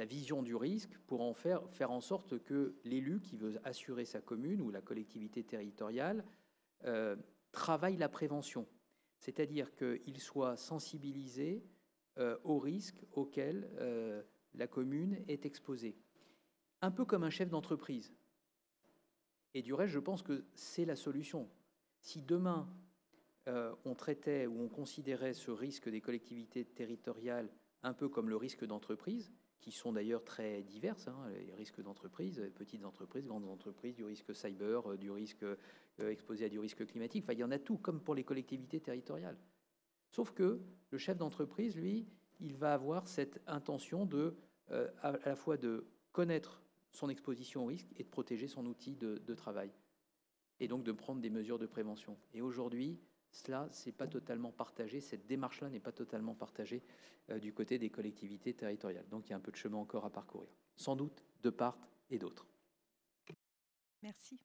Speaker 8: vision du risque pour en faire en sorte que l'élu qui veut assurer sa commune ou la collectivité territoriale travaille la prévention. C'est-à-dire qu'il soit sensibilisé aux risques auxquels la commune est exposée. Un peu comme un chef d'entreprise. Et du reste, je pense que c'est la solution. Si demain, on traitait ou on considérait ce risque des collectivités territoriales un peu comme le risque d'entreprise, qui sont d'ailleurs très diverses, les risques d'entreprise, petites entreprises, grandes entreprises, du risque cyber, du risque exposé à du risque climatique, il y en a tout, comme pour les collectivités territoriales. Sauf que le chef d'entreprise, lui, il va avoir cette intention à la fois de connaître son exposition au risque et de protéger son outil de travail. Et donc de prendre des mesures de prévention. Et aujourd'hui, cela, c'est pas totalement partagé, cette démarche-là n'est pas totalement partagée du côté des collectivités territoriales. Donc il y a un peu de chemin encore à parcourir. Sans doute de part et d'autre.
Speaker 10: Merci.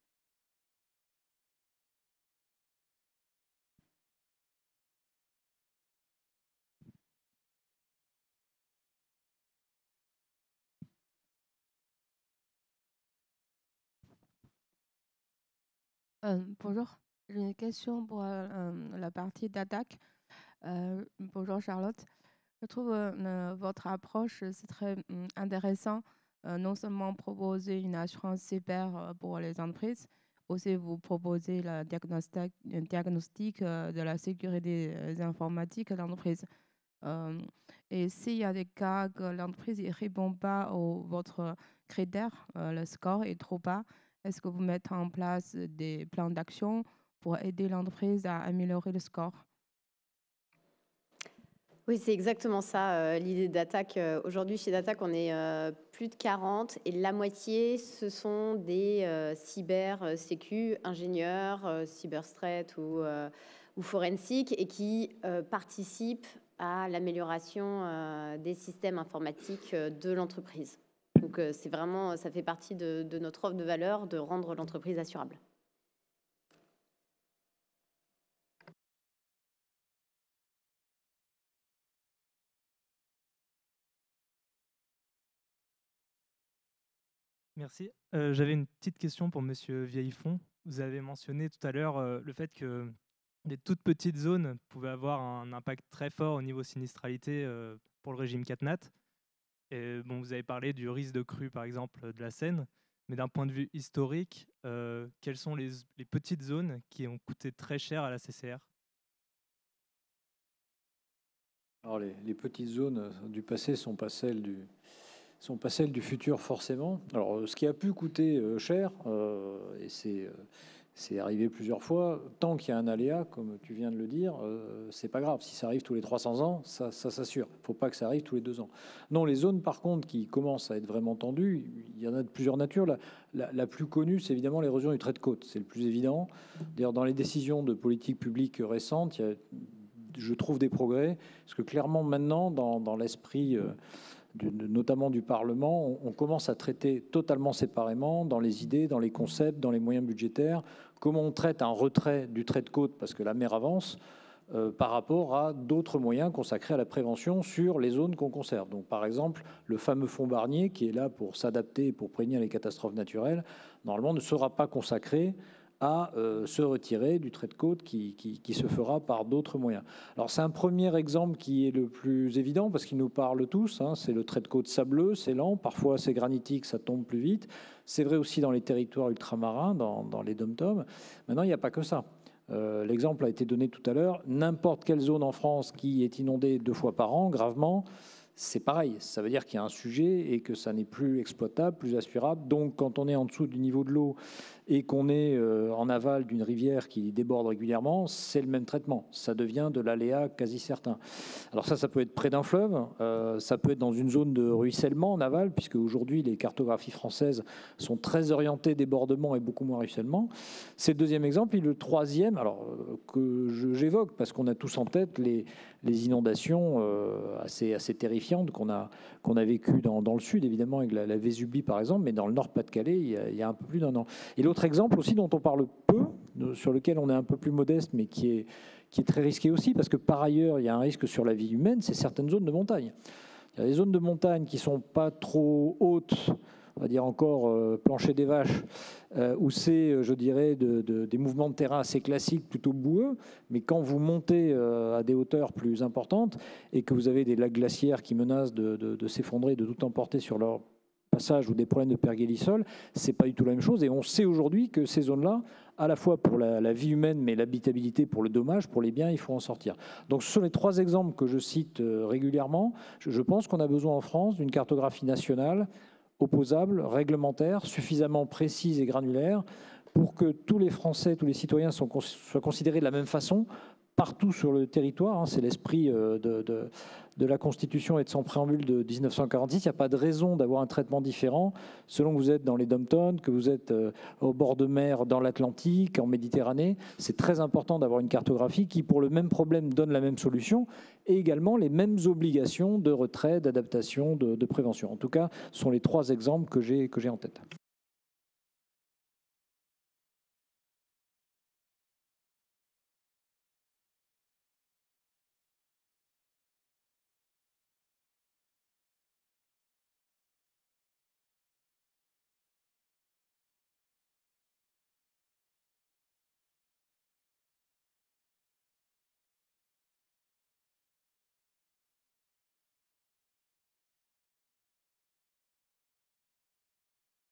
Speaker 11: Bonjour, j'ai une question pour la partie d'attaque. Bonjour Charlotte. Je trouve votre approche, c'est très intéressant. Non seulement proposer une assurance cyber pour les entreprises, aussi vous proposez un diagnostic de la sécurité informatique de l'entreprise. Et s'il y a des cas que l'entreprise ne répond pas aux votre critère, le score est trop bas, est-ce que vous mettez en place des plans d'action pour aider l'entreprise à améliorer le score?
Speaker 9: Oui, c'est exactement ça, l'idée d'attaque. Aujourd'hui, chez Dattac, on est plus de 40 et la moitié, ce sont des cyber-sécu, ingénieurs, cyberstrat ou forensiques et qui participent à l'amélioration des systèmes informatiques de l'entreprise. Donc, c'est vraiment, ça fait partie de notre offre de valeur de rendre l'entreprise assurable.
Speaker 12: Merci. J'avais une petite question pour Monsieur Vieillefond. Vous avez mentionné tout à l'heure le fait que les toutes petites zones pouvaient avoir un impact très fort au niveau sinistralité pour le régime CatNat. Et bon, vous avez parlé du risque de crue, par exemple, de la Seine. Mais d'un point de vue historique, quelles sont les petites zones qui ont coûté très cher à la CCR?
Speaker 6: Alors les petites zones du passé sont pas celles du futur forcément. Alors ce qui a pu coûter cher, et c'est arrivé plusieurs fois, tant qu'il y a un aléa, comme tu viens de le dire, c'est pas grave. Si ça arrive tous les 300 ans, ça s'assure. Il ne faut pas que ça arrive tous les 2 ans. Non, les zones par contre qui commencent à être vraiment tendues, il y en a de plusieurs natures. La plus connue, c'est évidemment l'érosion du trait de côte. C'est le plus évident. D'ailleurs, dans les décisions de politique publique récentes, je trouve des progrès, parce que clairement maintenant, dans l'esprit notamment du Parlement, on commence à traiter totalement séparément, dans les idées, dans les concepts, dans les moyens budgétaires, comment on traite un retrait du trait de côte, parce que la mer avance, par rapport à d'autres moyens consacrés à la prévention sur les zones qu'on conserve. Donc par exemple, le fameux fonds Barnier, qui est là pour s'adapter et pour prévenir les catastrophes naturelles, normalement ne sera pas consacré à se retirer du trait de côte qui se fera par d'autres moyens. Alors c'est un premier exemple qui est le plus évident parce qu'il nous parle tous, hein, c'est le trait de côte sableux, c'est lent, parfois c'est granitique, ça tombe plus vite. C'est vrai aussi dans les territoires ultramarins, dans les dom-toms. Maintenant, il n'y a pas que ça. L'exemple a été donné tout à l'heure, n'importe quelle zone en France qui est inondée 2 fois par an, gravement, c'est pareil. Ça veut dire qu'il y a un sujet et que ça n'est plus exploitable, plus assurable. Donc quand on est en dessous du niveau de l'eau et qu'on est en aval d'une rivière qui déborde régulièrement, c'est le même traitement. Ça devient de l'aléa quasi certain. Alors ça peut être près d'un fleuve, ça peut être dans une zone de ruissellement en aval, puisque aujourd'hui les cartographies françaises sont très orientées débordement et beaucoup moins ruissellement. C'est le deuxième exemple. Et le troisième, alors que j'évoque, parce qu'on a tous en tête les inondations assez terrifiantes qu'on a vécues dans le sud, évidemment, avec la Vésubie par exemple, mais dans le Nord-Pas-de-Calais, il y a un peu plus d'1 an. Et l'autre exemple aussi dont on parle peu, sur lequel on est un peu plus modeste, mais qui est très risqué aussi, parce que par ailleurs, il y a un risque sur la vie humaine, c'est certaines zones de montagne. Il y a des zones de montagne qui ne sont pas trop hautes, on va dire encore plancher des vaches, où c'est, je dirais, des mouvements de terrain assez classiques, plutôt boueux, mais quand vous montez à des hauteurs plus importantes et que vous avez des lacs glaciaires qui menacent de s'effondrer, de tout emporter sur leur passage ou des problèmes de pergélisol, c'est pas du tout la même chose. Et on sait aujourd'hui que ces zones-là, à la fois pour la vie humaine, mais l'habitabilité pour le dommage, pour les biens, il faut en sortir. Donc ce sont les 3 exemples que je cite régulièrement. Je pense qu'on a besoin en France d'une cartographie nationale, opposable, réglementaire, suffisamment précise et granulaire pour que tous les Français, tous les citoyens soient considérés de la même façon partout sur le territoire. Hein. C'est l'esprit de la Constitution et de son préambule de 1946. Il n'y a pas de raison d'avoir un traitement différent selon que vous êtes dans les dom-toms, que vous êtes au bord de mer dans l'Atlantique, en Méditerranée. C'est très important d'avoir une cartographie qui, pour le même problème, donne la même solution et également les mêmes obligations de retrait, d'adaptation, de prévention. En tout cas, ce sont les 3 exemples que j'ai en tête.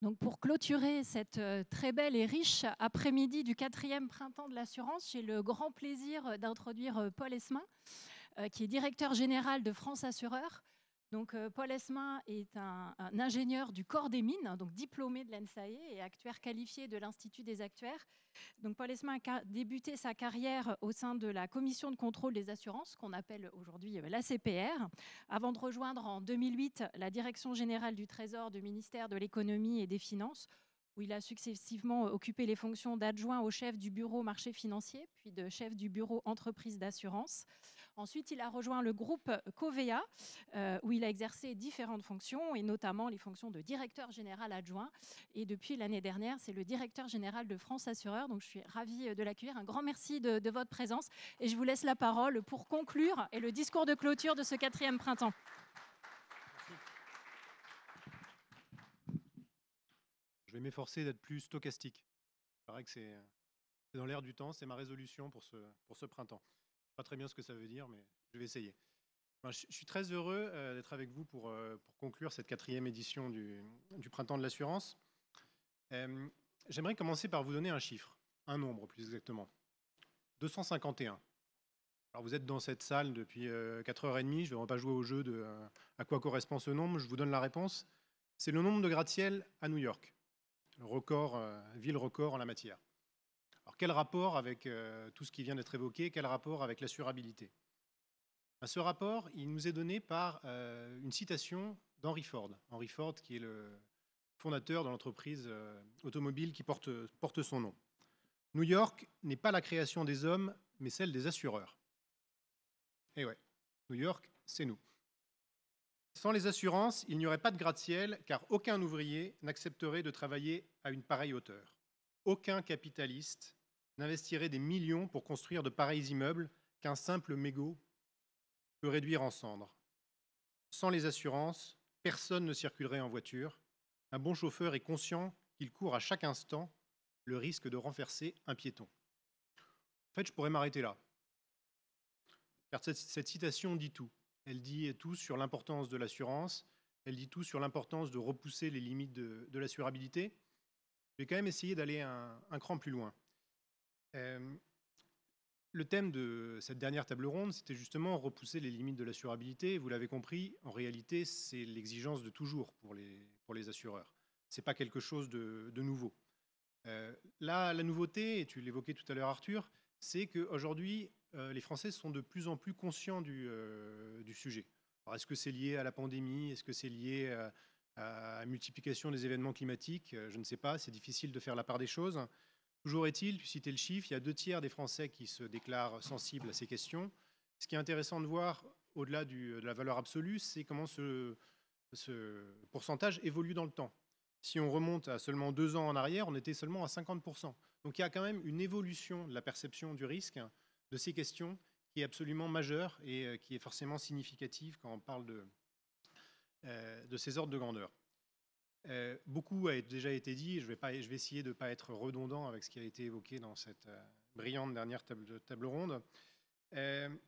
Speaker 13: Donc pour clôturer cette très belle et riche après-midi du 4e printemps de l'assurance, j'ai le grand plaisir d'introduire Paul Esmin, qui est directeur général de France Assureur. Donc Paul Esmin est un ingénieur du corps des mines, donc diplômé de l'ENSAE et actuaire qualifié de l'Institut des actuaires. Donc Paul Esmin a débuté sa carrière au sein de la commission de contrôle des assurances, qu'on appelle aujourd'hui l'ACPR, avant de rejoindre en 2008 la direction générale du Trésor du ministère de l'économie et des finances, où il a successivement occupé les fonctions d'adjoint au chef du bureau marché financier, puis de chef du bureau entreprise d'assurance. Ensuite, il a rejoint le groupe Covea, où il a exercé différentes fonctions, et notamment les fonctions de directeur général adjoint. Et depuis l'année dernière, c'est le directeur général de France Assureur. Donc, je suis ravie de l'accueillir. Un grand merci de votre présence. Et je vous laisse la parole pour conclure et le discours de clôture de ce 4e printemps.
Speaker 14: Je vais m'efforcer d'être plus stochastique. C'est vrai que c'est dans l'air du temps, c'est ma résolution pour ce printemps. Je ne sais pas très bien ce que ça veut dire, mais je vais essayer. Enfin, je suis très heureux d'être avec vous pour conclure cette 4e édition du Printemps de l'assurance. J'aimerais commencer par vous donner un chiffre, un nombre plus exactement. 251. Alors vous êtes dans cette salle depuis 4h30, je ne vais pas jouer au jeu de à quoi correspond ce nombre, je vous donne la réponse. C'est le nombre de gratte-ciel à New York. Le record, ville record en la matière. Alors quel rapport avec tout ce qui vient d'être évoqué, quel rapport avec l'assurabilité? Ce rapport, il nous est donné par une citation d'Henry Ford. Henry Ford qui est le fondateur de l'entreprise automobile qui porte son nom. New York n'est pas la création des hommes, mais celle des assureurs. Et ouais, New York, c'est nous. Sans les assurances, il n'y aurait pas de gratte-ciel, car aucun ouvrier n'accepterait de travailler à une pareille hauteur. Aucun capitaliste n'investirait des millions pour construire de pareils immeubles qu'un simple mégot peut réduire en cendres. Sans les assurances, personne ne circulerait en voiture. Un bon chauffeur est conscient qu'il court à chaque instant le risque de renverser un piéton. En fait, je pourrais m'arrêter là. Car cette citation dit tout. Elle dit tout sur l'importance de l'assurance, elle dit tout sur l'importance de repousser les limites de l'assurabilité. Je vais quand même essayer d'aller un cran plus loin. Le thème de cette dernière table ronde, c'était justement repousser les limites de l'assurabilité. Vous l'avez compris, en réalité, c'est l'exigence de toujours pour les assureurs. Ce n'est pas quelque chose de nouveau. Là, la nouveauté, et tu l'évoquais tout à l'heure Arthur, c'est qu'aujourd'hui, les Français sont de plus en plus conscients du sujet. Alors, est-ce que c'est lié à la pandémie? Est-ce que c'est lié à la multiplication des événements climatiques? Je ne sais pas, c'est difficile de faire la part des choses. Toujours est-il, tu citais le chiffre, il y a 2/3 des Français qui se déclarent sensibles à ces questions. Ce qui est intéressant de voir, au-delà de la valeur absolue, c'est comment ce pourcentage évolue dans le temps. Si on remonte à seulement 2 ans en arrière, on était seulement à 50%. Donc il y a quand même une évolution de la perception du risque de ces questions qui est absolument majeure et qui est forcément significative quand on parle de ces ordres de grandeur. Beaucoup a déjà été dit, je vais essayer de ne pas être redondant avec ce qui a été évoqué dans cette brillante dernière table ronde. Il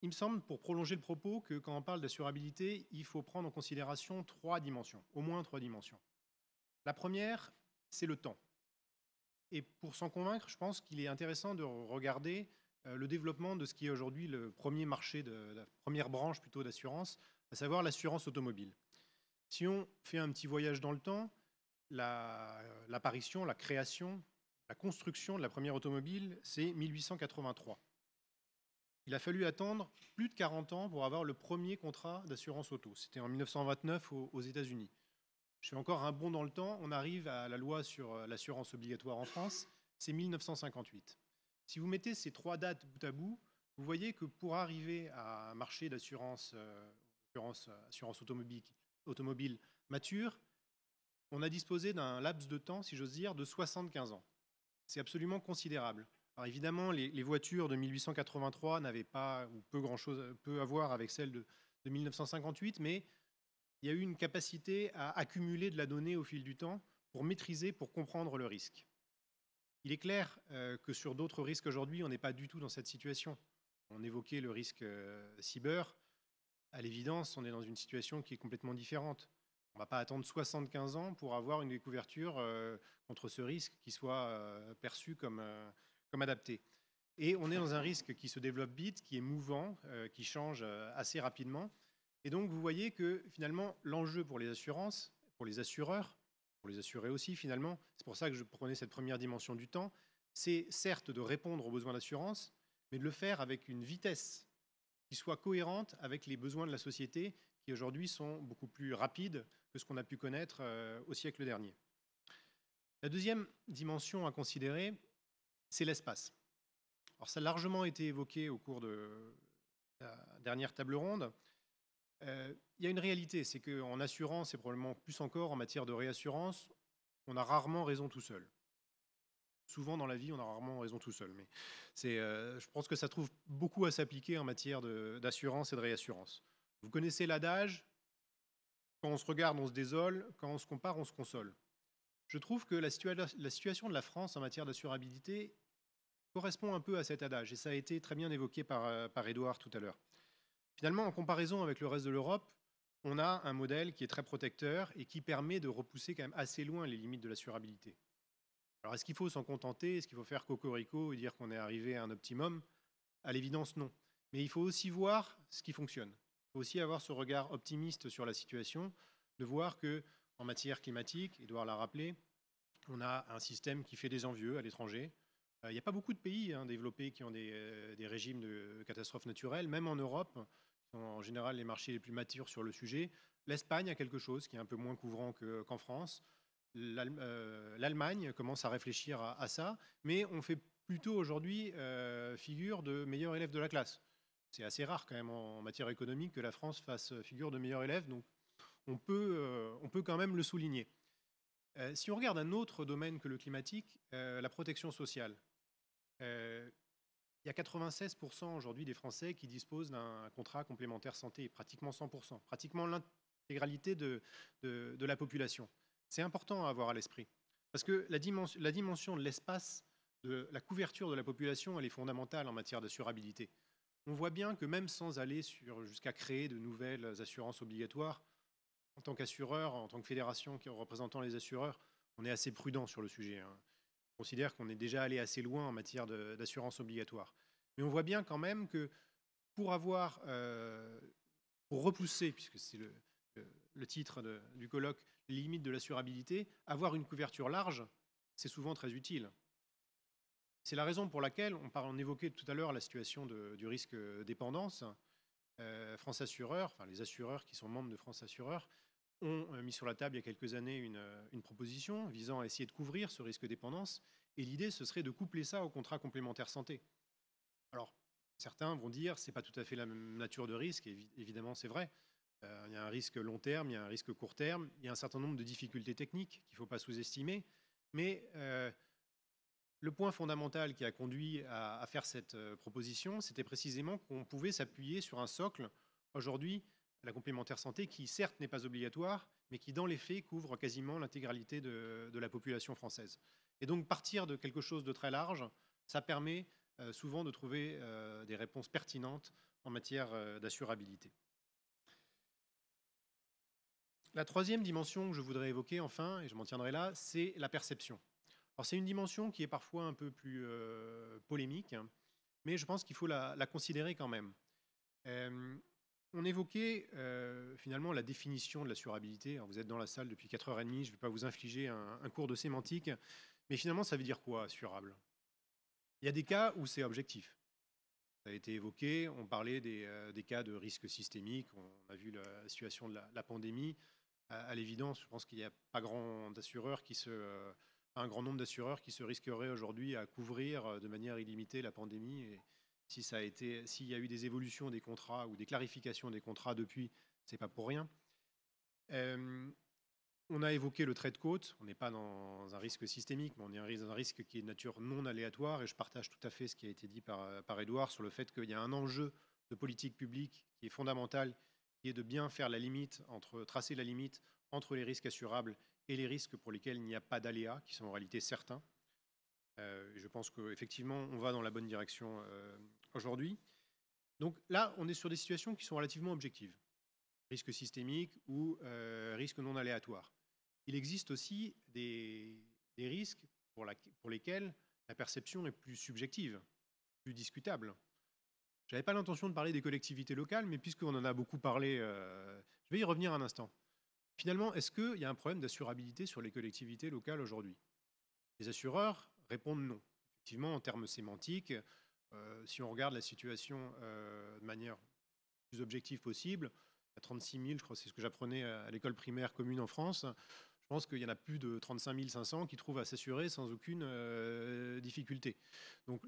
Speaker 14: me semble, pour prolonger le propos, que quand on parle d'assurabilité, il faut prendre en considération 3 dimensions, au moins 3 dimensions. La première, c'est le temps. Et pour s'en convaincre, je pense qu'il est intéressant de regarder le développement de ce qui est aujourd'hui le premier marché, la première branche plutôt d'assurance, à savoir l'assurance automobile. Si on fait un petit voyage dans le temps, l'apparition, la création, la construction de la première automobile, c'est 1883. Il a fallu attendre plus de 40 ans pour avoir le premier contrat d'assurance auto. C'était en 1929 aux États-Unis. Je fais encore un bond dans le temps, on arrive à la loi sur l'assurance obligatoire en France, c'est 1958. Si vous mettez ces 3 dates bout à bout, vous voyez que pour arriver à un marché d'assurance assurance automobile mature, on a disposé d'un laps de temps, si j'ose dire, de 75 ans. C'est absolument considérable. Alors évidemment, les voitures de 1883 n'avaient pas ou peu à voir avec celles de 1958, mais il y a eu une capacité à accumuler de la donnée au fil du temps pour maîtriser, pour comprendre le risque. Il est clair que sur d'autres risques aujourd'hui, on n'est pas du tout dans cette situation. On évoquait le risque cyber. À l'évidence, on est dans une situation qui est complètement différente. On ne va pas attendre 75 ans pour avoir une couverture contre ce risque qui soit perçu comme adapté. Et on est dans un risque qui se développe vite, qui est mouvant, qui change assez rapidement. Et donc, vous voyez que finalement, l'enjeu pour les assurances, pour les assureurs, pour les assurés aussi finalement, c'est pour ça que je prenais cette première dimension du temps, c'est certes de répondre aux besoins d'assurance, mais de le faire avec une vitesse qui soit cohérente avec les besoins de la société qui aujourd'hui sont beaucoup plus rapides que ce qu'on a pu connaître au siècle dernier. La deuxième dimension à considérer, c'est l'espace. Alors ça a largement été évoqué au cours de la dernière table ronde. Il y a une réalité, c'est qu'en assurance, et probablement plus encore en matière de réassurance, on a rarement raison tout seul. Souvent dans la vie, on a rarement raison tout seul. Mais je pense que ça trouve beaucoup à s'appliquer en matière d'assurance et de réassurance. Vous connaissez l'adage, quand on se regarde, on se désole, quand on se compare, on se console. Je trouve que la situation de la France en matière d'assurabilité correspond un peu à cet adage, et ça a été très bien évoqué par Édouard tout à l'heure. Finalement, en comparaison avec le reste de l'Europe, on a un modèle qui est très protecteur et qui permet de repousser quand même assez loin les limites de l'assurabilité. Alors, est-ce qu'il faut s'en contenter? Est-ce qu'il faut faire cocorico et dire qu'on est arrivé à un optimum? À l'évidence, non. Mais il faut aussi voir ce qui fonctionne. Il faut aussi avoir ce regard optimiste sur la situation, de voir qu'en matière climatique, Édouard l'a rappelé, on a un système qui fait des envieux à l'étranger. Il n'y a pas beaucoup de pays développés qui ont des régimes de catastrophes naturelles, même en Europe, qui sont en général les marchés les plus matures sur le sujet. L'Espagne a quelque chose qui est un peu moins couvrant qu'en France. L'Allemagne commence à réfléchir à ça, mais on fait plutôt aujourd'hui figure de meilleur élève de la classe. C'est assez rare quand même en matière économique que la France fasse figure de meilleur élève, donc on peut quand même le souligner. Si on regarde un autre domaine que le climatique, la protection sociale, il y a 96% aujourd'hui des Français qui disposent d'un contrat complémentaire santé, pratiquement 100%, pratiquement l'intégralité de la population. C'est important à avoir à l'esprit, parce que la dimension de l'espace, de la couverture de la population, elle est fondamentale en matière d'assurabilité. On voit bien que même sans aller jusqu'à créer de nouvelles assurances obligatoires, en tant qu'assureur, en tant que fédération représentant les assureurs, on est assez prudent sur le sujet. On considère qu'on est déjà allé assez loin en matière d'assurance obligatoire. Mais on voit bien quand même que pour repousser, puisque c'est le titre du colloque, les limites de l'assurabilité, avoir une couverture large, c'est souvent très utile. C'est la raison pour laquelle on évoquait tout à l'heure la situation du risque dépendance. France Assureur, enfin les assureurs qui sont membres de France Assureur, ont mis sur la table il y a quelques années une proposition visant à essayer de couvrir ce risque dépendance. Et l'idée, ce serait de coupler ça au contrat complémentaire santé. Alors, certains vont dire c'est pas tout à fait la même nature de risque, et évidemment c'est vrai. Il y a un risque long terme, il y a un risque court terme, il y a un certain nombre de difficultés techniques qu'il ne faut pas sous-estimer. Mais le point fondamental qui a conduit à faire cette proposition, c'était précisément qu'on pouvait s'appuyer sur un socle, aujourd'hui, la complémentaire santé, qui certes n'est pas obligatoire, mais qui dans les faits couvre quasiment l'intégralité de la population française. Et donc partir de quelque chose de très large, ça permet souvent de trouver des réponses pertinentes en matière d'assurabilité. La troisième dimension que je voudrais évoquer enfin, et je m'en tiendrai là, c'est la perception. Alors c'est une dimension qui est parfois un peu plus polémique, mais je pense qu'il faut la considérer quand même. On évoquait finalement la définition de l'assurabilité. Alors vous êtes dans la salle depuis 4h30, je ne vais pas vous infliger un cours de sémantique, mais finalement ça veut dire quoi, assurable? Il y a des cas où c'est objectif. Ça a été évoqué, on parlait des cas de risque systémique, on a vu la situation de la pandémie. À l'évidence, je pense qu'il n'y a pas un grand nombre d'assureurs qui se risqueraient aujourd'hui à couvrir de manière illimitée la pandémie. Et s'il y a eu des évolutions des contrats ou des clarifications des contrats depuis, c'est pas pour rien. On a évoqué le trait de côte. On n'est pas dans un risque systémique, mais on est dans un risque qui est de nature non aléatoire. Et je partage tout à fait ce qui a été dit par Édouard sur le fait qu'il y a un enjeu de politique publique qui est fondamental, qui est de bien faire tracer la limite entre les risques assurables et les risques pour lesquels il n'y a pas d'aléas, qui sont en réalité certains. Je pense qu'effectivement, on va dans la bonne direction aujourd'hui. Donc là, on est sur des situations qui sont relativement objectives. risque systémique ou risque non aléatoire. Il existe aussi des risques pour lesquels la perception est plus subjective, plus discutable. Je n'avais pas l'intention de parler des collectivités locales, mais puisqu'on en a beaucoup parlé, je vais y revenir un instant. Finalement, est-ce qu'il y a un problème d'assurabilité sur les collectivités locales aujourd'hui? Les assureurs répondent non. Effectivement, en termes sémantiques, si on regarde la situation de manière plus objective possible, il y a 36 000, je crois que c'est ce que j'apprenais à l'école primaire commune en France, je pense qu'il y en a plus de 35 500 qui trouvent à s'assurer sans aucune difficulté. Donc,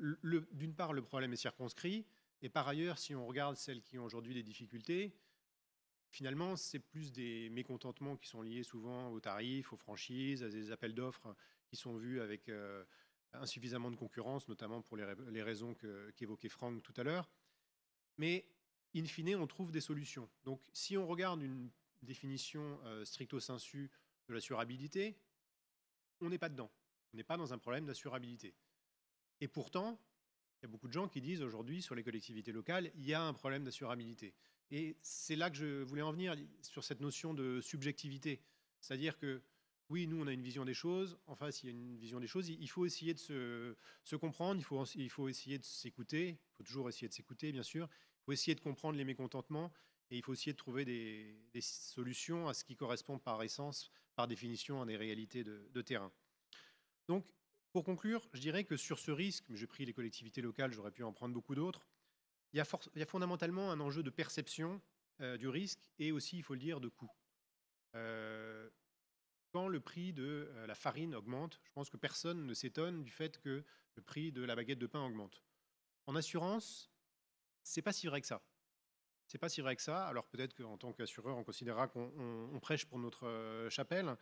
Speaker 14: d'une part, le problème est circonscrit, et par ailleurs, si on regarde celles qui ont aujourd'hui des difficultés, finalement, c'est plus des mécontentements qui sont liés souvent aux tarifs, aux franchises, à des appels d'offres qui sont vus avec insuffisamment de concurrence, notamment pour les raisons qu'évoquait Franck tout à l'heure. Mais, in fine, on trouve des solutions. Donc, si on regarde une définition stricto sensu de l'assurabilité, on n'est pas dedans. On n'est pas dans un problème d'assurabilité. Et pourtant, il y a beaucoup de gens qui disent aujourd'hui, sur les collectivités locales, il y a un problème d'assurabilité. Et c'est là que je voulais en venir, sur cette notion de subjectivité. C'est-à-dire que, oui, nous, on a une vision des choses. En face, il y a une vision des choses. Il faut essayer de se comprendre. Il faut essayer de s'écouter. Il faut toujours essayer de s'écouter, bien sûr. Il faut essayer de comprendre les mécontentements. Et il faut essayer de trouver des solutions à ce qui correspond par essence, par définition, à des réalités de terrain. Donc, pour conclure, je dirais que sur ce risque, mais j'ai pris les collectivités locales, j'aurais pu en prendre beaucoup d'autres, il y a fondamentalement un enjeu de perception du risque et aussi, il faut le dire, de coût. Quand le prix de la farine augmente, je pense que personne ne s'étonne du fait que le prix de la baguette de pain augmente. En assurance, c'est pas si vrai que ça. C'est pas si vrai que ça. Alors peut-être qu'en tant qu'assureur, on considérera qu'on prêche pour notre chapelle.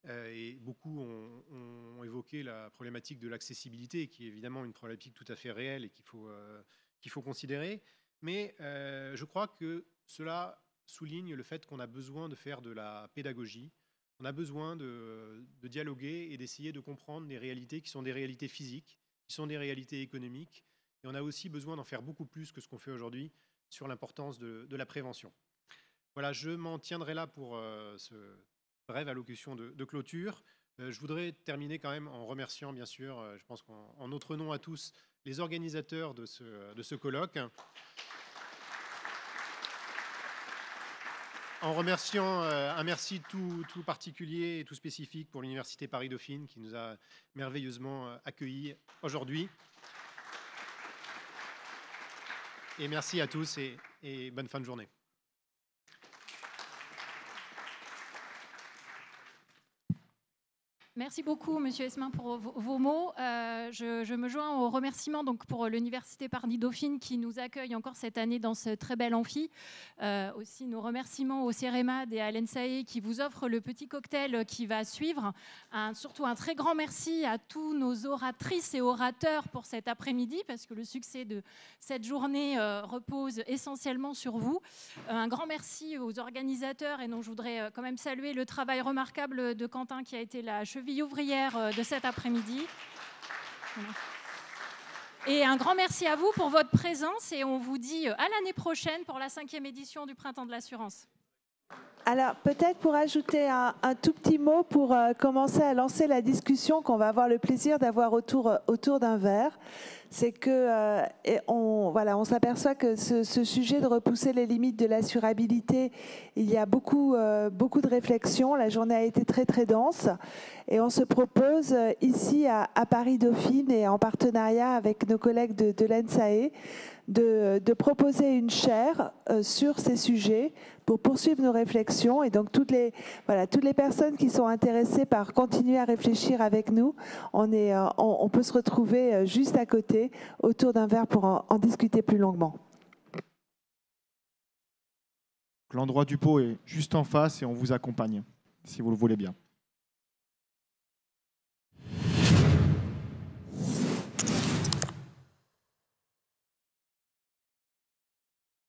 Speaker 14: Et beaucoup ont évoqué la problématique de l'accessibilité, qui est évidemment une problématique tout à fait réelle et qu'il faut considérer. Mais je crois que cela souligne le fait qu'on a besoin de faire de la pédagogie. On a besoin de dialoguer et d'essayer de comprendre des réalités qui sont des réalités physiques, qui sont des réalités économiques. Et on a aussi besoin d'en faire beaucoup plus que ce qu'on fait aujourd'hui sur l'importance de la prévention. Voilà, je m'en tiendrai là pour ce brève allocution de clôture. Je voudrais terminer quand même en remerciant, bien sûr, je pense qu'en notre nom à tous, les organisateurs de ce colloque. En remerciant un merci tout particulier et tout spécifique pour l'Université Paris-Dauphine qui nous a merveilleusement accueillis aujourd'hui. Et merci à tous et bonne fin de journée.
Speaker 13: Merci beaucoup, Monsieur Esmin, pour vos mots. Je me joins aux remerciements donc, pour l'Université Paris-Dauphine qui nous accueille encore cette année dans ce très bel amphi. Aussi, nos remerciements au CEREMAD et à l'ENSAE qui vous offrent le petit cocktail qui va suivre. Surtout un très grand merci à tous nos oratrices et orateurs pour cet après-midi, parce que le succès de cette journée repose essentiellement sur vous. Un grand merci aux organisateurs et dont je voudrais quand même saluer le travail remarquable de Quentin qui a été la cheville ouvrière de cet après-midi. Et un grand merci à vous pour votre présence et on vous dit à l'année prochaine pour la 5e édition du Printemps de l'Assurance.
Speaker 15: Alors, peut-être pour ajouter un tout petit mot pour commencer à lancer la discussion qu'on va avoir le plaisir d'avoir autour d'un verre. C'est que on s'aperçoit que ce sujet de repousser les limites de l'assurabilité, il y a beaucoup de réflexions. La journée a été très très dense et on se propose ici à Paris-Dauphine et en partenariat avec nos collègues de l'ENSAE de proposer une chaire sur ces sujets pour poursuivre nos réflexions. Et donc toutes les personnes qui sont intéressées par continuer à réfléchir avec nous, on peut se retrouver juste à côté autour d'un verre pour en discuter plus longuement.
Speaker 5: L'endroit du pot est juste en face et on vous accompagne, si vous le voulez bien.